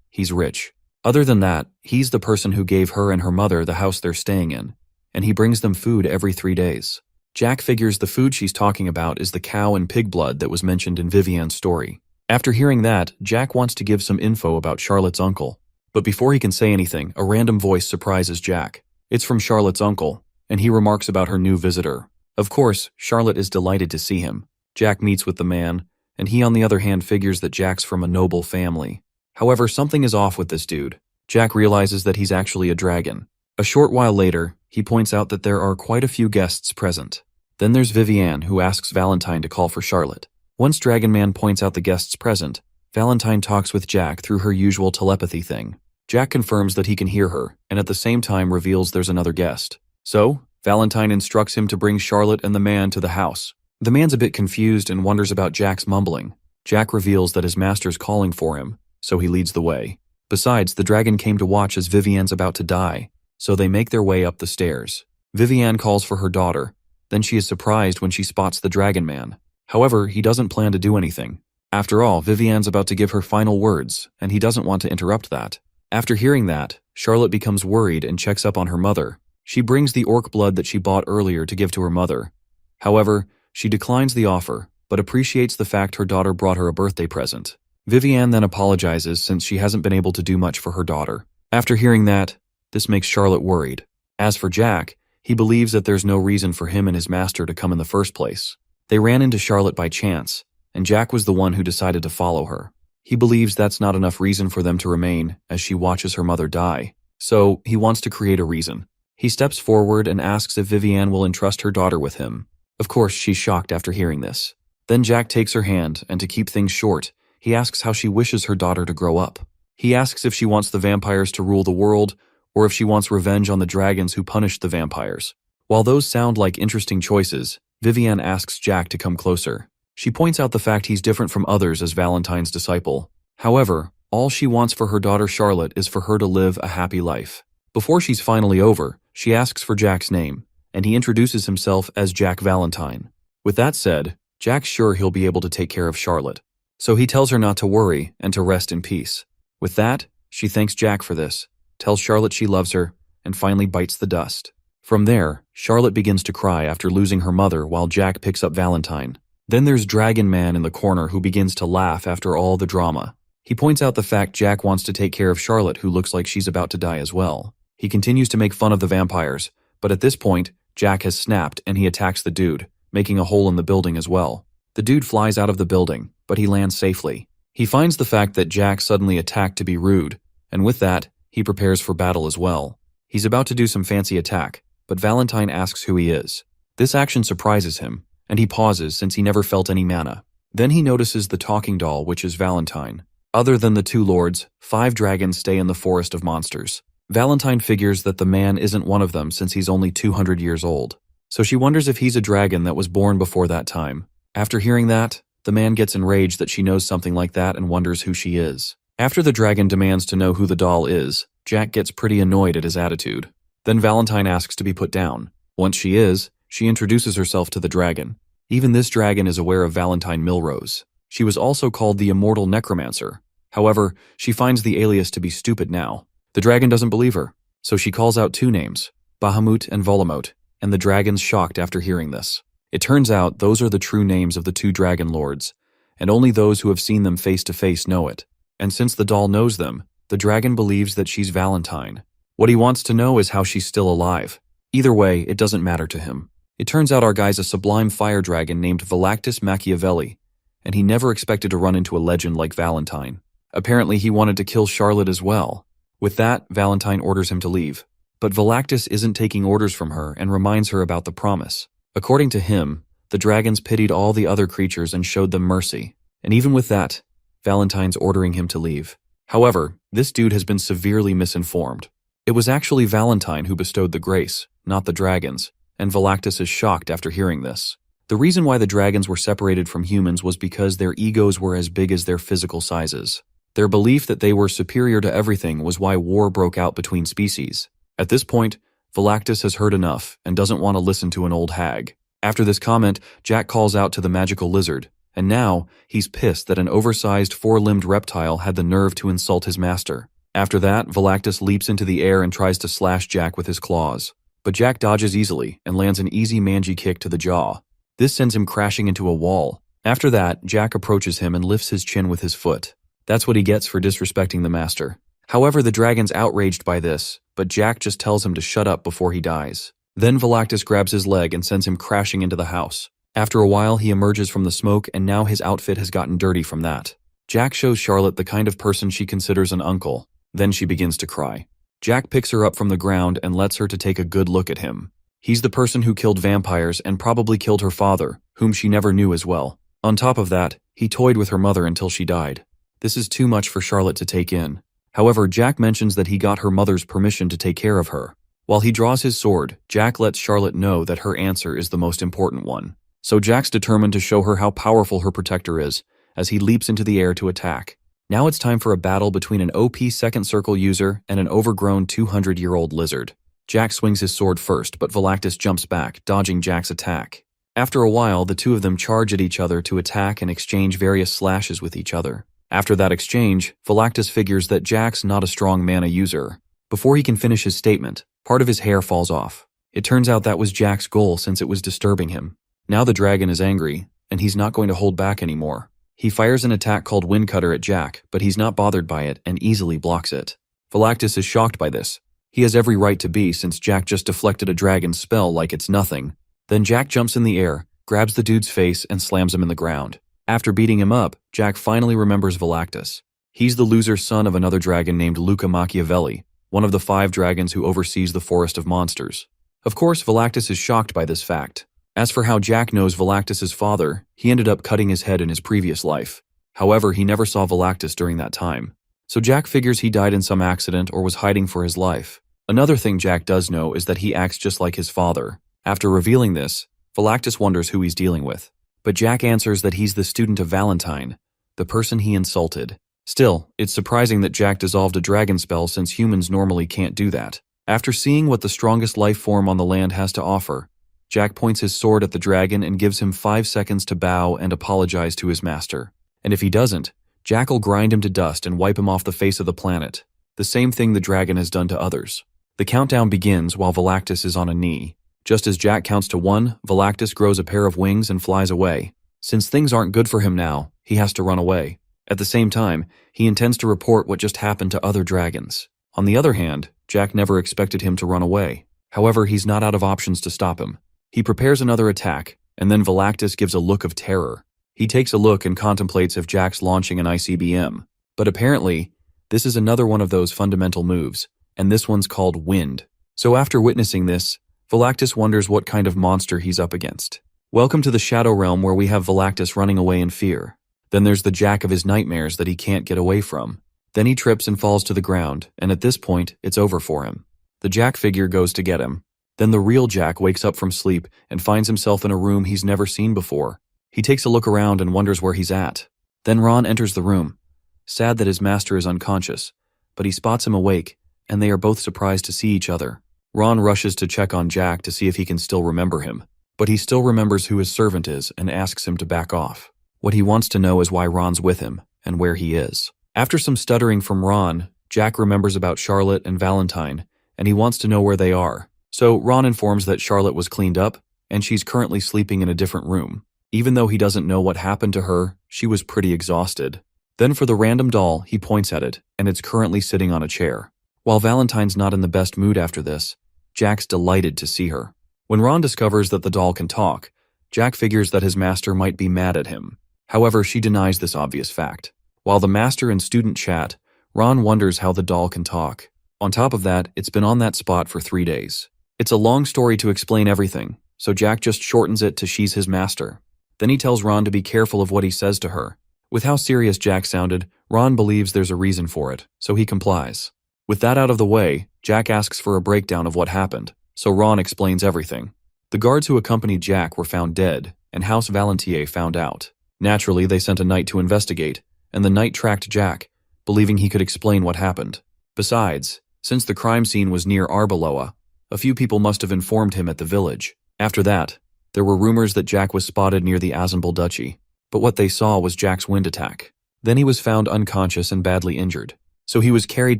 He's rich. Other than that, he's the person who gave her and her mother the house they're staying in, and he brings them food every 3 days. Jack figures the food she's talking about is the cow and pig blood that was mentioned in Viviane's story. After hearing that, Jack wants to give some info about Charlotte's uncle. But before he can say anything, a random voice surprises Jack. It's from Charlotte's uncle, and he remarks about her new visitor. Of course, Charlotte is delighted to see him. Jack meets with the man, and he on the other hand figures that Jack's from a noble family. However, something is off with this dude. Jack realizes that he's actually a dragon. A short while later, he points out that there are quite a few guests present. Then there's Viviane, who asks Valentine to call for Charlotte. Once Dragon Man points out the guests present, Valentine talks with Jack through her usual telepathy thing. Jack confirms that he can hear her, and at the same time reveals there's another guest. So, Valentine instructs him to bring Charlotte and the man to the house. The man's a bit confused and wonders about Jack's mumbling. Jack reveals that his master's calling for him, so he leads the way. Besides, the dragon came to watch as Viviane's about to die, so they make their way up the stairs. Viviane calls for her daughter. Then she is surprised when she spots the Dragon Man. However, he doesn't plan to do anything. After all, Viviane's about to give her final words, and he doesn't want to interrupt that. After hearing that, Charlotte becomes worried and checks up on her mother. She brings the orc blood that she bought earlier to give to her mother. However, she declines the offer, but appreciates the fact her daughter brought her a birthday present. Viviane then apologizes since she hasn't been able to do much for her daughter. After hearing that, this makes Charlotte worried. As for Jack, he believes that there's no reason for him and his master to come in the first place. They ran into Charlotte by chance, and Jack was the one who decided to follow her. He believes that's not enough reason for them to remain as she watches her mother die, so he wants to create a reason. He steps forward and asks if Viviane will entrust her daughter with him. Of course, she's shocked after hearing this. Then Jack takes her hand, and to keep things short, he asks how she wishes her daughter to grow up. He asks if she wants the vampires to rule the world, or if she wants revenge on the dragons who punished the vampires. While those sound like interesting choices, Viviane asks Jack to come closer. She points out the fact he's different from others as Valentine's disciple. However, all she wants for her daughter Charlotte is for her to live a happy life. Before she's finally over, she asks for Jack's name, and he introduces himself as Jack Valentine. With that said, Jack's sure he'll be able to take care of Charlotte. So he tells her not to worry and to rest in peace. With that, she thanks Jack for this, tells Charlotte she loves her, and finally bites the dust. From there, Charlotte begins to cry after losing her mother while Jack picks up Valentine. Then there's Dragon Man in the corner who begins to laugh after all the drama. He points out the fact Jack wants to take care of Charlotte, who looks like she's about to die as well. He continues to make fun of the vampires, but at this point, Jack has snapped and he attacks the dude, making a hole in the building as well. The dude flies out of the building, but he lands safely. He finds the fact that Jack suddenly attacked to be rude, and with that, he prepares for battle as well. He's about to do some fancy attack, but Valentine asks who he is. This action surprises him, and he pauses since he never felt any mana. Then he notices the talking doll, which is Valentine. Other than the two lords, 5 dragons stay in the forest of monsters. Valentine figures that the man isn't one of them since he's only 200 years old. So she wonders if he's a dragon that was born before that time. After hearing that, the man gets enraged that she knows something like that and wonders who she is. After the dragon demands to know who the doll is, Jack gets pretty annoyed at his attitude. Then Valentine asks to be put down. Once she is, she introduces herself to the dragon. Even this dragon is aware of Valentine Milrose. She was also called the Immortal Necromancer. However, she finds the alias to be stupid now. The dragon doesn't believe her, so she calls out 2 names, Bahamut and Volamot, and the dragon's shocked after hearing this. It turns out those are the true names of the 2 dragon lords, and only those who have seen them face to face know it. And since the doll knows them, the dragon believes that she's Valentine. What he wants to know is how she's still alive. Either way, it doesn't matter to him. It turns out our guy's a sublime fire dragon named Valactus Machiavelli, and he never expected to run into a legend like Valentine. Apparently he wanted to kill Charlotte as well. With that, Valentine orders him to leave. But Valactus isn't taking orders from her and reminds her about the promise. According to him, the dragons pitied all the other creatures and showed them mercy. And even with that, Valentine's ordering him to leave. However, this dude has been severely misinformed. It was actually Valentine who bestowed the grace, not the dragons, and Valactus is shocked after hearing this. The reason why the dragons were separated from humans was because their egos were as big as their physical sizes. Their belief that they were superior to everything was why war broke out between species. At this point, Valactus has heard enough and doesn't want to listen to an old hag. After this comment, Jack calls out to the magical lizard, and now he's pissed that an oversized 4-limbed reptile had the nerve to insult his master. After that, Valactus leaps into the air and tries to slash Jack with his claws. But Jack dodges easily and lands an easy mangy kick to the jaw. This sends him crashing into a wall. After that, Jack approaches him and lifts his chin with his foot. That's what he gets for disrespecting the master. However, the dragon's outraged by this, but Jack just tells him to shut up before he dies. Then Valactus grabs his leg and sends him crashing into the house. After a while, he emerges from the smoke and now his outfit has gotten dirty from that. Jack shows Charlotte the kind of person she considers an uncle. Then she begins to cry. Jack picks her up from the ground and lets her to take a good look at him. He's the person who killed vampires and probably killed her father, whom she never knew as well. On top of that, he toyed with her mother until she died. This is too much for Charlotte to take in. However, Jack mentions that he got her mother's permission to take care of her. While he draws his sword, Jack lets Charlotte know that her answer is the most important one. So Jack's determined to show her how powerful her protector is, as he leaps into the air to attack. Now it's time for a battle between an OP second circle user and an overgrown 200-year-old lizard. Jack swings his sword first, but Valactus jumps back, dodging Jack's attack. After a while, the two of them charge at each other to attack and exchange various slashes with each other. After that exchange, Valactus figures that Jack's not a strong mana user. Before he can finish his statement, part of his hair falls off. It turns out that was Jack's goal since it was disturbing him. Now the dragon is angry, and he's not going to hold back anymore. He fires an attack called Windcutter at Jack, but he's not bothered by it and easily blocks it. Valactus is shocked by this. He has every right to be since Jack just deflected a dragon's spell like it's nothing. Then Jack jumps in the air, grabs the dude's face, and slams him in the ground. After beating him up, Jack finally remembers Valactus. He's the loser's son of another dragon named Luca Machiavelli, one of the 5 dragons who oversees the forest of monsters. Of course, Valactus is shocked by this fact. As for how Jack knows Valactus's father, he ended up cutting his head in his previous life. However, he never saw Valactus during that time. So Jack figures he died in some accident or was hiding for his life. Another thing Jack does know is that he acts just like his father. After revealing this, Valactus wonders who he's dealing with. But Jack answers that he's the student of Valentine, the person he insulted. Still, it's surprising that Jack dissolved a dragon spell since humans normally can't do that. After seeing what the strongest life form on the land has to offer, Jack points his sword at the dragon and gives him 5 seconds to bow and apologize to his master. And if he doesn't, Jack will grind him to dust and wipe him off the face of the planet, the same thing the dragon has done to others. The countdown begins while Velactus is on a knee. Just as Jack counts to 1, Velactus grows a pair of wings and flies away. Since things aren't good for him now, he has to run away. At the same time, he intends to report what just happened to other dragons. On the other hand, Jack never expected him to run away. However, he's not out of options to stop him. He prepares another attack, and then Velactus gives a look of terror. He takes a look and contemplates if Jack's launching an ICBM. But apparently, this is another one of those fundamental moves, and this one's called Wind. So after witnessing this, Velactus wonders what kind of monster he's up against. Welcome to the Shadow Realm where we have Velactus running away in fear. Then there's the Jack of his nightmares that he can't get away from. Then he trips and falls to the ground, and at this point, it's over for him. The Jack figure goes to get him. Then the real Jack wakes up from sleep and finds himself in a room he's never seen before. He takes a look around and wonders where he's at. Then Ron enters the room, sad that his master is unconscious, but he spots him awake, and they are both surprised to see each other. Ron rushes to check on Jack to see if he can still remember him, but he still remembers who his servant is and asks him to back off. What he wants to know is why Ron's with him and where he is. After some stuttering from Ron, Jack remembers about Charlotte and Valentine, and he wants to know where they are. So Ron informs that Charlotte was cleaned up, and she's currently sleeping in a different room. Even though he doesn't know what happened to her, she was pretty exhausted. Then for the random doll, he points at it, and it's currently sitting on a chair. While Valentine's not in the best mood after this, Jack's delighted to see her. When Ron discovers that the doll can talk, Jack figures that his master might be mad at him. However, she denies this obvious fact. While the master and student chat, Ron wonders how the doll can talk. On top of that, it's been on that spot for 3 days. It's a long story to explain everything, so Jack just shortens it to she's his master. Then he tells Ron to be careful of what he says to her. With how serious Jack sounded, Ron believes there's a reason for it, so he complies. With that out of the way, Jack asks for a breakdown of what happened, so Ron explains everything. The guards who accompanied Jack were found dead, and House Valentier found out. Naturally, they sent a knight to investigate, and the knight tracked Jack, believing he could explain what happened. Besides, since the crime scene was near Arbeloa, a few people must have informed him at the village. After that, there were rumors that Jack was spotted near the Azambal Duchy, but what they saw was Jack's wind attack. Then he was found unconscious and badly injured, so he was carried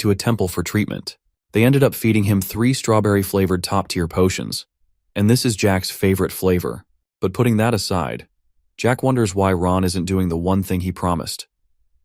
to a temple for treatment. They ended up feeding him 3 strawberry-flavored top-tier potions, and this is Jack's favorite flavor. But putting that aside, Jack wonders why Ron isn't doing the one thing he promised,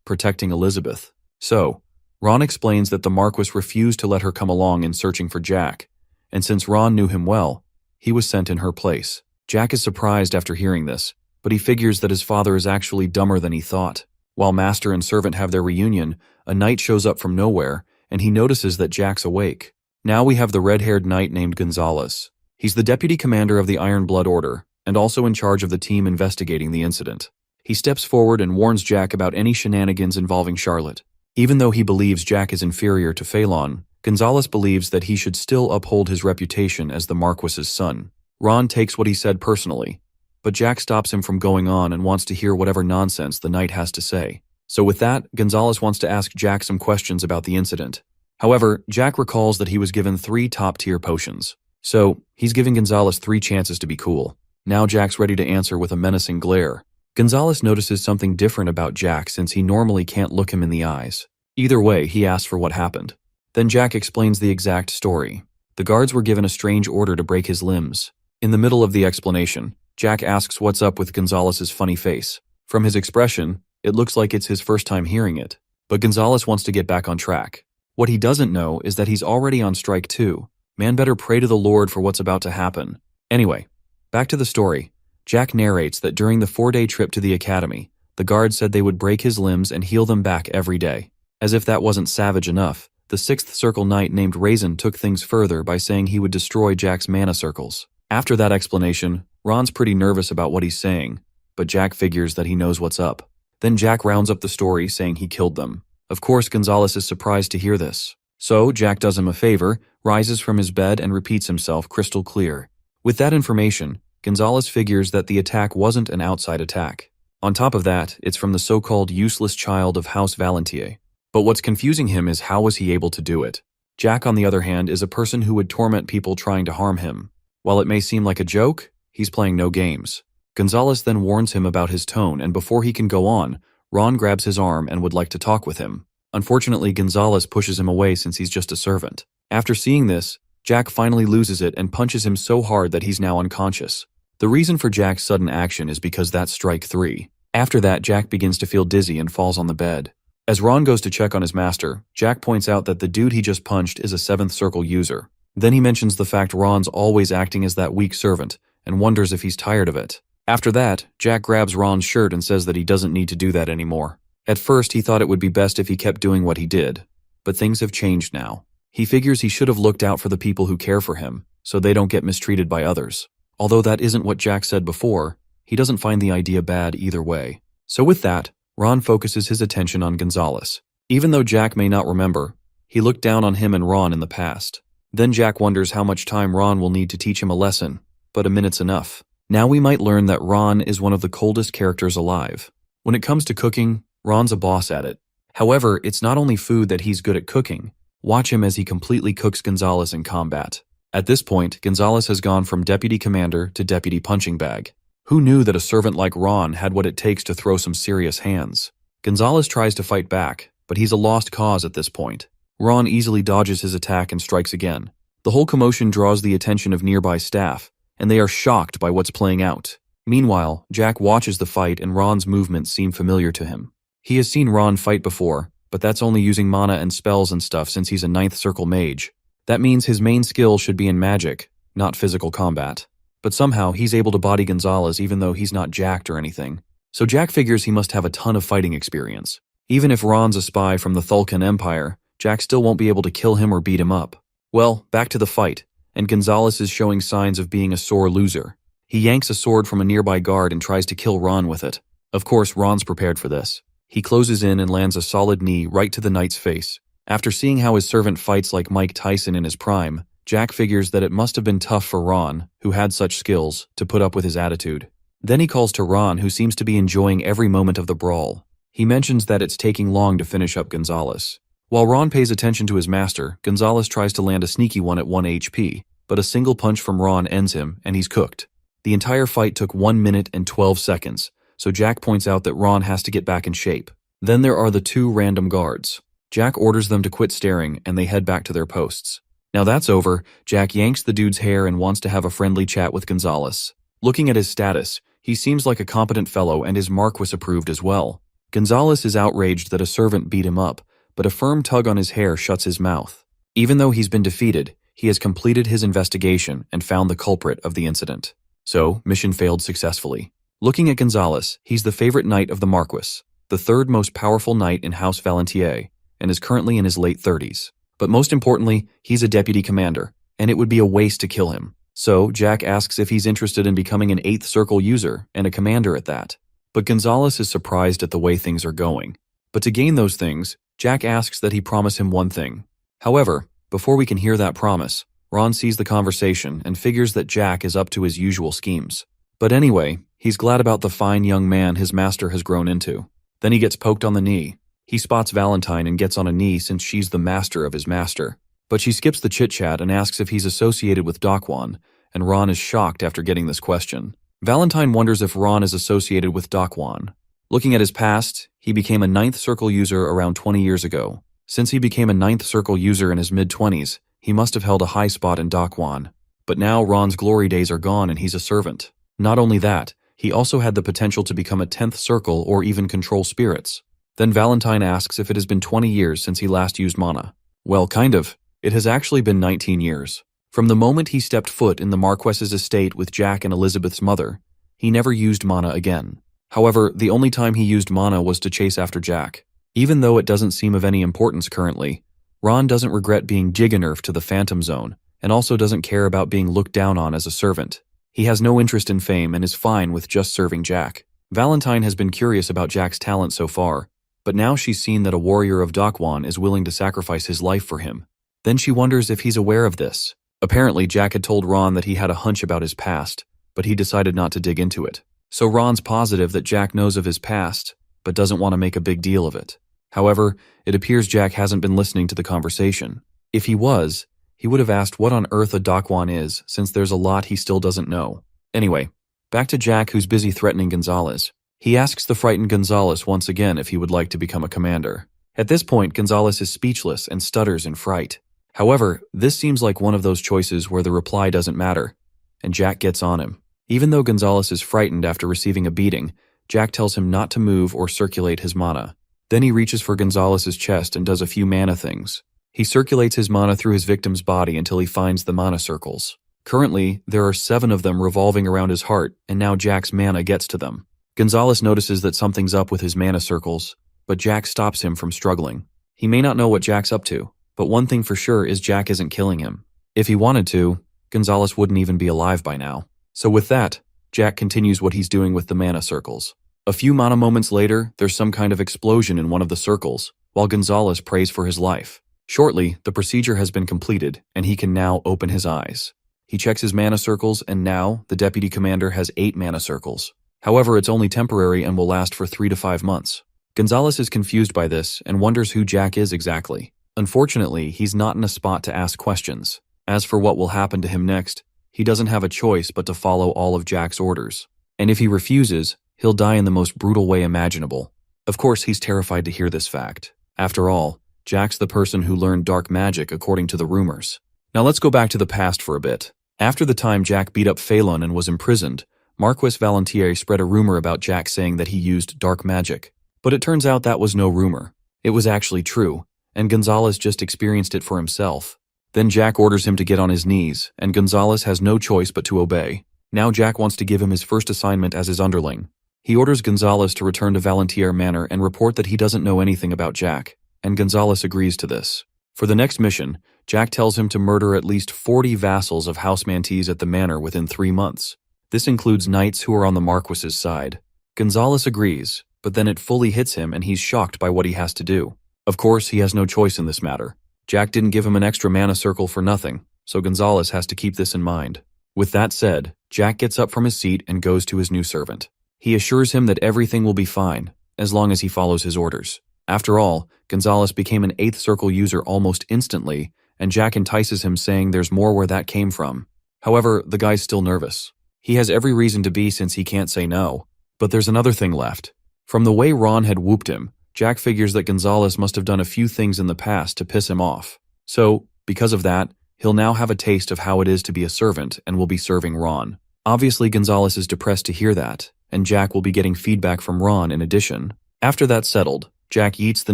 protecting Elizabeth. So, Ron explains that the Marquis refused to let her come along in searching for Jack, and since Ron knew him well, he was sent in her place. Jack is surprised after hearing this, but he figures that his father is actually dumber than he thought. While master and servant have their reunion, a knight shows up from nowhere, and he notices that Jack's awake. Now we have the red-haired knight named Gonzalez. He's the deputy commander of the Iron Blood Order, and also in charge of the team investigating the incident. He steps forward and warns Jack about any shenanigans involving Charlotte. Even though he believes Jack is inferior to Phelan, Gonzalez believes that he should still uphold his reputation as the Marquis's son. Ron takes what he said personally, but Jack stops him from going on and wants to hear whatever nonsense the knight has to say. So with that, Gonzalez wants to ask Jack some questions about the incident. However, Jack recalls that he was given 3 top-tier potions. So, he's giving Gonzalez 3 chances to be cool. Now Jack's ready to answer with a menacing glare. Gonzalez notices something different about Jack since he normally can't look him in the eyes. Either way, he asks for what happened. Then Jack explains the exact story. The guards were given a strange order to break his limbs. In the middle of the explanation, Jack asks what's up with Gonzalez's funny face. From his expression, it looks like it's his first time hearing it. But Gonzalez wants to get back on track. What he doesn't know is that he's already on strike too. Man better pray to the Lord for what's about to happen. Anyway, back to the story. Jack narrates that during the 4-day trip to the academy, the guards said they would break his limbs and heal them back every day. As if that wasn't savage enough, the 6th Circle Knight named Raisin took things further by saying he would destroy Jack's mana circles. After that explanation, Ron's pretty nervous about what he's saying, but Jack figures that he knows what's up. Then Jack rounds up the story saying he killed them. Of course, Gonzalez is surprised to hear this. So, Jack does him a favor, rises from his bed and repeats himself crystal clear. With that information, Gonzalez figures that the attack wasn't an outside attack. On top of that, it's from the so-called useless child of House Valentier. But what's confusing him is how was he able to do it? Jack, on the other hand, is a person who would torment people trying to harm him. While it may seem like a joke, he's playing no games. Gonzalez then warns him about his tone, and before he can go on, Ron grabs his arm and would like to talk with him. Unfortunately, Gonzalez pushes him away since he's just a servant. After seeing this, Jack finally loses it and punches him so hard that he's now unconscious. The reason for Jack's sudden action is because that's strike 3. After that, Jack begins to feel dizzy and falls on the bed. As Ron goes to check on his master, Jack points out that the dude he just punched is a 7th Circle user. Then he mentions the fact Ron's always acting as that weak servant and wonders if he's tired of it. After that, Jack grabs Ron's shirt and says that he doesn't need to do that anymore. At first, he thought it would be best if he kept doing what he did, but things have changed now. He figures he should have looked out for the people who care for him, so they don't get mistreated by others. Although that isn't what Jack said before, he doesn't find the idea bad either way. So with that, Ron focuses his attention on Gonzalez. Even though Jack may not remember, he looked down on him and Ron in the past. Then Jack wonders how much time Ron will need to teach him a lesson, but a minute's enough. Now we might learn that Ron is one of the coldest characters alive. When it comes to cooking, Ron's a boss at it. However, it's not only food that he's good at cooking. Watch him as he completely cooks Gonzalez in combat. At this point, Gonzalez has gone from deputy commander to deputy punching bag. Who knew that a servant like Ron had what it takes to throw some serious hands? Gonzalez tries to fight back, but he's a lost cause at this point. Ron easily dodges his attack and strikes again. The whole commotion draws the attention of nearby staff, and they are shocked by what's playing out. Meanwhile, Jack watches the fight and Ron's movements seem familiar to him. He has seen Ron fight before, but that's only using mana and spells and stuff since he's a 9th Circle mage. That means his main skill should be in magic, not physical combat. But somehow he's able to body Gonzalez even though he's not jacked or anything. So Jack figures he must have a ton of fighting experience. Even if Ron's a spy from the Thulkan Empire, Jack still won't be able to kill him or beat him up. Well, back to the fight, and Gonzalez is showing signs of being a sore loser. He yanks a sword from a nearby guard and tries to kill Ron with it. Of course, Ron's prepared for this. He closes in and lands a solid knee right to the knight's face. After seeing how his servant fights like Mike Tyson in his prime, Jack figures that it must have been tough for Ron, who had such skills, to put up with his attitude. Then he calls to Ron, who seems to be enjoying every moment of the brawl. He mentions that it's taking long to finish up Gonzalez. While Ron pays attention to his master, Gonzalez tries to land a sneaky one at 1 HP, but a single punch from Ron ends him, and he's cooked. The entire fight took 1 minute and 12 seconds, so Jack points out that Ron has to get back in shape. Then there are the 2 random guards. Jack orders them to quit staring, and they head back to their posts. Now that's over, Jack yanks the dude's hair and wants to have a friendly chat with Gonzalez. Looking at his status, he seems like a competent fellow and is Marquis approved as well. Gonzalez is outraged that a servant beat him up, but a firm tug on his hair shuts his mouth. Even though he's been defeated, he has completed his investigation and found the culprit of the incident. So, mission failed successfully. Looking at Gonzalez, he's the favorite knight of the Marquis, the 3rd most powerful knight in House Valentier, and is currently in his late 30s. But most importantly, he's a deputy commander, and it would be a waste to kill him. So, Jack asks if he's interested in becoming an 8th Circle user, and a commander at that. But Gonzalez is surprised at the way things are going. But to gain those things, Jack asks that he promise him one thing. However, before we can hear that promise, Ron sees the conversation and figures that Jack is up to his usual schemes. But anyway, he's glad about the fine young man his master has grown into. Then he gets poked on the knee. He spots Valentine and gets on a knee since she's the master of his master. But she skips the chit-chat and asks if he's associated with Dakwon, and Ron is shocked after getting this question. Valentine wonders if Ron is associated with Dakwon. Looking at his past, he became a 9th Circle user around 20 years ago. Since he became a 9th Circle user in his mid-20s, he must have held a high spot in Dakwon. But now Ron's glory days are gone and he's a servant. Not only that, he also had the potential to become a 10th Circle or even control spirits. Then Valentine asks if it has been 20 years since he last used mana. Well, kind of. It has actually been 19 years. From the moment he stepped foot in the Marquess's estate with Jack and Elizabeth's mother, he never used mana again. However, the only time he used mana was to chase after Jack. Even though it doesn't seem of any importance currently, Ron doesn't regret being Giganerfed to the Phantom Zone, and also doesn't care about being looked down on as a servant. He has no interest in fame and is fine with just serving Jack. Valentine has been curious about Jack's talent so far, but now she's seen that a warrior of Dakwon is willing to sacrifice his life for him. Then she wonders if he's aware of this. Apparently, Jack had told Ron that he had a hunch about his past, but he decided not to dig into it. So Ron's positive that Jack knows of his past, but doesn't want to make a big deal of it. However, it appears Jack hasn't been listening to the conversation. If he was, he would have asked what on earth a Dakwon is, since there's a lot he still doesn't know. Anyway, back to Jack, who's busy threatening Gonzalez. He asks the frightened Gonzalez once again if he would like to become a commander. At this point, Gonzalez is speechless and stutters in fright. However, this seems like one of those choices where the reply doesn't matter, and Jack gets on him. Even though Gonzalez is frightened after receiving a beating, Jack tells him not to move or circulate his mana. Then he reaches for Gonzalez's chest and does a few mana things. He circulates his mana through his victim's body until he finds the mana circles. Currently, there are 7 of them revolving around his heart, and now Jack's mana gets to them. Gonzalez notices that something's up with his mana circles, but Jack stops him from struggling. He may not know what Jack's up to, but one thing for sure is Jack isn't killing him. If he wanted to, Gonzalez wouldn't even be alive by now. So with that, Jack continues what he's doing with the mana circles. A few mana moments later, there's some kind of explosion in one of the circles, while Gonzalez prays for his life. Shortly, the procedure has been completed, and he can now open his eyes. He checks his mana circles, and now, the deputy commander has 8 mana circles. However, it's only temporary and will last for 3 to 5 months. Gonzalez is confused by this and wonders who Jack is exactly. Unfortunately, he's not in a spot to ask questions. As for what will happen to him next, he doesn't have a choice but to follow all of Jack's orders. And if he refuses, he'll die in the most brutal way imaginable. Of course, he's terrified to hear this fact. After all, Jack's the person who learned dark magic according to the rumors. Now let's go back to the past for a bit. After the time Jack beat up Phelan and was imprisoned, Marquis Valentier spread a rumor about Jack saying that he used dark magic. But it turns out that was no rumor. It was actually true, and Gonzalez just experienced it for himself. Then Jack orders him to get on his knees, and Gonzalez has no choice but to obey. Now Jack wants to give him his first assignment as his underling. He orders Gonzalez to return to Valentier Manor and report that he doesn't know anything about Jack, and Gonzalez agrees to this. For the next mission, Jack tells him to murder at least 40 vassals of House Mantes at the manor within 3 months. This includes knights who are on the Marquis's side. Gonzalez agrees, but then it fully hits him and he's shocked by what he has to do. Of course, he has no choice in this matter. Jack didn't give him an extra mana circle for nothing, so Gonzalez has to keep this in mind. With that said, Jack gets up from his seat and goes to his new servant. He assures him that everything will be fine, as long as he follows his orders. After all, Gonzalez became an 8th circle user almost instantly, and Jack entices him saying there's more where that came from. However, the guy's still nervous. He has every reason to be since he can't say no. But there's another thing left. From the way Ron had whooped him, Jack figures that Gonzalez must have done a few things in the past to piss him off. So, because of that, he'll now have a taste of how it is to be a servant and will be serving Ron. Obviously, Gonzalez is depressed to hear that, and Jack will be getting feedback from Ron in addition. After that's settled, Jack yeets the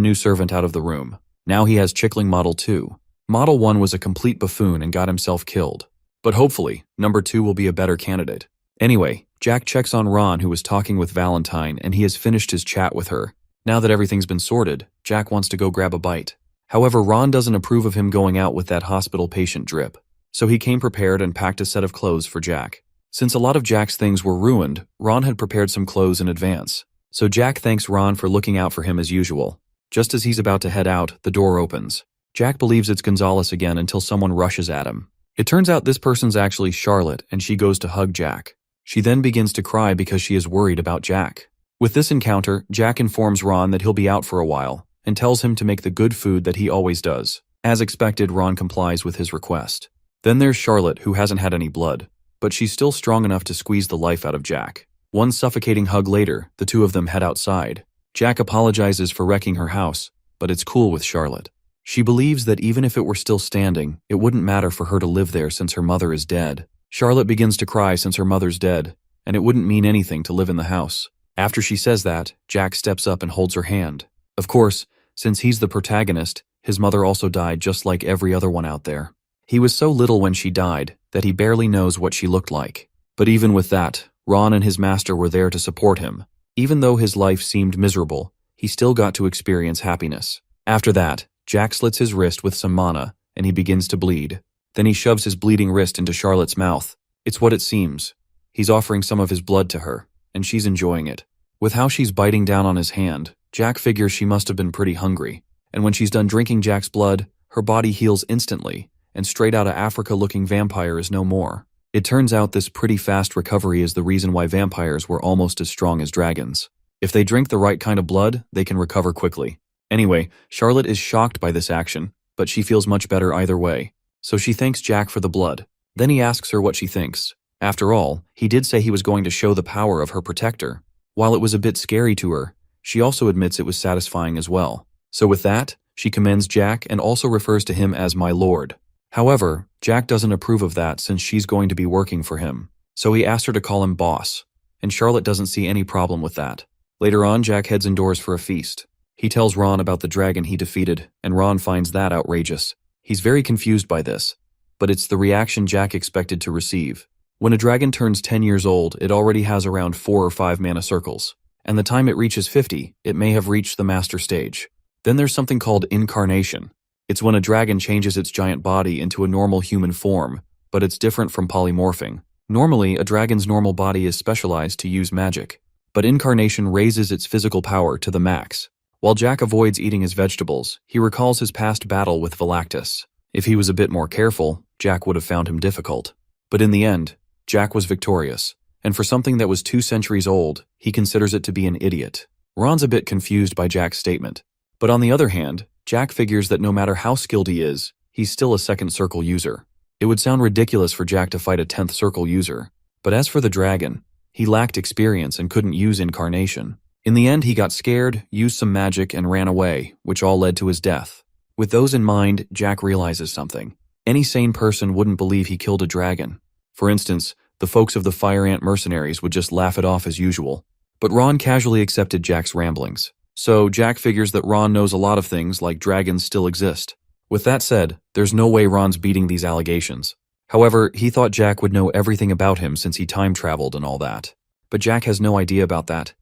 new servant out of the room. Now he has Chickling Model 2. Model 1 was a complete buffoon and got himself killed. But hopefully, number 2 will be a better candidate. Anyway, Jack checks on Ron, who was talking with Valentine, and he has finished his chat with her. Now that everything's been sorted, Jack wants to go grab a bite. However, Ron doesn't approve of him going out with that hospital patient drip. So he came prepared and packed a set of clothes for Jack. Since a lot of Jack's things were ruined, Ron had prepared some clothes in advance. So Jack thanks Ron for looking out for him as usual. Just as he's about to head out, the door opens. Jack believes it's Gonzalez again until someone rushes at him. It turns out this person's actually Charlotte, and she goes to hug Jack. She then begins to cry because she is worried about Jack. With this encounter, Jack informs Ron that he'll be out for a while, and tells him to make the good food that he always does. As expected, Ron complies with his request. Then there's Charlotte, who hasn't had any blood, but she's still strong enough to squeeze the life out of Jack. One suffocating hug later, the two of them head outside. Jack apologizes for wrecking her house, but it's cool with Charlotte. She believes that even if it were still standing, it wouldn't matter for her to live there since her mother is dead. Charlotte begins to cry since her mother's dead, and it wouldn't mean anything to live in the house. After she says that, Jack steps up and holds her hand. Of course, since he's the protagonist, his mother also died just like every other one out there. He was so little when she died that he barely knows what she looked like. But even with that, Ron and his master were there to support him. Even though his life seemed miserable, he still got to experience happiness. After that, Jack slits his wrist with some mana, and he begins to bleed. Then he shoves his bleeding wrist into Charlotte's mouth. It's what it seems. He's offering some of his blood to her, and she's enjoying it. With how she's biting down on his hand, Jack figures she must have been pretty hungry. And when she's done drinking Jack's blood, her body heals instantly, and straight outta Africa-looking vampire is no more. It turns out this pretty fast recovery is the reason why vampires were almost as strong as dragons. If they drink the right kind of blood, they can recover quickly. Anyway, Charlotte is shocked by this action, but she feels much better either way. So she thanks Jack for the blood. Then he asks her what she thinks. After all, he did say he was going to show the power of her protector. While it was a bit scary to her, she also admits it was satisfying as well. So with that, she commends Jack and also refers to him as my lord. However, Jack doesn't approve of that since she's going to be working for him. So he asks her to call him boss, and Charlotte doesn't see any problem with that. Later on, Jack heads indoors for a feast. He tells Ron about the dragon he defeated, and Ron finds that outrageous. He's very confused by this, but it's the reaction Jack expected to receive. When a dragon turns 10 years old, it already has around 4 or 5 mana circles, and the time it reaches 50, it may have reached the master stage. Then there's something called incarnation. It's when a dragon changes its giant body into a normal human form, but it's different from polymorphing. Normally, a dragon's normal body is specialized to use magic, but incarnation raises its physical power to the max. While Jack avoids eating his vegetables, he recalls his past battle with Velactus. If he was a bit more careful, Jack would have found him difficult. But in the end, Jack was victorious, and for something that was 2 centuries old, he considers it to be an idiot. Ron's a bit confused by Jack's statement. But on the other hand, Jack figures that no matter how skilled he is, he's still a second circle user. It would sound ridiculous for Jack to fight a 10th circle user. But as for the dragon, he lacked experience and couldn't use incarnation. In the end, he got scared, used some magic, and ran away, which all led to his death. With those in mind, Jack realizes something. Any sane person wouldn't believe he killed a dragon. For instance, the folks of the Fire Ant mercenaries would just laugh it off as usual. But Ron casually accepted Jack's ramblings. So Jack figures that Ron knows a lot of things like dragons still exist. With that said, there's no way Ron's beating these allegations. However, he thought Jack would know everything about him since he time traveled and all that. But Jack has no idea about that.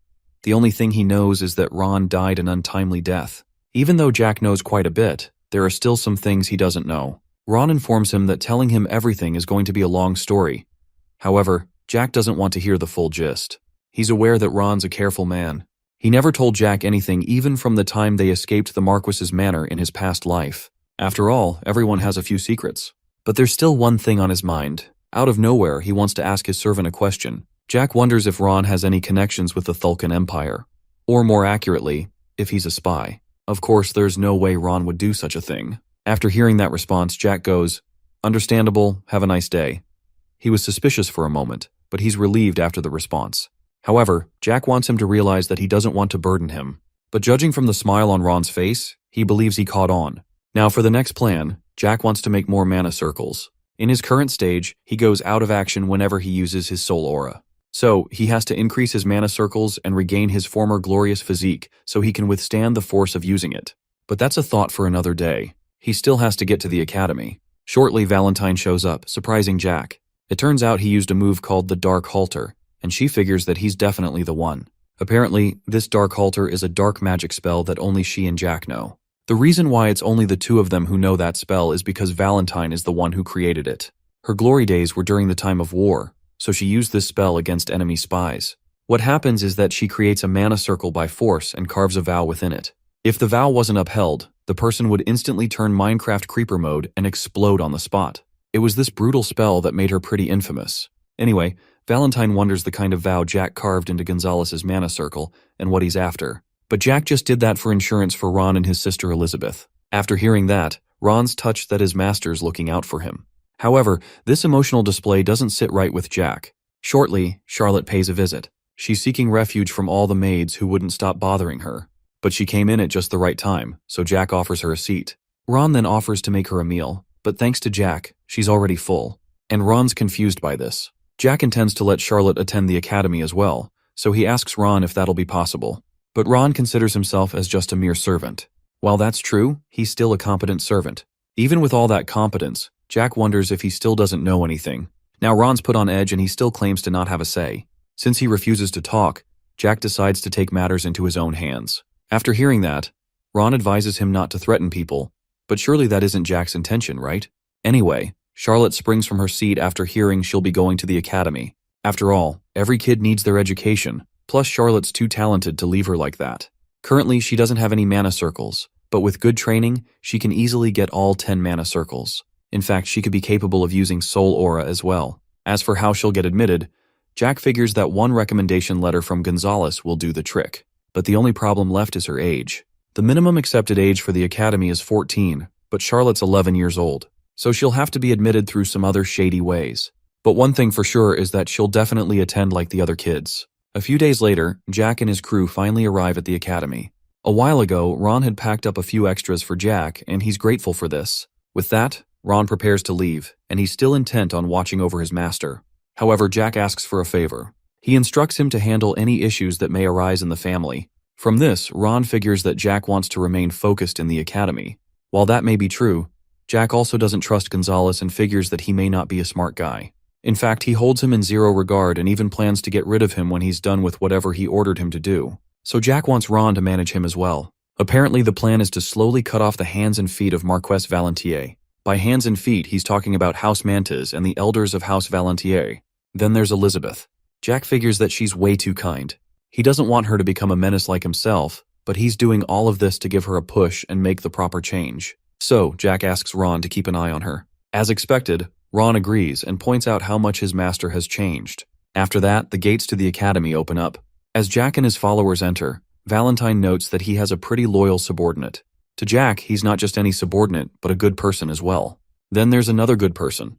The only thing he knows is that Ron died an untimely death. Even though Jack knows quite a bit, there are still some things he doesn't know. Ron informs him that telling him everything is going to be a long story. However, Jack doesn't want to hear the full gist. He's aware that Ron's a careful man. He never told Jack anything even from the time they escaped the Marquis's manor in his past life. After all, everyone has a few secrets. But there's still one thing on his mind. Out of nowhere, he wants to ask his servant a question. Jack wonders if Ron has any connections with the Thulkan Empire. Or more accurately, if he's a spy. Of course, there's no way Ron would do such a thing. After hearing that response, Jack goes, "Understandable, have a nice day." He was suspicious for a moment, but he's relieved after the response. However, Jack wants him to realize that he doesn't want to burden him. But judging from the smile on Ron's face, he believes he caught on. Now for the next plan, Jack wants to make more mana circles. In his current stage, he goes out of action whenever he uses his soul aura. So, he has to increase his mana circles and regain his former glorious physique so he can withstand the force of using it. But that's a thought for another day. He still has to get to the academy. Shortly, Valentine shows up, surprising Jack. It turns out he used a move called the Dark Halter, and she figures that he's definitely the one. Apparently, this Dark Halter is a dark magic spell that only she and Jack know. The reason why it's only the two of them who know that spell is because Valentine is the one who created it. Her glory days were during the time of war, so she used this spell against enemy spies. What happens is that she creates a mana circle by force and carves a vow within it. If the vow wasn't upheld, the person would instantly turn Minecraft creeper mode and explode on the spot. It was this brutal spell that made her pretty infamous. Anyway, Valentine wonders the kind of vow Jack carved into Gonzalez's mana circle and what he's after. But Jack just did that for insurance for Ron and his sister Elizabeth. After hearing that, Ron's touched that his master's looking out for him. However, this emotional display doesn't sit right with Jack. Shortly, Charlotte pays a visit. She's seeking refuge from all the maids who wouldn't stop bothering her. But she came in at just the right time, so Jack offers her a seat. Ron then offers to make her a meal, but thanks to Jack, she's already full. And Ron's confused by this. Jack intends to let Charlotte attend the academy as well, so he asks Ron if that'll be possible. But Ron considers himself as just a mere servant. While that's true, he's still a competent servant. Even with all that competence, Jack wonders if he still doesn't know anything. Now Ron's put on edge and he still claims to not have a say. Since he refuses to talk, Jack decides to take matters into his own hands. After hearing that, Ron advises him not to threaten people, but surely that isn't Jack's intention, right? Anyway, Charlotte springs from her seat after hearing she'll be going to the academy. After all, every kid needs their education, plus Charlotte's too talented to leave her like that. Currently, she doesn't have any mana circles, but with good training, she can easily get all 10 mana circles. In fact, she could be capable of using soul aura as well. As for how she'll get admitted, Jack figures that one recommendation letter from Gonzalez will do the trick. But the only problem left is her age. The minimum accepted age for the academy is 14, but Charlotte's 11 years old, so she'll have to be admitted through some other shady ways. But one thing for sure is that she'll definitely attend like the other kids. A few days later, Jack and his crew finally arrive at the academy. A while ago, Ron had packed up a few extras for Jack, and he's grateful for this. With that, Ron prepares to leave, and he's still intent on watching over his master. However, Jack asks for a favor. He instructs him to handle any issues that may arise in the family. From this, Ron figures that Jack wants to remain focused in the academy. While that may be true, Jack also doesn't trust Gonzalez and figures that he may not be a smart guy. In fact, he holds him in zero regard and even plans to get rid of him when he's done with whatever he ordered him to do. So Jack wants Ron to manage him as well. Apparently, the plan is to slowly cut off the hands and feet of Marquess Valentier. By hands and feet, he's talking about House Mantes and the elders of House Valentier. Then there's Elizabeth. Jack figures that she's way too kind. He doesn't want her to become a menace like himself, but he's doing all of this to give her a push and make the proper change. So, Jack asks Ron to keep an eye on her. As expected, Ron agrees and points out how much his master has changed. After that, the gates to the academy open up. As Jack and his followers enter, Valentine notes that he has a pretty loyal subordinate. To Jack, he's not just any subordinate, but a good person as well. Then there's another good person,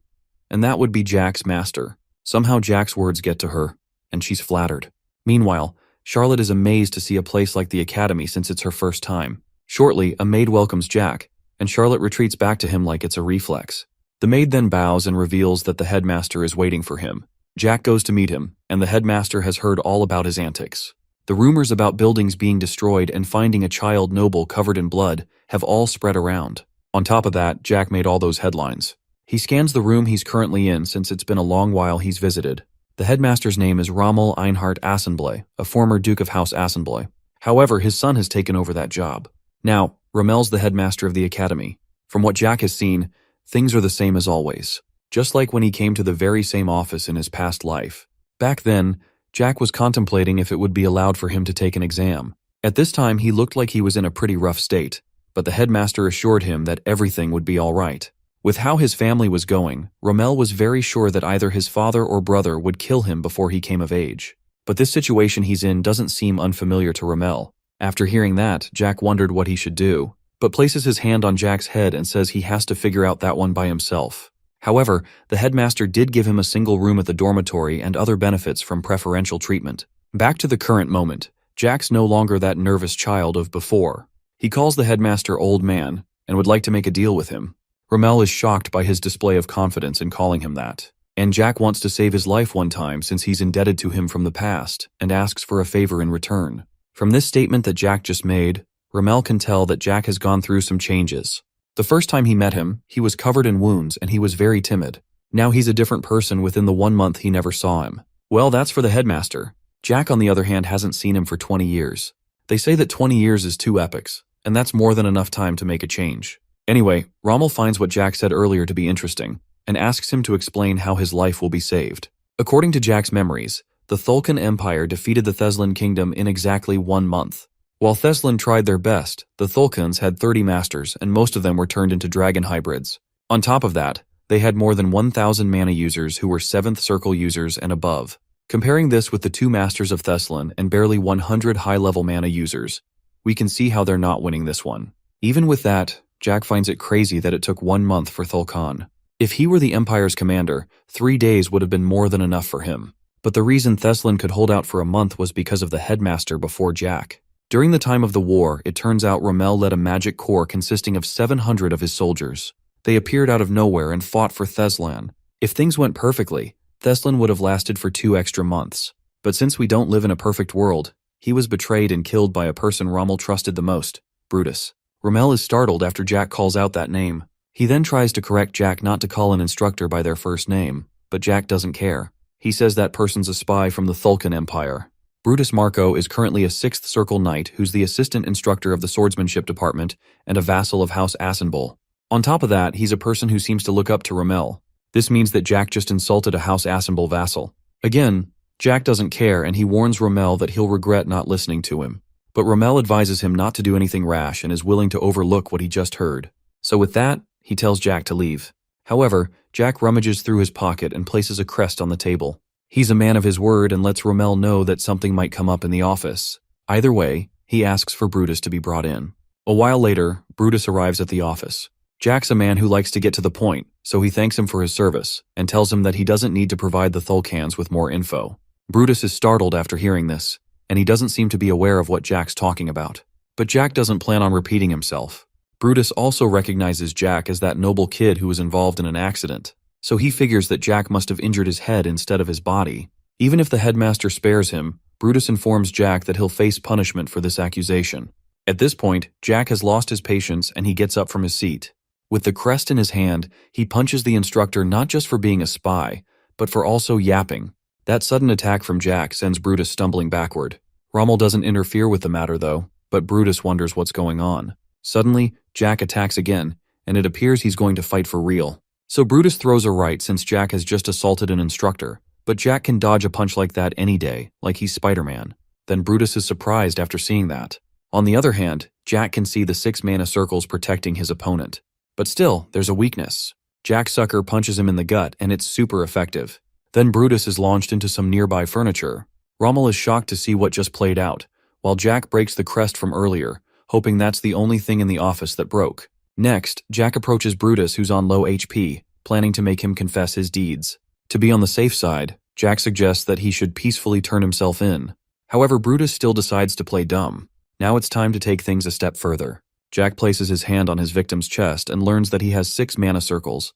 and that would be Jack's master. Somehow Jack's words get to her, and she's flattered. Meanwhile, Charlotte is amazed to see a place like the academy since it's her first time. Shortly, a maid welcomes Jack, and Charlotte retreats back to him like it's a reflex. The maid then bows and reveals that the headmaster is waiting for him. Jack goes to meet him, and the headmaster has heard all about his antics. The rumors about buildings being destroyed and finding a child noble covered in blood have all spread around. On top of that, Jack made all those headlines. He scans the room he's currently in since it's been a long while he's visited. The headmaster's name is Rommel Einhard Assenblay, a former Duke of House Assenblay. However, his son has taken over that job. Now, Rommel's the headmaster of the academy. From what Jack has seen, things are the same as always, just like when he came to the very same office in his past life. Back then, Jack was contemplating if it would be allowed for him to take an exam. At this time, he looked like he was in a pretty rough state, but the headmaster assured him that everything would be all right. With how his family was going, Rommel was very sure that either his father or brother would kill him before he came of age. But this situation he's in doesn't seem unfamiliar to Rommel. After hearing that, Jack wondered what he should do, but places his hand on Jack's head and says he has to figure out that one by himself. However, the headmaster did give him a single room at the dormitory and other benefits from preferential treatment. Back to the current moment, Jack's no longer that nervous child of before. He calls the headmaster old man and would like to make a deal with him. Rommel is shocked by his display of confidence in calling him that. And Jack wants to save his life one time since he's indebted to him from the past and asks for a favor in return. From this statement that Jack just made, Rommel can tell that Jack has gone through some changes. The first time he met him, he was covered in wounds and he was very timid. Now he's a different person within the 1 month he never saw him. Well, that's for the headmaster. Jack, on the other hand, hasn't seen him for 20 years. They say that 20 years is 2 epochs, and that's more than enough time to make a change. Anyway, Rommel finds what Jack said earlier to be interesting, and asks him to explain how his life will be saved. According to Jack's memories, the Thulkan Empire defeated the Theslan Kingdom in exactly 1 month. While Theslan tried their best, the Thulkans had 30 masters, and most of them were turned into dragon hybrids. On top of that, they had more than 1,000 mana users who were 7th circle users and above. Comparing this with the 2 masters of Theslan and barely 100 high-level mana users, we can see how they're not winning this one. Even with that, Jack finds it crazy that it took 1 month for Thulkan. If he were the Empire's commander, 3 days would have been more than enough for him. But the reason Theslan could hold out for a month was because of the headmaster before Jack. During the time of the war, it turns out Rommel led a magic corps consisting of 700 of his soldiers. They appeared out of nowhere and fought for Theslan. If things went perfectly, Theslan would have lasted for 2 extra months. But since we don't live in a perfect world, he was betrayed and killed by a person Rommel trusted the most, Brutus. Rommel is startled after Jack calls out that name. He then tries to correct Jack not to call an instructor by their first name, but Jack doesn't care. He says that person's a spy from the Thulkan Empire. Brutus Marco is currently a 6th Circle Knight who's the assistant instructor of the swordsmanship department and a vassal of House Assenbul. On top of that, he's a person who seems to look up to Rommel. This means that Jack just insulted a House Assenbul vassal. Again, Jack doesn't care and he warns Rommel that he'll regret not listening to him. But Rommel advises him not to do anything rash and is willing to overlook what he just heard. So with that, he tells Jack to leave. However, Jack rummages through his pocket and places a crest on the table. He's a man of his word and lets Rommel know that something might come up in the office. Either way, he asks for Brutus to be brought in. A while later, Brutus arrives at the office. Jack's a man who likes to get to the point, so he thanks him for his service and tells him that he doesn't need to provide the Thulkans with more info. Brutus is startled after hearing this, and he doesn't seem to be aware of what Jack's talking about. But Jack doesn't plan on repeating himself. Brutus also recognizes Jack as that noble kid who was involved in an accident, so he figures that Jack must have injured his head instead of his body. Even if the headmaster spares him, Brutus informs Jack that he'll face punishment for this accusation. At this point, Jack has lost his patience and he gets up from his seat. With the crest in his hand, he punches the instructor not just for being a spy, but for also yapping. That sudden attack from Jack sends Brutus stumbling backward. Rommel doesn't interfere with the matter though, but Brutus wonders what's going on. Suddenly, Jack attacks again, and it appears he's going to fight for real. So Brutus throws a right since Jack has just assaulted an instructor, but Jack can dodge a punch like that any day, like he's Spider-Man. Then Brutus is surprised after seeing that. On the other hand, Jack can see the 6 mana circles protecting his opponent. But still, there's a weakness. Jack sucker punches him in the gut, and it's super effective. Then Brutus is launched into some nearby furniture. Rommel is shocked to see what just played out, while Jack breaks the crest from earlier, hoping that's the only thing in the office that broke. Next, Jack approaches Brutus, who's on low HP, planning to make him confess his deeds. To be on the safe side, Jack suggests that he should peacefully turn himself in. However, Brutus still decides to play dumb. Now it's time to take things a step further. Jack places his hand on his victim's chest and learns that he has 6 mana circles,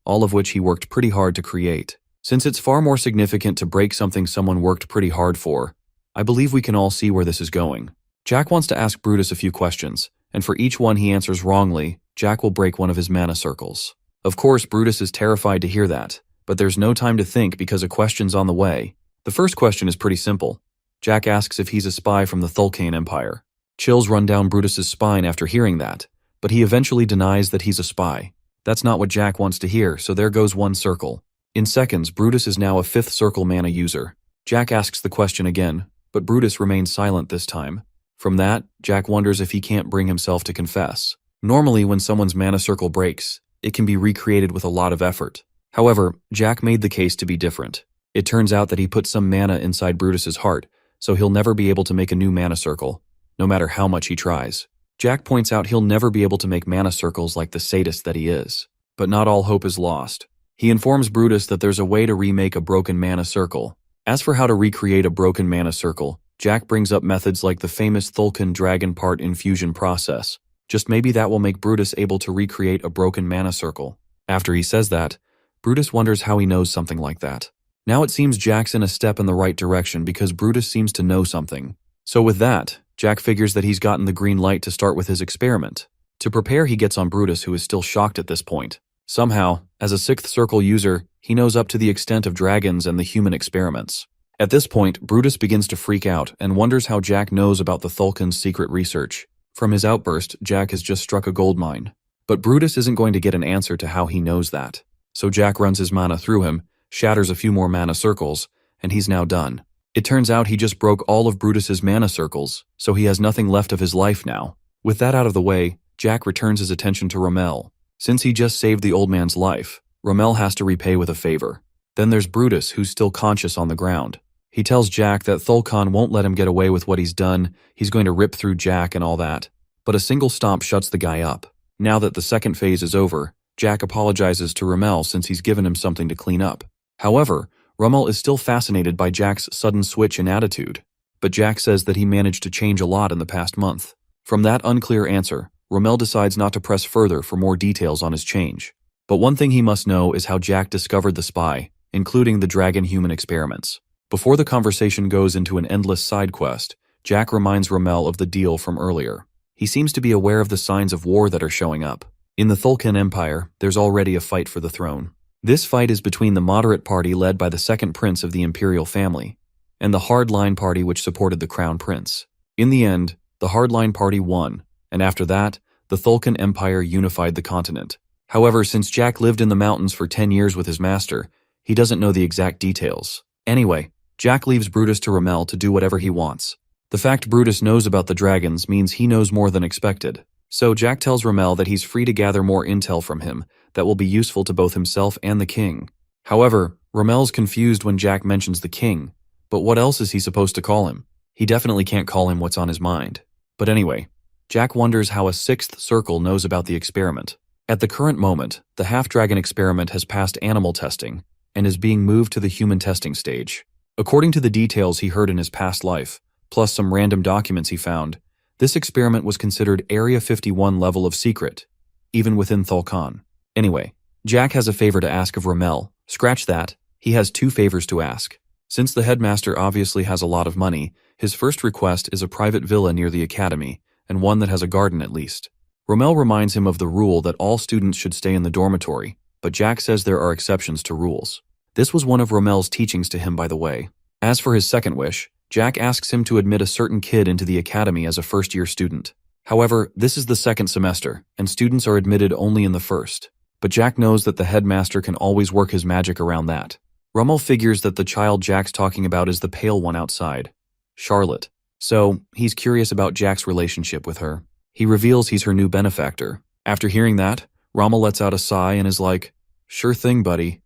all of which he worked pretty hard to create. Since it's far more significant to break something someone worked pretty hard for, I believe we can all see where this is going. Jack wants to ask Brutus a few questions, and for each one he answers wrongly, Jack will break one of his mana circles. Of course, Brutus is terrified to hear that, but there's no time to think because a question's on the way. The first question is pretty simple. Jack asks if he's a spy from the Thulkan Empire. Chills run down Brutus's spine after hearing that, but he eventually denies that he's a spy. That's not what Jack wants to hear, so there goes one circle. In seconds, Brutus is now a 5th circle mana user. Jack asks the question again, but Brutus remains silent this time. From that, Jack wonders if he can't bring himself to confess. Normally, when someone's mana circle breaks, it can be recreated with a lot of effort. However, Jack made the case to be different. It turns out that he put some mana inside Brutus's heart, so he'll never be able to make a new mana circle, no matter how much he tries. Jack points out he'll never be able to make mana circles like the sadist that he is. But not all hope is lost. He informs Brutus that there's a way to remake a broken mana circle. As for how to recreate a broken mana circle, Jack brings up methods like the famous Thulkan dragon part infusion process. Just maybe that will make Brutus able to recreate a broken mana circle. After he says that, Brutus wonders how he knows something like that. Now it seems Jack's in a step in the right direction because Brutus seems to know something. So with that, Jack figures that he's gotten the green light to start with his experiment. To prepare, he gets on Brutus, who is still shocked at this point. Somehow, as a 6th circle user, he knows up to the extent of dragons and the human experiments. At this point, Brutus begins to freak out and wonders how Jack knows about the Thulkan's secret research. From his outburst, Jack has just struck a gold mine. But Brutus isn't going to get an answer to how he knows that. So Jack runs his mana through him, shatters a few more mana circles, and he's now done. It turns out he just broke all of Brutus's mana circles, so he has nothing left of his life now. With that out of the way, Jack returns his attention to Rommel. Since he just saved the old man's life, Rommel has to repay with a favor. Then there's Brutus, who's still conscious on the ground. He tells Jack that Thulkan won't let him get away with what he's done, he's going to rip through Jack and all that. But a single stomp shuts the guy up. Now that the second phase is over, Jack apologizes to Rommel since he's given him something to clean up. However, Rommel is still fascinated by Jack's sudden switch in attitude, but Jack says that he managed to change a lot in the past month. From that unclear answer, Rommel decides not to press further for more details on his change. But one thing he must know is how Jack discovered the spy, including the dragon-human experiments. Before the conversation goes into an endless side quest, Jack reminds Rommel of the deal from earlier. He seems to be aware of the signs of war that are showing up. In the Thulkan Empire, there's already a fight for the throne. This fight is between the moderate party led by the second prince of the imperial family, and the hardline party which supported the crown prince. In the end, the hardline party won, and after that, the Thulkan Empire unified the continent. However, since Jack lived in the mountains for 10 years with his master, he doesn't know the exact details. Anyway, Jack leaves Brutus to Rommel to do whatever he wants. The fact Brutus knows about the dragons means he knows more than expected. So Jack tells Rommel that he's free to gather more intel from him that will be useful to both himself and the king. However, Rommel's confused when Jack mentions the king, but what else is he supposed to call him? He definitely can't call him what's on his mind. But anyway, Jack wonders how a 6th circle knows about the experiment. At the current moment, the half-dragon experiment has passed animal testing and is being moved to the human testing stage. According to the details he heard in his past life, plus some random documents he found, this experiment was considered Area 51 level of secret, even within Thulkan. Anyway, Jack has a favor to ask of Rommel. Scratch that, he has 2 favors to ask. Since the headmaster obviously has a lot of money, his first request is a private villa near the academy, and one that has a garden at least. Rommel reminds him of the rule that all students should stay in the dormitory, but Jack says there are exceptions to rules. This was one of Rommel's teachings to him, by the way. As for his second wish, Jack asks him to admit a certain kid into the academy as a first-year student. However, this is the second semester, and students are admitted only in the first. But Jack knows that the headmaster can always work his magic around that. Rommel figures that the child Jack's talking about is the pale one outside, Charlotte. So, he's curious about Jack's relationship with her. He reveals he's her new benefactor. After hearing that, Rommel lets out a sigh and is like, "Sure thing, buddy."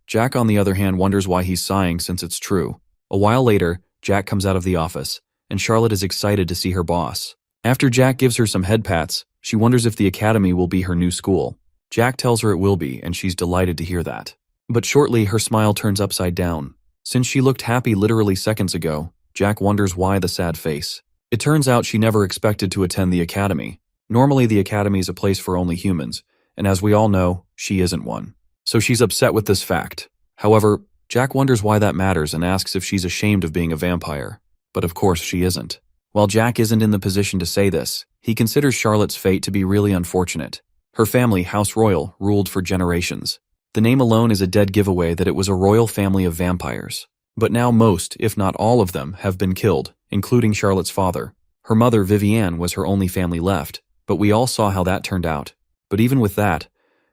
Jack, on the other hand, wonders why he's sighing since it's true. A while later, Jack comes out of the office, and Charlotte is excited to see her boss. After Jack gives her some head pats, she wonders if the academy will be her new school. Jack tells her it will be, and she's delighted to hear that. But shortly, her smile turns upside down. Since she looked happy literally seconds ago, Jack wonders why the sad face. It turns out she never expected to attend the academy. Normally, the academy is a place for only humans, and as we all know, she isn't one. So she's upset with this fact. However, Jack wonders why that matters and asks if she's ashamed of being a vampire. But of course she isn't. While Jack isn't in the position to say this, he considers Charlotte's fate to be really unfortunate. Her family, House Royal, ruled for generations. The name alone is a dead giveaway that it was a royal family of vampires. But now most, if not all of them, have been killed, including Charlotte's father. Her mother, Vivienne, was her only family left, but we all saw how that turned out. But even with that,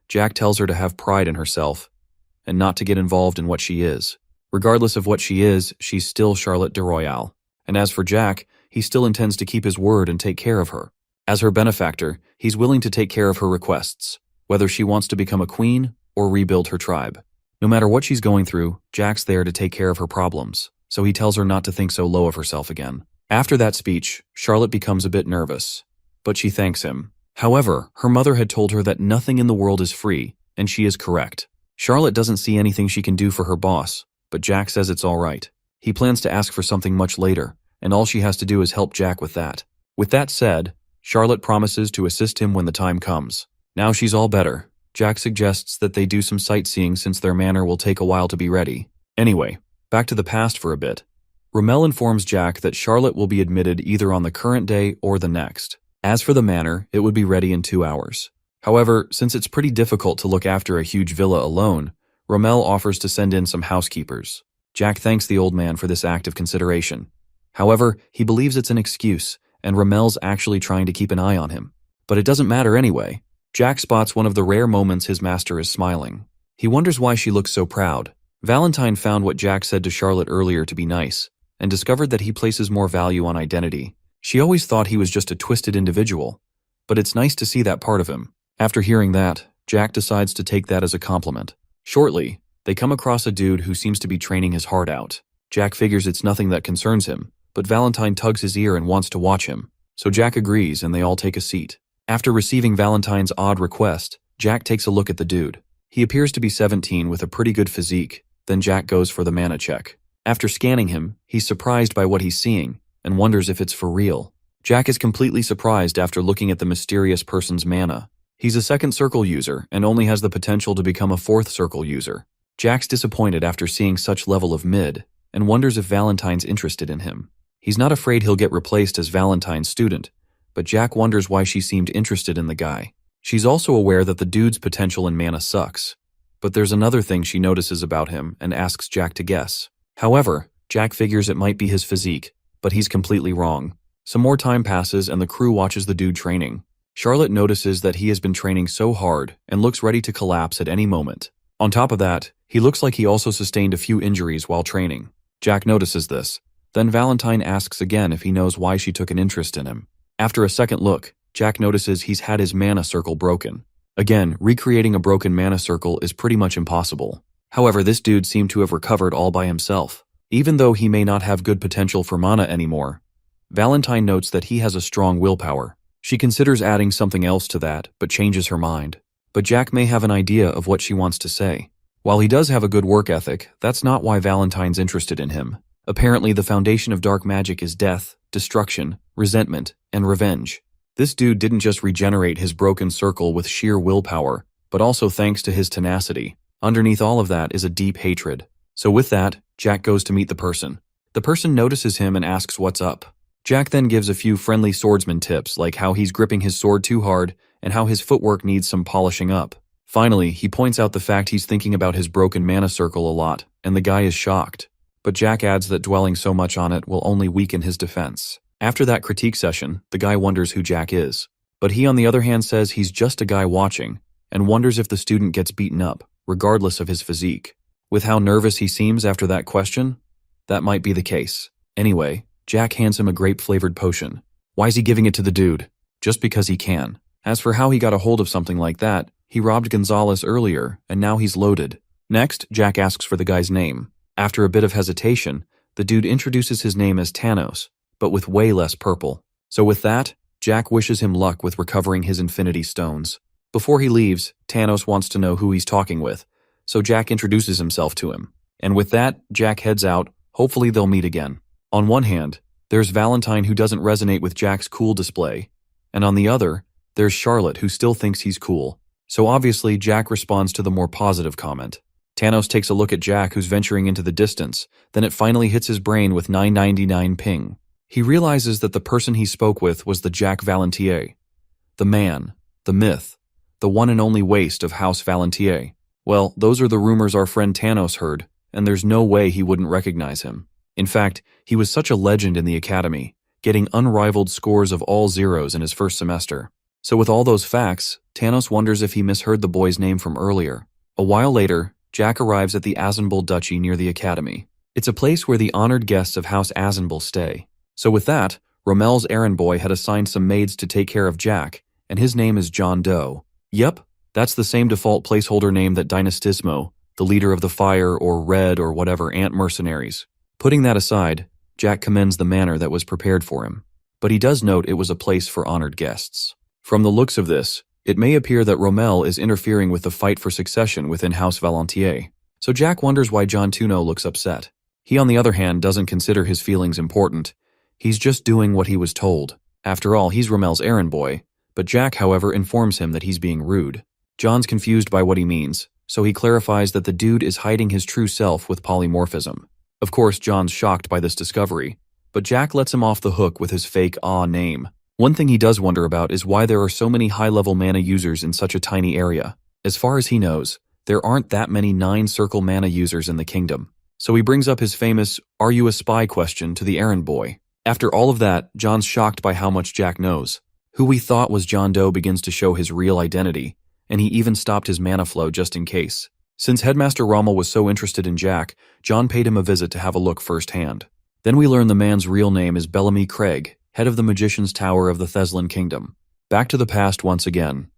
Jack tells her to have pride in herself, and not to get involved in what she is. Regardless of what she is, she's still Charlotte de Royale. And as for Jack, he still intends to keep his word and take care of her. As her benefactor, he's willing to take care of her requests, whether she wants to become a queen or rebuild her tribe. No matter what she's going through, Jack's there to take care of her problems, so he tells her not to think so low of herself again. After that speech, Charlotte becomes a bit nervous, but she thanks him. However, her mother had told her that nothing in the world is free, and she is correct. Charlotte doesn't see anything she can do for her boss, but Jack says it's all right. He plans to ask for something much later, and all she has to do is help Jack with that. With that said, Charlotte promises to assist him when the time comes. Now she's all better. Jack suggests that they do some sightseeing since their manor will take a while to be ready. Anyway, back to the past for a bit. Rommel informs Jack that Charlotte will be admitted either on the current day or the next. As for the manor, it would be ready in 2 hours. However, since it's pretty difficult to look after a huge villa alone, Rommel offers to send in some housekeepers. Jack thanks the old man for this act of consideration. However, he believes it's an excuse, and Rommel's actually trying to keep an eye on him. But it doesn't matter anyway. Jack spots one of the rare moments his master is smiling. He wonders why she looks so proud. Valentine found what Jack said to Charlotte earlier to be nice, and discovered that he places more value on identity. She always thought he was just a twisted individual, but it's nice to see that part of him. After hearing that, Jack decides to take that as a compliment. Shortly, they come across a dude who seems to be training his heart out. Jack figures it's nothing that concerns him, but Valentine tugs his ear and wants to watch him. So Jack agrees and they all take a seat. After receiving Valentine's odd request, Jack takes a look at the dude. He appears to be 17 with a pretty good physique. Then Jack goes for the mana check. After scanning him, he's surprised by what he's seeing and wonders if it's for real. Jack is completely surprised after looking at the mysterious person's mana. He's a second circle user and only has the potential to become a fourth circle user. Jack's disappointed after seeing such level of mid and wonders if Valentine's interested in him. He's not afraid he'll get replaced as Valentine's student, but Jack wonders why she seemed interested in the guy. She's also aware that the dude's potential in mana sucks, but there's another thing she notices about him and asks Jack to guess. However, Jack figures it might be his physique, but he's completely wrong. Some more time passes and the crew watches the dude training. Charlotte notices that he has been training so hard and looks ready to collapse at any moment. On top of that, he looks like he also sustained a few injuries while training. Jack notices this. Then Valentine asks again if he knows why she took an interest in him. After a second look, Jack notices he's had his mana circle broken. Again, recreating a broken mana circle is pretty much impossible. However, this dude seemed to have recovered all by himself. Even though he may not have good potential for mana anymore, Valentine notes that he has a strong willpower. She considers adding something else to that, but changes her mind. but Jack may have an idea of what she wants to say. While he does have a good work ethic, that's not why Valentine's interested in him. Apparently, the foundation of dark magic is death, destruction, resentment, and revenge. This dude didn't just regenerate his broken circle with sheer willpower, but also thanks to his tenacity. Underneath all of that is a deep hatred. So with that, Jack goes to meet the person. The person notices him and asks what's up. Jack then gives a few friendly swordsman tips, like how he's gripping his sword too hard and how his footwork needs some polishing up. Finally, he points out the fact he's thinking about his broken mana circle a lot, and the guy is shocked. But Jack adds that dwelling so much on it will only weaken his defense. After that critique session, the guy wonders who Jack is. But he on the other hand says he's just a guy watching, and wonders if the student gets beaten up, regardless of his physique. With how nervous he seems after that question, that might be the case. Anyway, Jack hands him a grape-flavored potion. Why is he giving it to the dude? Just because he can. As for how he got a hold of something like that, he robbed Gonzalez earlier, and now he's loaded. Next, Jack asks for the guy's name. After a bit of hesitation, the dude introduces his name as Thanos, but with way less purple. So with that, Jack wishes him luck with recovering his Infinity Stones. Before he leaves, Thanos wants to know who he's talking with, so Jack introduces himself to him. And with that, Jack heads out. Hopefully they'll meet again. On one hand, there's Valentine who doesn't resonate with Jack's cool display, and on the other, there's Charlotte who still thinks he's cool. So obviously, Jack responds to the more positive comment. Thanos takes a look at Jack who's venturing into the distance, then it finally hits his brain with 999 ping. He realizes that the person he spoke with was the Jack Valentier. The man, the myth, the one and only waste of House Valentier. Well, those are the rumors our friend Thanos heard, and there's no way he wouldn't recognize him. In fact, he was such a legend in the academy, getting unrivaled scores of all zeros in his first semester. So with all those facts, Thanos wonders if he misheard the boy's name from earlier. A while later, Jack arrives at the Azenbul Duchy near the academy. It's a place where the honored guests of House Azenbul stay. So with that, Romel's errand boy had assigned some maids to take care of Jack, and his name is John Doe. Yep, that's the same default placeholder name that Dynastismo, the leader of the Fire or Red or whatever ant mercenaries. Putting that aside, Jack commends the manner that was prepared for him. But he does note it was a place for honored guests. From the looks of this, it may appear that Romel is interfering with the fight for succession within House Valentier. So Jack wonders why John Tuno looks upset. He on the other hand doesn't consider his feelings important. He's just doing what he was told. After all, he's Romel's errand boy. But Jack, however, informs him that he's being rude. John's confused by what he means, so he clarifies that the dude is hiding his true self with polymorphism. Of course, John's shocked by this discovery, but Jack lets him off the hook with his fake name. One thing he does wonder about is why there are so many high-level mana users in such a tiny area. As far as he knows, there aren't that many 9-circle mana users in the kingdom. So he brings up his famous, "Are you a spy?" question to the errand boy. After all of that, John's shocked by how much Jack knows. Who we thought was John Doe begins to show his real identity, and he even stopped his mana flow just in case. Since Headmaster Rommel was so interested in Jack, John paid him a visit to have a look firsthand. Then we learn the man's real name is Bellamy Craig, head of the Magician's Tower of the Theslan Kingdom. Back to the past once again.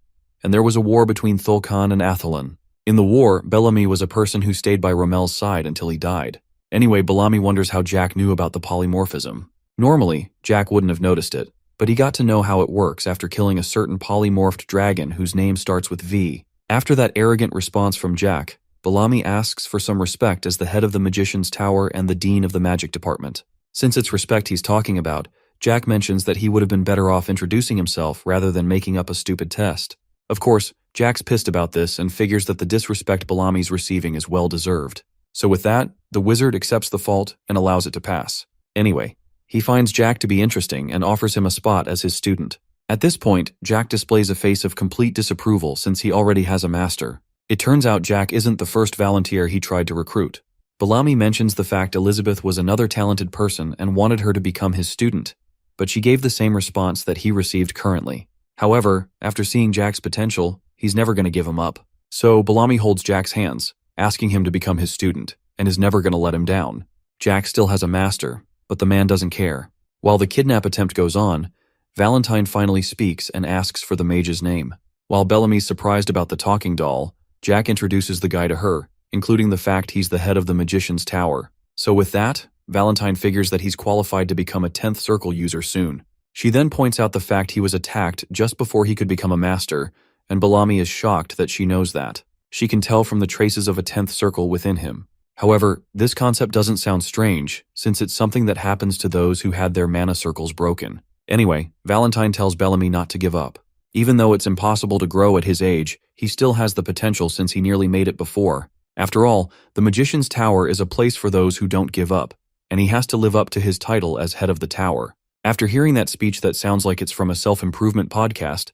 And there was a war between Thulkan and Athalan. In the war, Bellamy was a person who stayed by Romel's side until he died. Anyway, Bellamy wonders how Jack knew about the polymorphism. Normally, Jack wouldn't have noticed it, but he got to know how it works after killing a certain polymorphed dragon whose name starts with V. After that arrogant response from Jack, Bellamy asks for some respect as the head of the Magician's Tower and the Dean of the Magic Department. Since it's respect he's talking about, Jack mentions that he would have been better off introducing himself rather than making up a stupid test. Of course, Jack's pissed about this and figures that the disrespect Bellamy's receiving is well-deserved. So with that, the wizard accepts the fault and allows it to pass. Anyway, he finds Jack to be interesting and offers him a spot as his student. At this point, Jack displays a face of complete disapproval since he already has a master. It turns out Jack isn't the first volunteer he tried to recruit. Bellamy mentions the fact Elizabeth was another talented person and wanted her to become his student, but she gave the same response that he received currently. However, after seeing Jack's potential, he's never going to give him up. So Bellamy holds Jack's hands, asking him to become his student, and is never going to let him down. Jack still has a master, but the man doesn't care. While the kidnap attempt goes on, Valentine finally speaks and asks for the mage's name. While Bellamy's surprised about the talking doll, Jack introduces the guy to her, including the fact he's the head of the Magician's Tower. So with that, Valentine figures that he's qualified to become a 10th circle user soon. She then points out the fact he was attacked just before he could become a master, and Bellamy is shocked that she knows that. She can tell from the traces of a 10th circle within him. However, this concept doesn't sound strange, since it's something that happens to those who had their mana circles broken. Anyway, Valentine tells Bellamy not to give up. Even though it's impossible to grow at his age, he still has the potential since he nearly made it before. After all, the Magician's Tower is a place for those who don't give up, and he has to live up to his title as head of the tower. After hearing that speech that sounds like it's from a self-improvement podcast,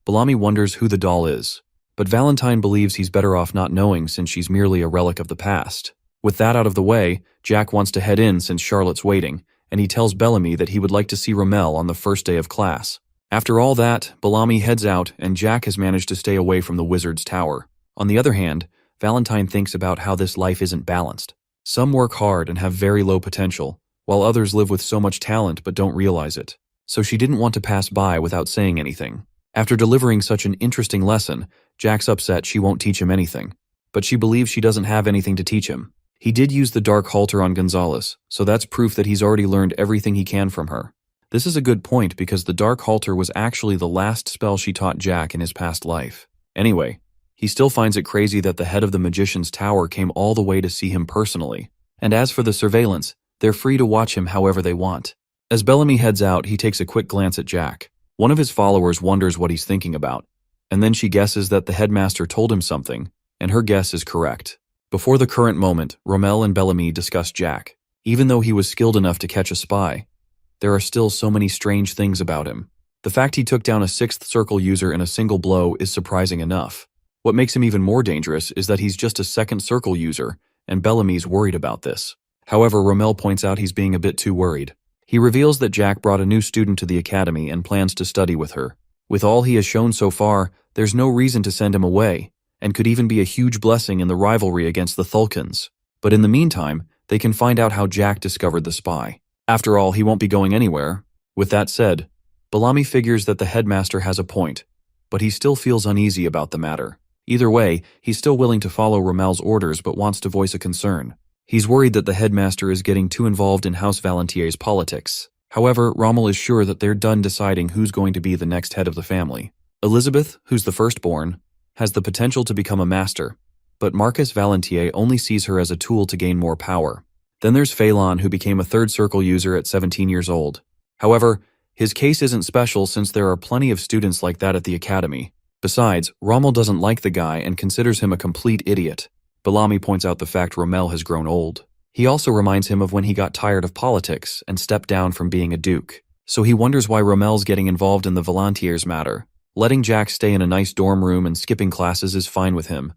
Bellamy wonders who the doll is. But Valentine believes he's better off not knowing since she's merely a relic of the past. With that out of the way, Jack wants to head in since Charlotte's waiting, and he tells Bellamy that he would like to see Rommel on the first day of class. After all that, Bellamy heads out and Jack has managed to stay away from the wizard's tower. On the other hand, Valentine thinks about how this life isn't balanced. Some work hard and have very low potential, while others live with so much talent but don't realize it. So she didn't want to pass by without saying anything. After delivering such an interesting lesson, Jack's upset she won't teach him anything. But she believes she doesn't have anything to teach him. He did use the dark halter on Gonzalez, so that's proof that he's already learned everything he can from her. This is a good point because the dark halter was actually the last spell she taught Jack in his past life. Anyway, he still finds it crazy that the head of the Magician's Tower came all the way to see him personally. And as for the surveillance, they're free to watch him however they want. As Bellamy heads out, he takes a quick glance at Jack. One of his followers wonders what he's thinking about, and then she guesses that the headmaster told him something, and her guess is correct. Before the current moment, Rommel and Bellamy discuss Jack. Even though he was skilled enough to catch a spy, there are still so many strange things about him. The fact he took down a 6th circle user in a single blow is surprising enough. What makes him even more dangerous is that he's just a 2nd circle user, and Bellamy's worried about this. However, Rommel points out he's being a bit too worried. He reveals that Jack brought a new student to the academy and plans to study with her. With all he has shown so far, there's no reason to send him away, and could even be a huge blessing in the rivalry against the Thulkins. But in the meantime, they can find out how Jack discovered the spy. After all, he won't be going anywhere. With that said, Bellamy figures that the headmaster has a point, but he still feels uneasy about the matter. Either way, he's still willing to follow Rommel's orders but wants to voice a concern. He's worried that the headmaster is getting too involved in House Valentier's politics. However, Rommel is sure that they're done deciding who's going to be the next head of the family. Elizabeth, who's the firstborn, has the potential to become a master, but Marcus Valentier only sees her as a tool to gain more power. Then there's Phelan, who became a 3rd circle user at 17 years old. However, his case isn't special since there are plenty of students like that at the academy. Besides, Rommel doesn't like the guy and considers him a complete idiot. Bellamy points out the fact Rommel has grown old. He also reminds him of when he got tired of politics and stepped down from being a duke. So he wonders why Rommel's getting involved in the Valentiers matter. Letting Jack stay in a nice dorm room and skipping classes is fine with him,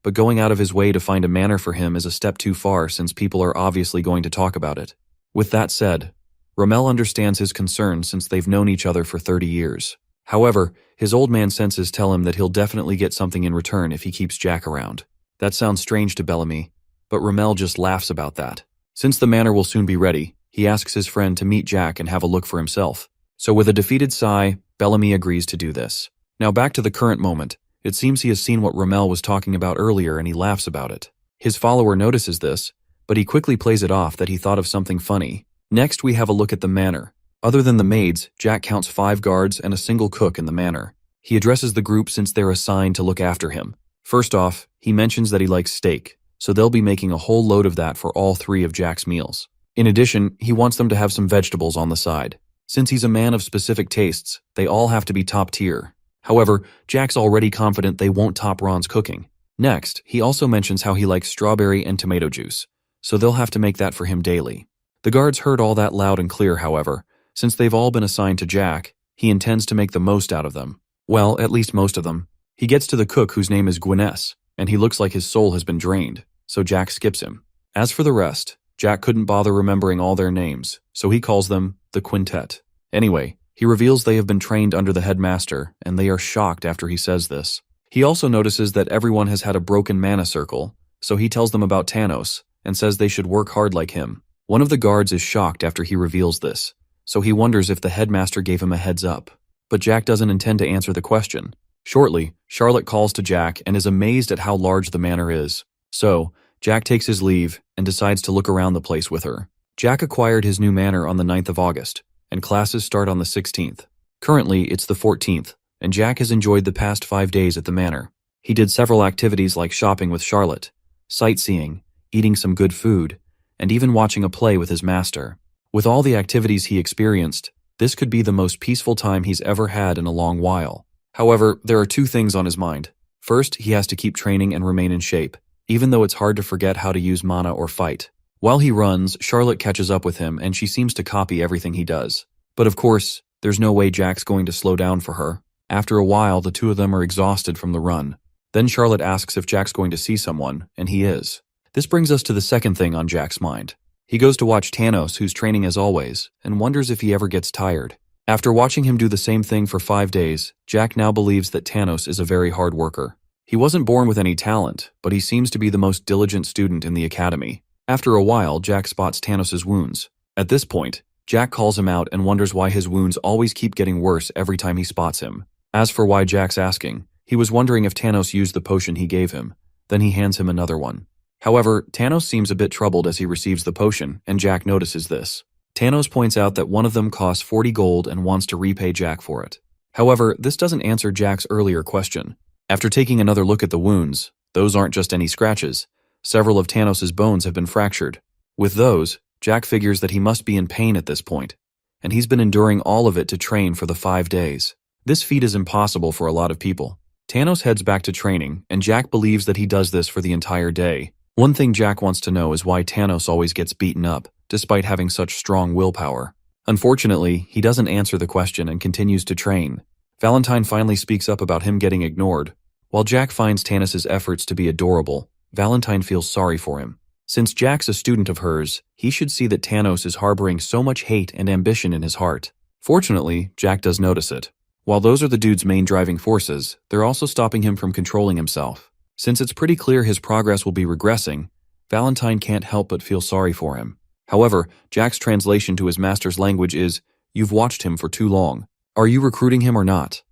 but going out of his way to find a manor for him is a step too far since people are obviously going to talk about it. With that said, Rommel understands his concern since they've known each other for 30 years. However, his old man senses tell him that he'll definitely get something in return if he keeps Jack around. That sounds strange to Bellamy, but Rommel just laughs about that. Since the manor will soon be ready, he asks his friend to meet Jack and have a look for himself. So with a defeated sigh, Bellamy agrees to do this. Now back to the current moment. It seems he has seen what Rommel was talking about earlier and he laughs about it. His follower notices this, but he quickly plays it off that he thought of something funny. Next, we have a look at the manor. Other than the maids, Jack counts 5 guards and a single cook in the manor. He addresses the group since they're assigned to look after him. First off, he mentions that he likes steak, so they'll be making a whole load of that for all 3 of Jack's meals. In addition, he wants them to have some vegetables on the side. Since he's a man of specific tastes, they all have to be top tier. However, Jack's already confident they won't top Ron's cooking. Next, he also mentions how he likes strawberry and tomato juice, so they'll have to make that for him daily. The guards heard all that loud and clear, however. Since they've all been assigned to Jack, he intends to make the most out of them. Well, at least most of them. He gets to the cook whose name is Gwyness, and he looks like his soul has been drained, so Jack skips him. As for the rest, Jack couldn't bother remembering all their names, so he calls them the Quintet. Anyway, he reveals they have been trained under the headmaster, and they are shocked after he says this. He also notices that everyone has had a broken mana circle, so he tells them about Tanos, and says they should work hard like him. One of the guards is shocked after he reveals this, so he wonders if the headmaster gave him a heads up. But Jack doesn't intend to answer the question. Shortly, Charlotte calls to Jack and is amazed at how large the manor is. So, Jack takes his leave and decides to look around the place with her. Jack acquired his new manor on the 9th of August, and classes start on the 16th. Currently, it's the 14th, and Jack has enjoyed the past 5 days at the manor. He did several activities like shopping with Charlotte, sightseeing, eating some good food, and even watching a play with his master. With all the activities he experienced, this could be the most peaceful time he's ever had in a long while. However, there are 2 things on his mind. First, he has to keep training and remain in shape, even though it's hard to forget how to use mana or fight. While he runs, Charlotte catches up with him and she seems to copy everything he does. But of course, there's no way Jack's going to slow down for her. After a while, the 2 of them are exhausted from the run. Then Charlotte asks if Jack's going to see someone, and he is. This brings us to the second thing on Jack's mind. He goes to watch Thanos, who's training as always, and wonders if he ever gets tired. After watching him do the same thing for 5 days, Jack now believes that Thanos is a very hard worker. He wasn't born with any talent, but he seems to be the most diligent student in the academy. After a while, Jack spots Thanos' wounds. At this point, Jack calls him out and wonders why his wounds always keep getting worse every time he spots him. As for why Jack's asking, he was wondering if Thanos used the potion he gave him. Then he hands him another one. However, Thanos seems a bit troubled as he receives the potion, and Jack notices this. Thanos points out that one of them costs 40 gold and wants to repay Jack for it. However, this doesn't answer Jack's earlier question. After taking another look at the wounds, those aren't just any scratches. Several of Thanos' bones have been fractured. With those, Jack figures that he must be in pain at this point, and he's been enduring all of it to train for the 5 days. This feat is impossible for a lot of people. Thanos heads back to training, and Jack believes that he does this for the entire day. One thing Jack wants to know is why Thanos always gets beaten up, despite having such strong willpower. Unfortunately, he doesn't answer the question and continues to train. Valentine finally speaks up about him getting ignored. While Jack finds Thanos' efforts to be adorable, Valentine feels sorry for him. Since Jack's a student of hers, he should see that Thanos is harboring so much hate and ambition in his heart. Fortunately, Jack does notice it. While those are the dude's main driving forces, they're also stopping him from controlling himself. Since it's pretty clear his progress will be regressing, Valentine can't help but feel sorry for him. However, Jack's translation to his master's language is, "You've watched him for too long. Are you recruiting him or not?"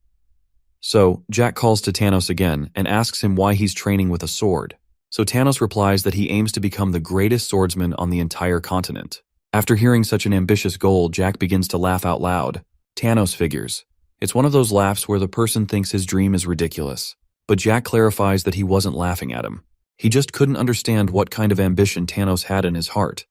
So, Jack calls to Thanos again and asks him why he's training with a sword. So Thanos replies that he aims to become the greatest swordsman on the entire continent. After hearing such an ambitious goal, Jack begins to laugh out loud. Thanos figures. It's one of those laughs where the person thinks his dream is ridiculous. But Jack clarifies that he wasn't laughing at him. He just couldn't understand what kind of ambition Thanos had in his heart.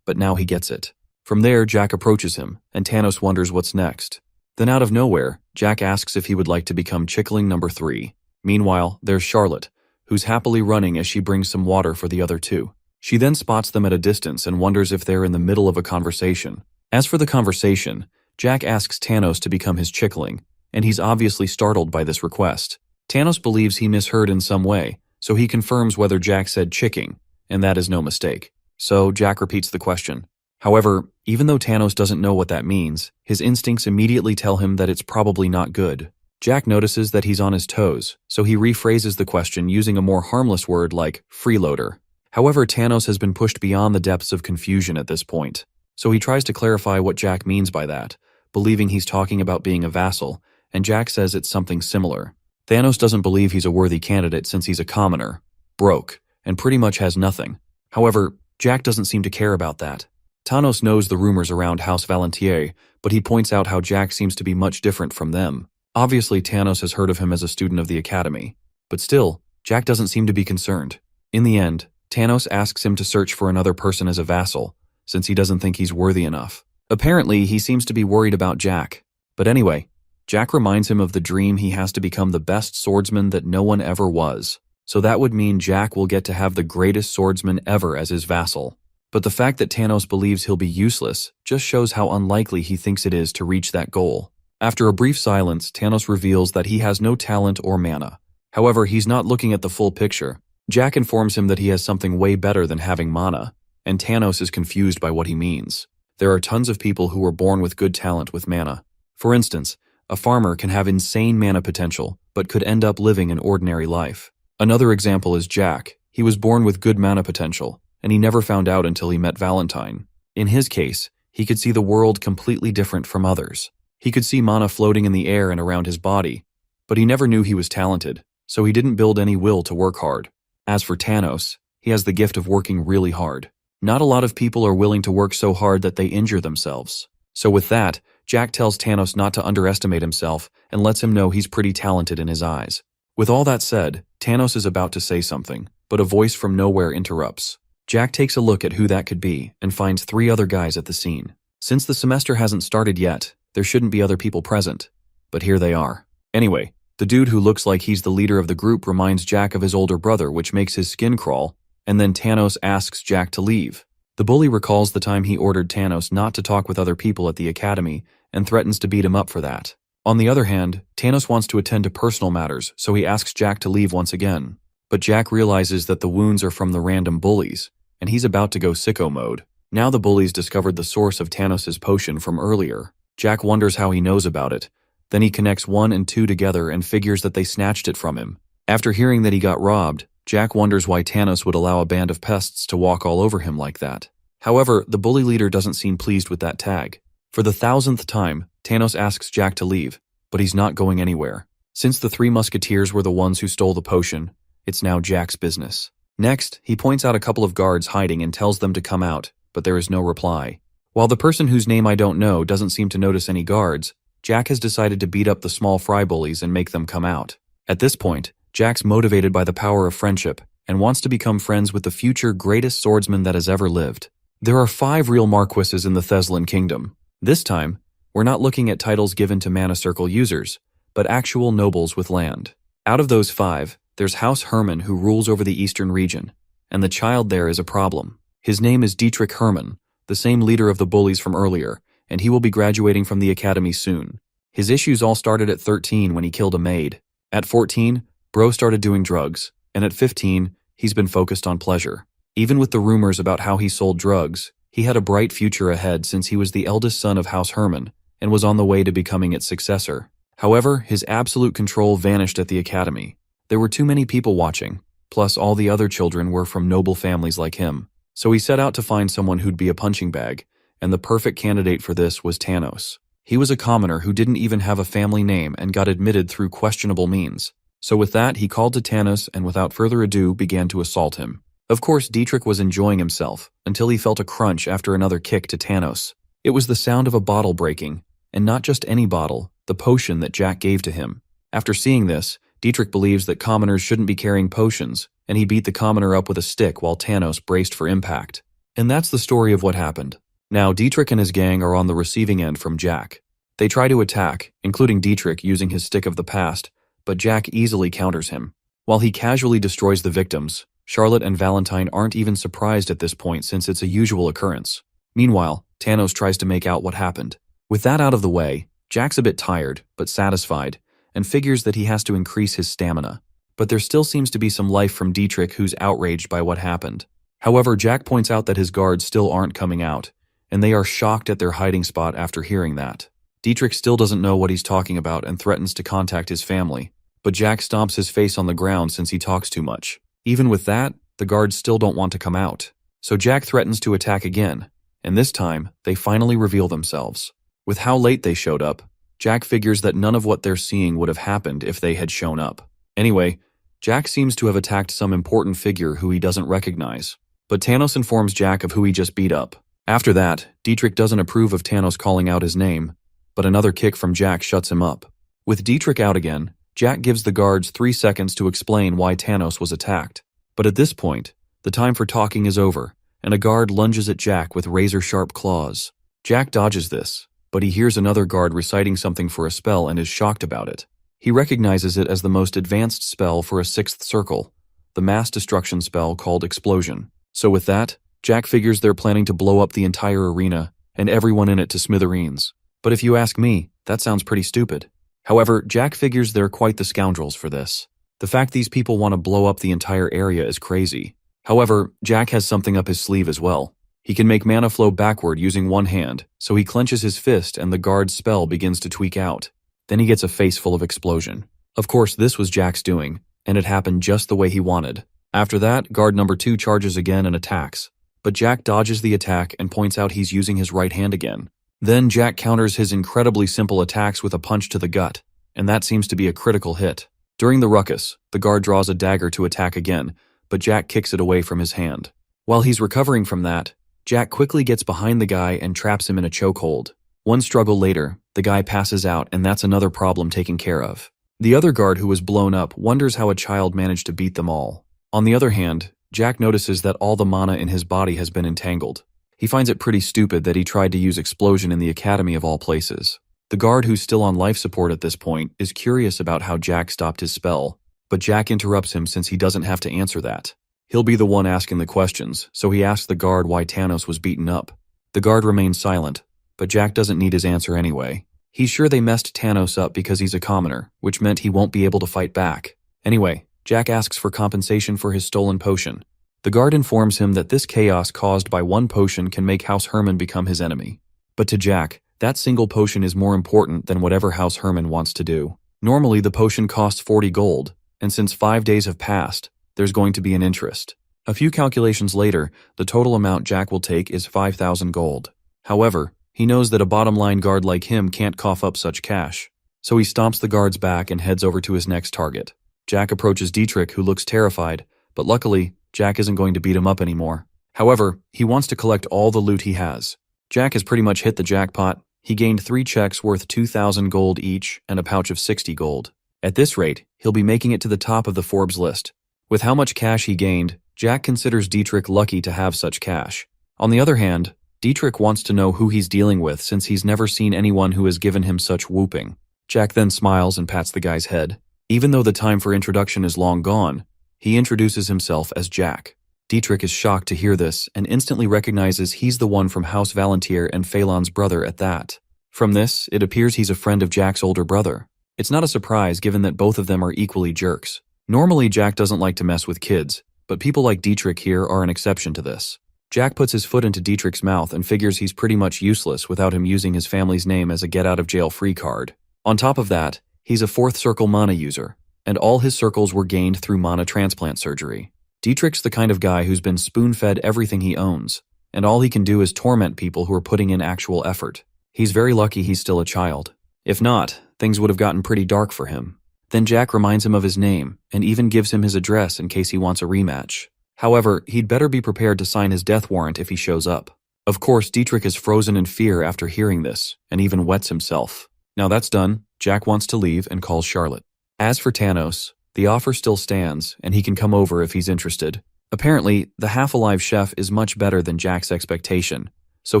But now he gets it. From there, Jack approaches him, and Thanos wonders what's next. Then out of nowhere, Jack asks if he would like to become Chickling number 3. Meanwhile, there's Charlotte, who's happily running as she brings some water for the other 2. She then spots them at a distance and wonders if they're in the middle of a conversation. As for the conversation, Jack asks Thanos to become his Chickling, and he's obviously startled by this request. Thanos believes he misheard in some way, so he confirms whether Jack said chicking, and that is no mistake. So Jack repeats the question. However, even though Thanos doesn't know what that means, his instincts immediately tell him that it's probably not good. Jack notices that he's on his toes, so he rephrases the question using a more harmless word like freeloader. However, Thanos has been pushed beyond the depths of confusion at this point, so he tries to clarify what Jack means by that, believing he's talking about being a vassal, and Jack says it's something similar. Thanos doesn't believe he's a worthy candidate since he's a commoner, broke, and pretty much has nothing. However, Jack doesn't seem to care about that. Thanos knows the rumors around House Valentier, but he points out how Jack seems to be much different from them. Obviously, Thanos has heard of him as a student of the Academy, but still, Jack doesn't seem to be concerned. In the end, Thanos asks him to search for another person as a vassal, since he doesn't think he's worthy enough. Apparently, he seems to be worried about Jack. But anyway, Jack reminds him of the dream he has to become the best swordsman that no one ever was. So that would mean Jack will get to have the greatest swordsman ever as his vassal. But the fact that Thanos believes he'll be useless just shows how unlikely he thinks it is to reach that goal. After a brief silence, Thanos reveals that he has no talent or mana. However, he's not looking at the full picture. Jack informs him that he has something way better than having mana, and Thanos is confused by what he means. There are tons of people who were born with good talent with mana. For instance, a farmer can have insane mana potential, but could end up living an ordinary life. Another example is Jack. He was born with good mana potential, and he never found out until he met Valentine. In his case, he could see the world completely different from others. He could see mana floating in the air and around his body, but he never knew he was talented, so he didn't build any will to work hard. As for Thanos, he has the gift of working really hard. Not a lot of people are willing to work so hard that they injure themselves. So with that, Jack tells Thanos not to underestimate himself and lets him know he's pretty talented in his eyes. With all that said, Thanos is about to say something, but a voice from nowhere interrupts. Jack takes a look at who that could be and finds 3 other guys at the scene. Since the semester hasn't started yet, there shouldn't be other people present. But here they are. Anyway, the dude who looks like he's the leader of the group reminds Jack of his older brother, which makes his skin crawl, and then Thanos asks Jack to leave. The bully recalls the time he ordered Thanos not to talk with other people at the academy and threatens to beat him up for that. On the other hand, Thanos wants to attend to personal matters, so he asks Jack to leave once again. But Jack realizes that the wounds are from the random bullies, and he's about to go sicko mode. Now the bullies discovered the source of Thanos' potion from earlier. Jack wonders how he knows about it. Then he connects 1 and 2 together and figures that they snatched it from him. After hearing that he got robbed, Jack wonders why Thanos would allow a band of pests to walk all over him like that. However, the bully leader doesn't seem pleased with that tag. For the 1000th time, Thanos asks Jack to leave, but he's not going anywhere. Since the 3 musketeers were the ones who stole the potion, it's now Jack's business. Next, he points out a couple of guards hiding and tells them to come out, but there is no reply. While the person whose name I don't know doesn't seem to notice any guards, Jack has decided to beat up the small fry bullies and make them come out. At this point, Jack's motivated by the power of friendship and wants to become friends with the future greatest swordsman that has ever lived. There are 5 real marquises in the Thessalon Kingdom. This time, we're not looking at titles given to Mana Circle users, but actual nobles with land. Out of those 5, there's House Hermann who rules over the eastern region, and the child there is a problem. His name is Dietrich Hermann, the same leader of the bullies from earlier, and he will be graduating from the academy soon. His issues all started at 13 when he killed a maid. At 14, Bro started doing drugs, and at 15, he's been focused on pleasure. Even with the rumors about how he sold drugs, he had a bright future ahead since he was the eldest son of House Hermann and was on the way to becoming its successor. However, his absolute control vanished at the academy. There were too many people watching, plus all the other children were from noble families like him. So he set out to find someone who'd be a punching bag, and the perfect candidate for this was Thanos. He was a commoner who didn't even have a family name and got admitted through questionable means. So with that, he called to Thanos and without further ado began to assault him. Of course, Dietrich was enjoying himself until he felt a crunch after another kick to Thanos. It was the sound of a bottle breaking, and not just any bottle, the potion that Jack gave to him. After seeing this, Dietrich believes that commoners shouldn't be carrying potions, and he beat the commoner up with a stick while Thanos braced for impact. And that's the story of what happened. Now, Dietrich and his gang are on the receiving end from Jack. They try to attack, including Dietrich using his stick of the past, but Jack easily counters him. While he casually destroys the victims, Charlotte and Valentine aren't even surprised at this point since it's a usual occurrence. Meanwhile, Thanos tries to make out what happened. With that out of the way, Jack's a bit tired, but satisfied, and figures that he has to increase his stamina. But there still seems to be some life from Dietrich, who's outraged by what happened. However, Jack points out that his guards still aren't coming out, and they are shocked at their hiding spot after hearing that. Dietrich still doesn't know what he's talking about and threatens to contact his family, but Jack stomps his face on the ground since he talks too much. Even with that, the guards still don't want to come out. So Jack threatens to attack again, and this time, they finally reveal themselves. With how late they showed up, Jack figures that none of what they're seeing would have happened if they had shown up. Anyway, Jack seems to have attacked some important figure who he doesn't recognize, but Thanos informs Jack of who he just beat up. After that, Dietrich doesn't approve of Thanos calling out his name, but another kick from Jack shuts him up. With Dietrich out again, Jack gives the guards 3 seconds to explain why Thanos was attacked. But at this point, the time for talking is over, and a guard lunges at Jack with razor-sharp claws. Jack dodges this, but he hears another guard reciting something for a spell and is shocked about it. He recognizes it as the most advanced spell for a 6th circle, the mass destruction spell called Explosion. So with that, Jack figures they're planning to blow up the entire arena and everyone in it to smithereens. But if you ask me, that sounds pretty stupid. However, Jack figures they're quite the scoundrels for this. The fact these people want to blow up the entire area is crazy. However, Jack has something up his sleeve as well. He can make mana flow backward using one hand, so he clenches his fist and the guard's spell begins to tweak out. Then he gets a face full of explosion. Of course, this was Jack's doing, and it happened just the way he wanted. After that, guard number 2 charges again and attacks, but Jack dodges the attack and points out he's using his right hand again. Then Jack counters his incredibly simple attacks with a punch to the gut, and that seems to be a critical hit. During the ruckus, the guard draws a dagger to attack again, but Jack kicks it away from his hand. While he's recovering from that, Jack quickly gets behind the guy and traps him in a chokehold. One struggle later, the guy passes out, and that's another problem taken care of. The other guard, who was blown up, wonders how a child managed to beat them all. On the other hand, Jack notices that all the mana in his body has been entangled. He finds it pretty stupid that he tried to use explosion in the academy of all places. The guard, who's still on life support at this point, is curious about how Jack stopped his spell, but Jack interrupts him since he doesn't have to answer that. He'll be the one asking the questions, so he asks the guard why Thanos was beaten up. The guard remains silent, but Jack doesn't need his answer anyway. He's sure they messed Thanos up because he's a commoner, which meant he won't be able to fight back. Anyway, Jack asks for compensation for his stolen potion. The guard informs him that this chaos caused by one potion can make House Herman become his enemy. But to Jack, that single potion is more important than whatever House Herman wants to do. Normally, the potion costs 40 gold, and since 5 days have passed, there's going to be an interest. A few calculations later, the total amount Jack will take is 5,000 gold. However, he knows that a bottom-line guard like him can't cough up such cash. So he stomps the guard's back and heads over to his next target. Jack approaches Dietrich, who looks terrified, but luckily, Jack isn't going to beat him up anymore. However, he wants to collect all the loot he has. Jack has pretty much hit the jackpot. He gained 3 checks worth 2,000 gold each and a pouch of 60 gold. At this rate, he'll be making it to the top of the Forbes list. With how much cash he gained, Jack considers Dietrich lucky to have such cash. On the other hand, Dietrich wants to know who he's dealing with since he's never seen anyone who has given him such whooping. Jack then smiles and pats the guy's head. Even though the time for introduction is long gone, he introduces himself as Jack. Dietrich is shocked to hear this and instantly recognizes he's the one from House Valantier and Phelan's brother at that. From this, it appears he's a friend of Jack's older brother. It's not a surprise given that both of them are equally jerks. Normally, Jack doesn't like to mess with kids, but people like Dietrich here are an exception to this. Jack puts his foot into Dietrich's mouth and figures he's pretty much useless without him using his family's name as a get-out-of-jail-free card. On top of that, he's a 4th circle mana user, and all his circles were gained through mana transplant surgery. Dietrich's the kind of guy who's been spoon-fed everything he owns, and all he can do is torment people who are putting in actual effort. He's very lucky he's still a child. If not, things would have gotten pretty dark for him. Then Jack reminds him of his name, and even gives him his address in case he wants a rematch. However, he'd better be prepared to sign his death warrant if he shows up. Of course, Dietrich is frozen in fear after hearing this, and even wets himself. Now that's done, Jack wants to leave and calls Charlotte. As for Thanos, the offer still stands, and he can come over if he's interested. Apparently, the half-alive chef is much better than Jack's expectation, so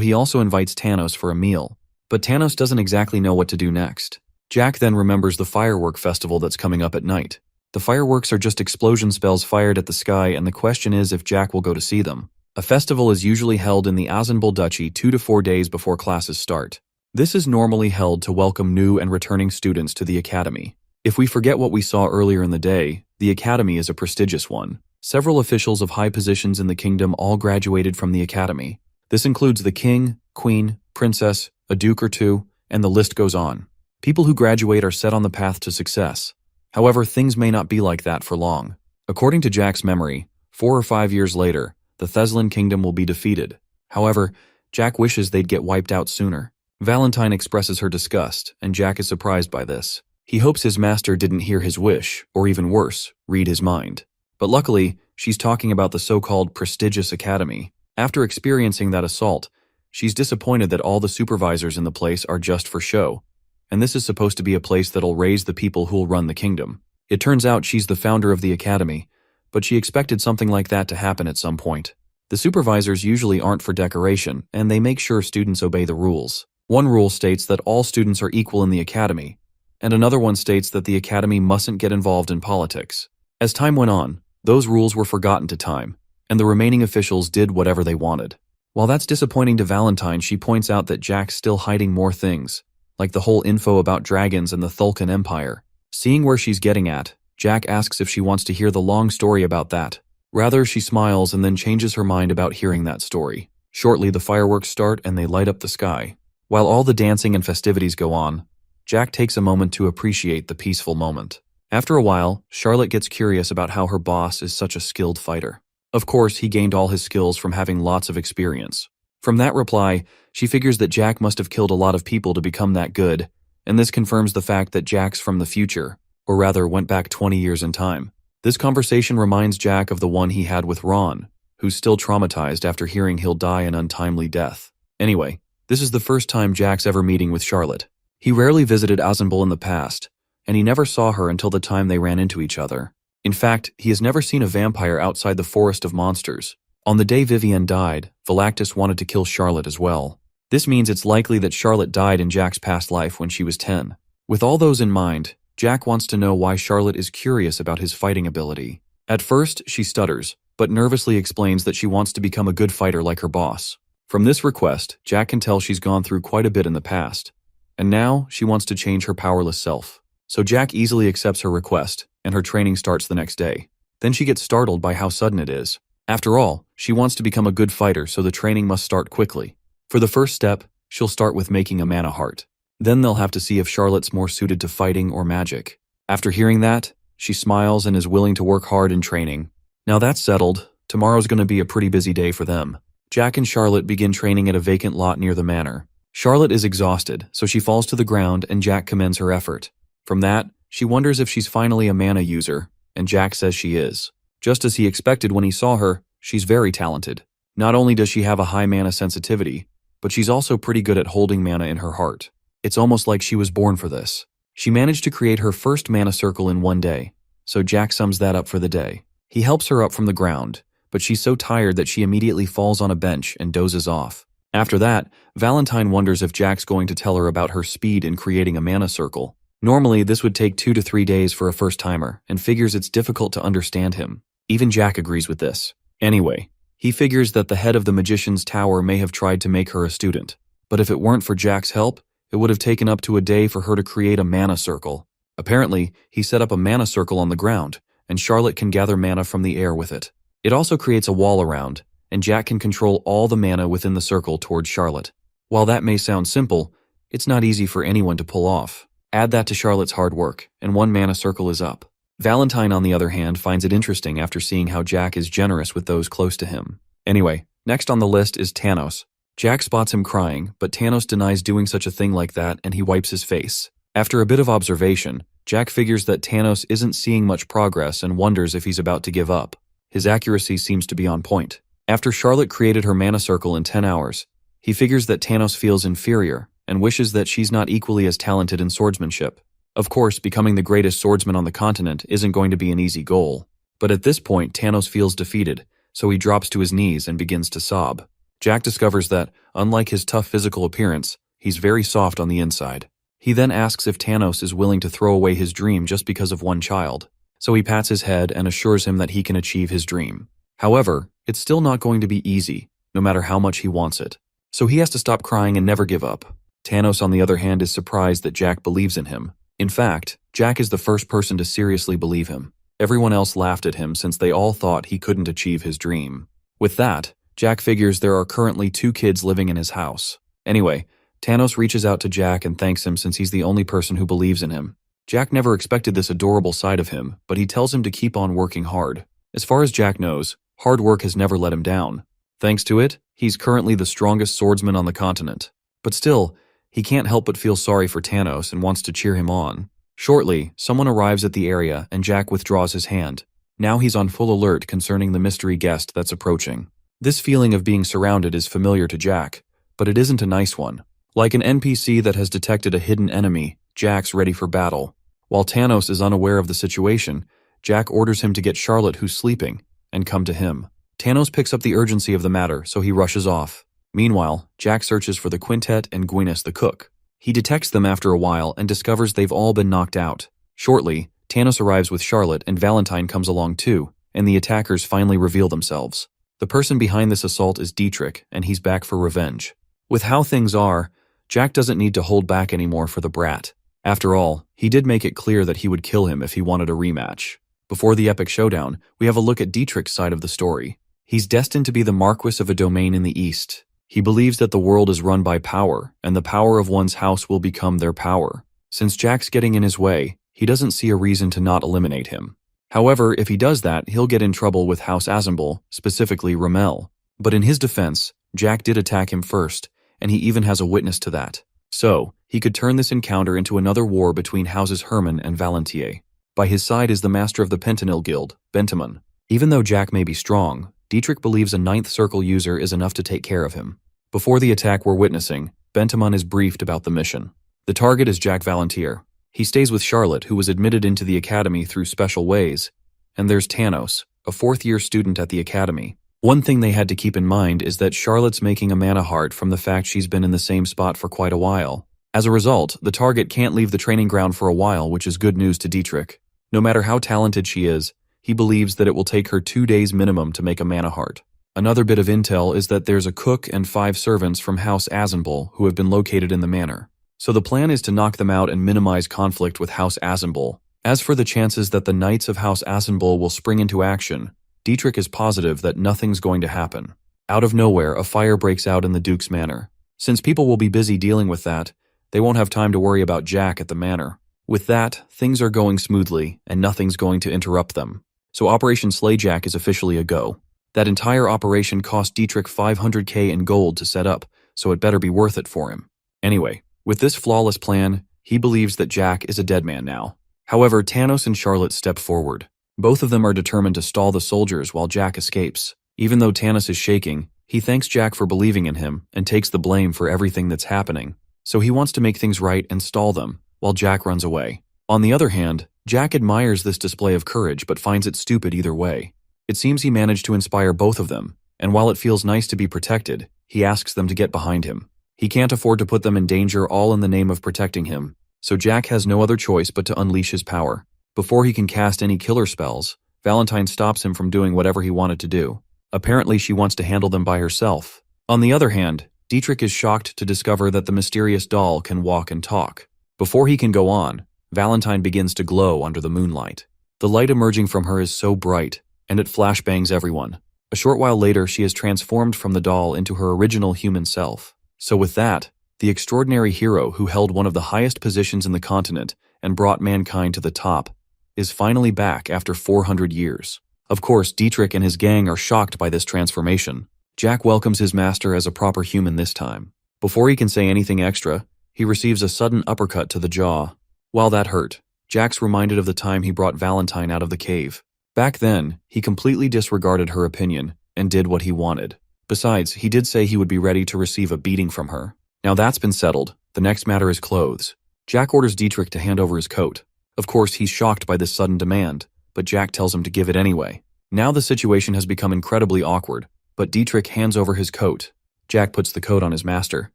he also invites Thanos for a meal. But Thanos doesn't exactly know what to do next. Jack then remembers the firework festival that's coming up at night. The fireworks are just explosion spells fired at the sky, and the question is if Jack will go to see them. A festival is usually held in the Azenbul Duchy 2 to 4 days before classes start. This is normally held to welcome new and returning students to the academy. If we forget what we saw earlier in the day, the academy is a prestigious one. Several officials of high positions in the kingdom all graduated from the academy. This includes the king, queen, princess, a duke or two, and the list goes on. People who graduate are set on the path to success. However, things may not be like that for long. According to Jack's memory, 4 or 5 years later, the Thessalon kingdom will be defeated. However, Jack wishes they'd get wiped out sooner. Valentine expresses her disgust, and Jack is surprised by this. He hopes his master didn't hear his wish, or even worse, read his mind. But luckily, she's talking about the so-called prestigious academy. After experiencing that assault, she's disappointed that all the supervisors in the place are just for show. And this is supposed to be a place that'll raise the people who'll run the kingdom. It turns out she's the founder of the academy, but she expected something like that to happen at some point. The supervisors usually aren't for decoration, and they make sure students obey the rules. One rule states that all students are equal in the academy, and another one states that the academy mustn't get involved in politics. As time went on, those rules were forgotten to time, and the remaining officials did whatever they wanted. While that's disappointing to Valentine, she points out that Jack's still hiding more things, like the whole info about dragons and the Thulkan Empire. Seeing where she's getting at, Jack asks if she wants to hear the long story about that. Rather, she smiles and then changes her mind about hearing that story. Shortly, the fireworks start and they light up the sky. While all the dancing and festivities go on, Jack takes a moment to appreciate the peaceful moment. After a while, Charlotte gets curious about how her boss is such a skilled fighter. Of course, he gained all his skills from having lots of experience. From that reply, she figures that Jack must have killed a lot of people to become that good, and this confirms the fact that Jack's from the future, or rather went back 20 years in time. This conversation reminds Jack of the one he had with Ron, who's still traumatized after hearing he'll die an untimely death. Anyway, This is the first time Jack's ever meeting with Charlotte. He rarely visited Azenbul in the past, and he never saw her until the time they ran into each other. In fact, he has never seen a vampire outside the Forest of Monsters. On the day Vivienne died, Velactus wanted to kill Charlotte as well. This means it's likely that Charlotte died in Jack's past life when she was 10. With all those in mind, Jack wants to know why Charlotte is curious about his fighting ability. At first, she stutters, but nervously explains that she wants to become a good fighter like her boss. From this request, Jack can tell she's gone through quite a bit in the past, and now she wants to change her powerless self. So Jack easily accepts her request, and her training starts the next day. Then she gets startled by how sudden it is. After all, she wants to become a good fighter, so the training must start quickly. For the first step, she'll start with making a mana heart. Then they'll have to see if Charlotte's more suited to fighting or magic. After hearing that, she smiles and is willing to work hard in training. Now that's settled, tomorrow's going to be a pretty busy day for them. Jack and Charlotte begin training at a vacant lot near the manor. Charlotte is exhausted, so she falls to the ground and Jack commends her effort. From that, she wonders if she's finally a mana user, and Jack says she is. Just as he expected when he saw her, she's very talented. Not only does she have a high mana sensitivity, but she's also pretty good at holding mana in her heart. It's almost like she was born for this. She managed to create her first mana circle in one day, so Jack sums that up for the day. He helps her up from the ground, but she's so tired that she immediately falls on a bench and dozes off. After that, Valentine wonders if Jack's going to tell her about her speed in creating a mana circle. Normally, this would take 2 to 3 days for a first-timer, and figures it's difficult to understand him. Even Jack agrees with this. Anyway, he figures that the head of the Magician's Tower may have tried to make her a student. But if it weren't for Jack's help, it would have taken up to a day for her to create a mana circle. Apparently, he set up a mana circle on the ground, and Charlotte can gather mana from the air with it. It also creates a wall around, and Jack can control all the mana within the circle towards Charlotte. While that may sound simple, it's not easy for anyone to pull off. Add that to Charlotte's hard work, and 1 mana circle is up. Valentine, on the other hand, finds it interesting after seeing how Jack is generous with those close to him. Anyway, next on the list is Tanos. Jack spots him crying, but Tanos denies doing such a thing like that and he wipes his face. After a bit of observation, Jack figures that Tanos isn't seeing much progress and wonders if he's about to give up. His accuracy seems to be on point. After Charlotte created her mana circle in 10 hours, he figures that Tanos feels inferior and wishes that she's not equally as talented in swordsmanship. Of course, becoming the greatest swordsman on the continent isn't going to be an easy goal. But at this point, Tanos feels defeated, so he drops to his knees and begins to sob. Jack discovers that, unlike his tough physical appearance, he's very soft on the inside. He then asks if Tanos is willing to throw away his dream just because of one child. So he pats his head and assures him that he can achieve his dream. However, it's still not going to be easy, no matter how much he wants it. So he has to stop crying and never give up. Tanos, on the other hand, is surprised that Jack believes in him. In fact, Jack is the first person to seriously believe him. Everyone else laughed at him since they all thought he couldn't achieve his dream. With that, Jack figures there are currently 2 kids living in his house. Anyway, Tanos reaches out to Jack and thanks him since he's the only person who believes in him. Jack never expected this adorable side of him, but he tells him to keep on working hard. As far as Jack knows, hard work has never let him down. Thanks to it, he's currently the strongest swordsman on the continent. But still, he can't help but feel sorry for Tanos and wants to cheer him on. Shortly, someone arrives at the area and Jack withdraws his hand. Now he's on full alert concerning the mystery guest that's approaching. This feeling of being surrounded is familiar to Jack, but it isn't a nice one. Like an NPC that has detected a hidden enemy, Jack's ready for battle. While Tanos is unaware of the situation, Jack orders him to get Charlotte, who's sleeping, and come to him. Tanos picks up the urgency of the matter, so he rushes off. Meanwhile, Jack searches for the quintet and Gwyneth the cook. He detects them after a while and discovers they've all been knocked out. Shortly, Tanos arrives with Charlotte and Valentine comes along too, and the attackers finally reveal themselves. The person behind this assault is Dietrich, and he's back for revenge. With how things are, Jack doesn't need to hold back anymore for the brat. After all, he did make it clear that he would kill him if he wanted a rematch. Before the epic showdown, we have a look at Dietrich's side of the story. He's destined to be the Marquis of a domain in the East. He believes that the world is run by power, and the power of one's house will become their power. Since Jack's getting in his way, he doesn't see a reason to not eliminate him. However, if he does that, he'll get in trouble with House Azenbul, specifically Ramel. But in his defense, Jack did attack him first, and he even has a witness to that. So, he could turn this encounter into another war between Houses Herman and Valentier. By his side is the master of the Pentanil Guild, Bentamon. Even though Jack may be strong, Dietrich believes a 9th Circle user is enough to take care of him. Before the attack we're witnessing, Benjamin is briefed about the mission. The target is Jack Valentier. He stays with Charlotte, who was admitted into the academy through special ways. And there's Thanos, a fourth-year student at the academy. One thing they had to keep in mind is that Charlotte's making a mana heart from the fact she's been in the same spot for quite a while. As a result, the target can't leave the training ground for a while, which is good news to Dietrich. No matter how talented she is, he believes that it will take her 2 days minimum to make a mana heart. Another bit of intel is that there's a cook and 5 servants from House Azenbul who have been located in the manor. So the plan is to knock them out and minimize conflict with House Azenbul. As for the chances that the Knights of House Azenbul will spring into action, Dietrich is positive that nothing's going to happen. Out of nowhere, a fire breaks out in the Duke's manor. Since people will be busy dealing with that, they won't have time to worry about Jack at the manor. With that, things are going smoothly, and nothing's going to interrupt them. So Operation Slay Jack is officially a go. That entire operation cost Dietrich 500k in gold to set up, so it better be worth it for him. Anyway, with this flawless plan, he believes that Jack is a dead man now. However, Thanos and Charlotte step forward. Both of them are determined to stall the soldiers while Jack escapes. Even though Thanos is shaking, he thanks Jack for believing in him and takes the blame for everything that's happening. So he wants to make things right and stall them, while Jack runs away. On the other hand, Jack admires this display of courage but finds it stupid either way. It seems he managed to inspire both of them, and while it feels nice to be protected, he asks them to get behind him. He can't afford to put them in danger all in the name of protecting him, so Jack has no other choice but to unleash his power. Before he can cast any killer spells, Valentine stops him from doing whatever he wanted to do. Apparently she wants to handle them by herself. On the other hand, Dietrich is shocked to discover that the mysterious doll can walk and talk. Before he can go on, Valentine begins to glow under the moonlight. The light emerging from her is so bright, and it flashbangs everyone. A short while later, she is transformed from the doll into her original human self. So with that, the extraordinary hero who held one of the highest positions in the continent and brought mankind to the top is finally back after 400 years. Of course, Dietrich and his gang are shocked by this transformation. Jack welcomes his master as a proper human this time. Before he can say anything extra, he receives a sudden uppercut to the jaw. While that hurt, Jack's reminded of the time he brought Valentine out of the cave. Back then, he completely disregarded her opinion and did what he wanted. Besides, he did say he would be ready to receive a beating from her. Now that's been settled, the next matter is clothes. Jack orders Dietrich to hand over his coat. Of course, he's shocked by this sudden demand, but Jack tells him to give it anyway. Now the situation has become incredibly awkward, but Dietrich hands over his coat. Jack puts the coat on his master.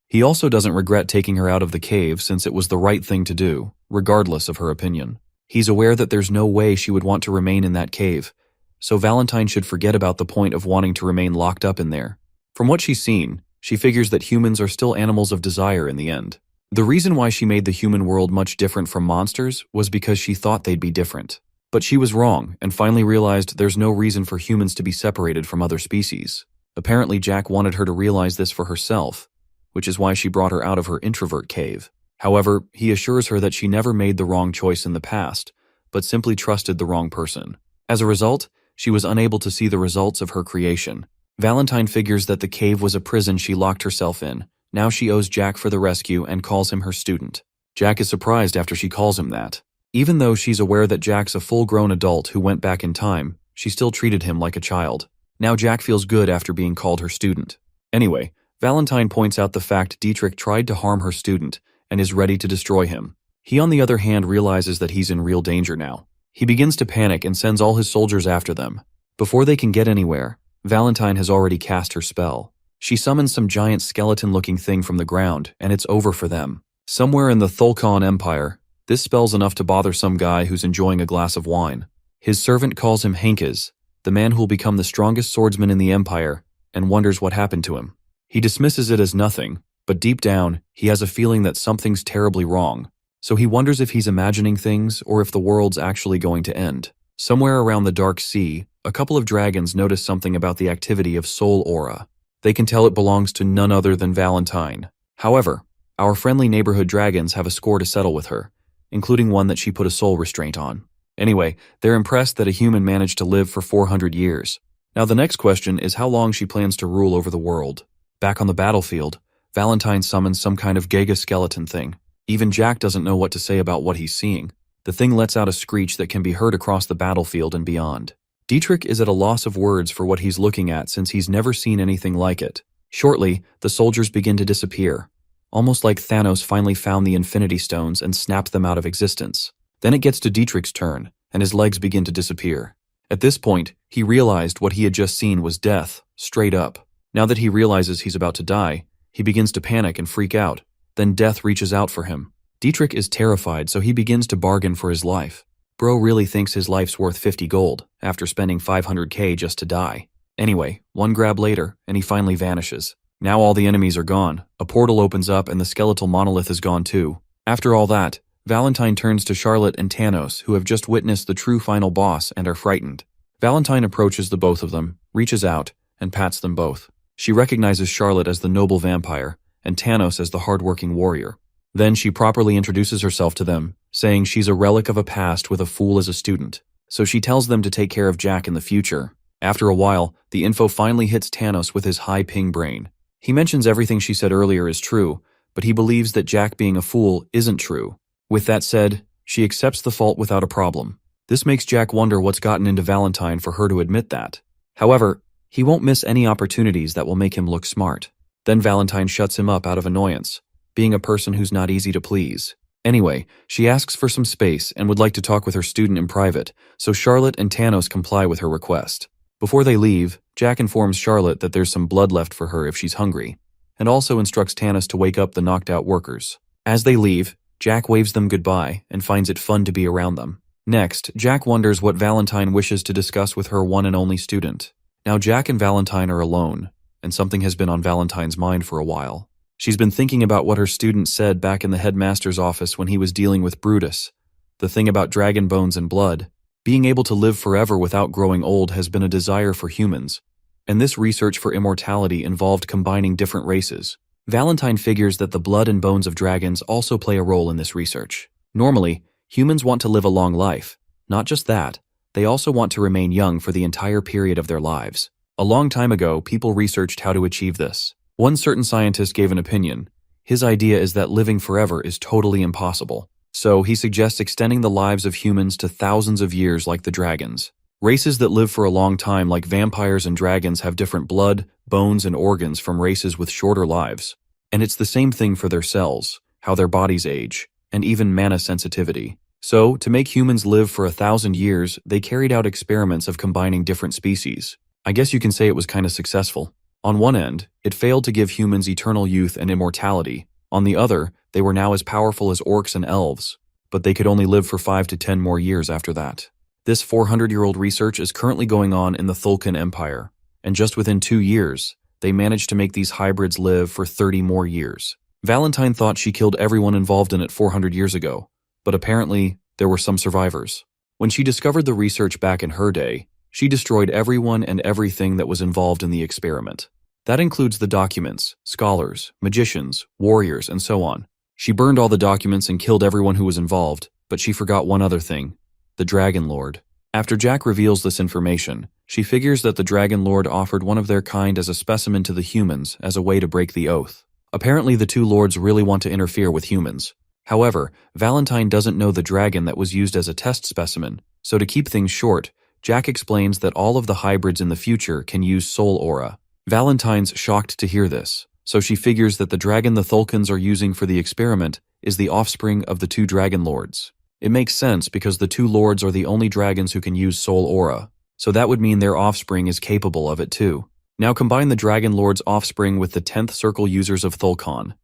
He also doesn't regret taking her out of the cave since it was the right thing to do, regardless of her opinion. He's aware that there's no way she would want to remain in that cave, so Valentine should forget about the point of wanting to remain locked up in there. From what she's seen, she figures that humans are still animals of desire in the end. The reason why she made the human world much different from monsters was because she thought they'd be different. But she was wrong and finally realized there's no reason for humans to be separated from other species. Apparently Jack wanted her to realize this for herself, which is why she brought her out of her introvert cave. However, he assures her that she never made the wrong choice in the past, but simply trusted the wrong person. As a result, she was unable to see the results of her creation. Valentine figures that the cave was a prison she locked herself in. Now she owes Jack for the rescue and calls him her student. Jack is surprised after she calls him that. Even though she's aware that Jack's a full-grown adult who went back in time, she still treated him like a child. Now Jack feels good after being called her student. Anyway, Valentine points out the fact Dietrich tried to harm her student and is ready to destroy him. He on the other hand realizes that he's in real danger now. He begins to panic and sends all his soldiers after them. Before they can get anywhere, Valentine has already cast her spell. She summons some giant skeleton-looking thing from the ground, and it's over for them. Somewhere in the Thulkan Empire, this spell's enough to bother some guy who's enjoying a glass of wine. His servant calls him Henkes, the man who'll become the strongest swordsman in the Empire, and wonders what happened to him. He dismisses it as nothing, but deep down, he has a feeling that something's terribly wrong. So he wonders if he's imagining things or if the world's actually going to end. Somewhere around the Dark Sea, a couple of dragons notice something about the activity of Soul Aura. They can tell it belongs to none other than Valentine. However, our friendly neighborhood dragons have a score to settle with her, including one that she put a soul restraint on. Anyway, they're impressed that a human managed to live for 400 years. Now the next question is how long she plans to rule over the world. Back on the battlefield, Valentine summons some kind of Giga skeleton thing. Even Jack doesn't know what to say about what he's seeing. The thing lets out a screech that can be heard across the battlefield and beyond. Dietrich is at a loss of words for what he's looking at since he's never seen anything like it. Shortly, the soldiers begin to disappear. almost like Thanos finally found the Infinity Stones and snapped them out of existence. Then it gets to Dietrich's turn, and his legs begin to disappear. At this point, he realized what he had just seen was death, straight up. Now that he realizes he's about to die, he begins to panic and freak out. Then death reaches out for him. Dietrich is terrified, so he begins to bargain for his life. Bro really thinks his life's worth 50 gold, after spending 500k just to die. Anyway, one grab later, and he finally vanishes. Now all the enemies are gone, a portal opens up and the skeletal monolith is gone too. After all that, Valentine turns to Charlotte and Thanos, who have just witnessed the true final boss and are frightened. Valentine approaches the both of them, reaches out, and pats them both. She recognizes Charlotte as the noble vampire, and Thanos as the hardworking warrior. Then she properly introduces herself to them, saying she's a relic of a past with a fool as a student. So she tells them to take care of Jack in the future. After a while, the info finally hits Thanos with his high ping brain. He mentions everything she said earlier is true, but he believes that Jack being a fool isn't true. With that said, she accepts the fault without a problem. This makes Jack wonder what's gotten into Valentine for her to admit that. However, he won't miss any opportunities that will make him look smart. Then Valentine shuts him up out of annoyance, being a person who's not easy to please. Anyway, she asks for some space and would like to talk with her student in private, so Charlotte and Thanos comply with her request. Before they leave, Jack informs Charlotte that there's some blood left for her if she's hungry, and also instructs Thanos to wake up the knocked-out workers. As they leave, Jack waves them goodbye and finds it fun to be around them. Next, Jack wonders what Valentine wishes to discuss with her one and only student. Now Jack and Valentine are alone, and something has been on Valentine's mind for a while. She's been thinking about what her student said back in the headmaster's office when he was dealing with Brutus. The thing about dragon bones and blood. Being able to live forever without growing old has been a desire for humans, and this research for immortality involved combining different races. Valentine figures that the blood and bones of dragons also play a role in this research. Normally, humans want to live a long life. Not just that, they also want to remain young for the entire period of their lives. A long time ago, people researched how to achieve this. One certain scientist gave an opinion. His idea is that living forever is totally impossible. So he suggests extending the lives of humans to thousands of years like the dragons. Races that live for a long time like vampires and dragons have different blood, bones, and organs from races with shorter lives. And it's the same thing for their cells, how their bodies age, and even mana sensitivity. So, to make humans live for 1,000 years, they carried out experiments of combining different species. I guess you can say it was kind of successful. On one end, it failed to give humans eternal youth and immortality. On the other, they were now as powerful as orcs and elves, but they could only live for 5 to 10 more years after that. This 400-year-old research is currently going on in the Thulkan Empire, and just within 2 years, they managed to make these hybrids live for 30 more years. Valentine thought she killed everyone involved in it 400 years ago, but apparently, there were some survivors. When she discovered the research back in her day, she destroyed everyone and everything that was involved in the experiment. That includes the documents, scholars, magicians, warriors, and so on. She burned all the documents and killed everyone who was involved, but she forgot one other thing: the Dragon Lord. After Jack reveals this information, she figures that the Dragon Lord offered one of their kind as a specimen to the humans as a way to break the oath. Apparently the two lords really want to interfere with humans. However, Valentine doesn't know the dragon that was used as a test specimen, so to keep things short, Jack explains that all of the hybrids in the future can use soul aura. Valentine's shocked to hear this, so she figures that the dragon the Thulkans are using for the experiment is the offspring of the two Dragon Lords. It makes sense because the two lords are the only dragons who can use soul aura, so that would mean their offspring is capable of it too. Now combine the Dragon Lord's offspring with the 10th circle users of Thulkan,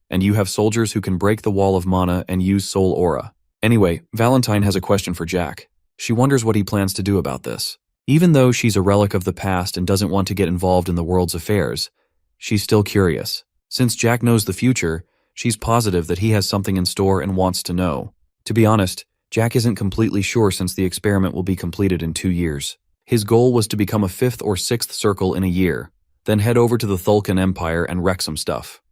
and you have soldiers who can break the wall of mana and use soul aura. Anyway, Valentine has a question for Jack. She wonders what he plans to do about this. Even though she's a relic of the past and doesn't want to get involved in the world's affairs, she's still curious. Since Jack knows the future, she's positive that he has something in store and wants to know. To be honest, Jack isn't completely sure since the experiment will be completed in 2 years. His goal was to become a 5th or 6th circle in a year, then head over to the Thulkan Empire and wreck some stuff.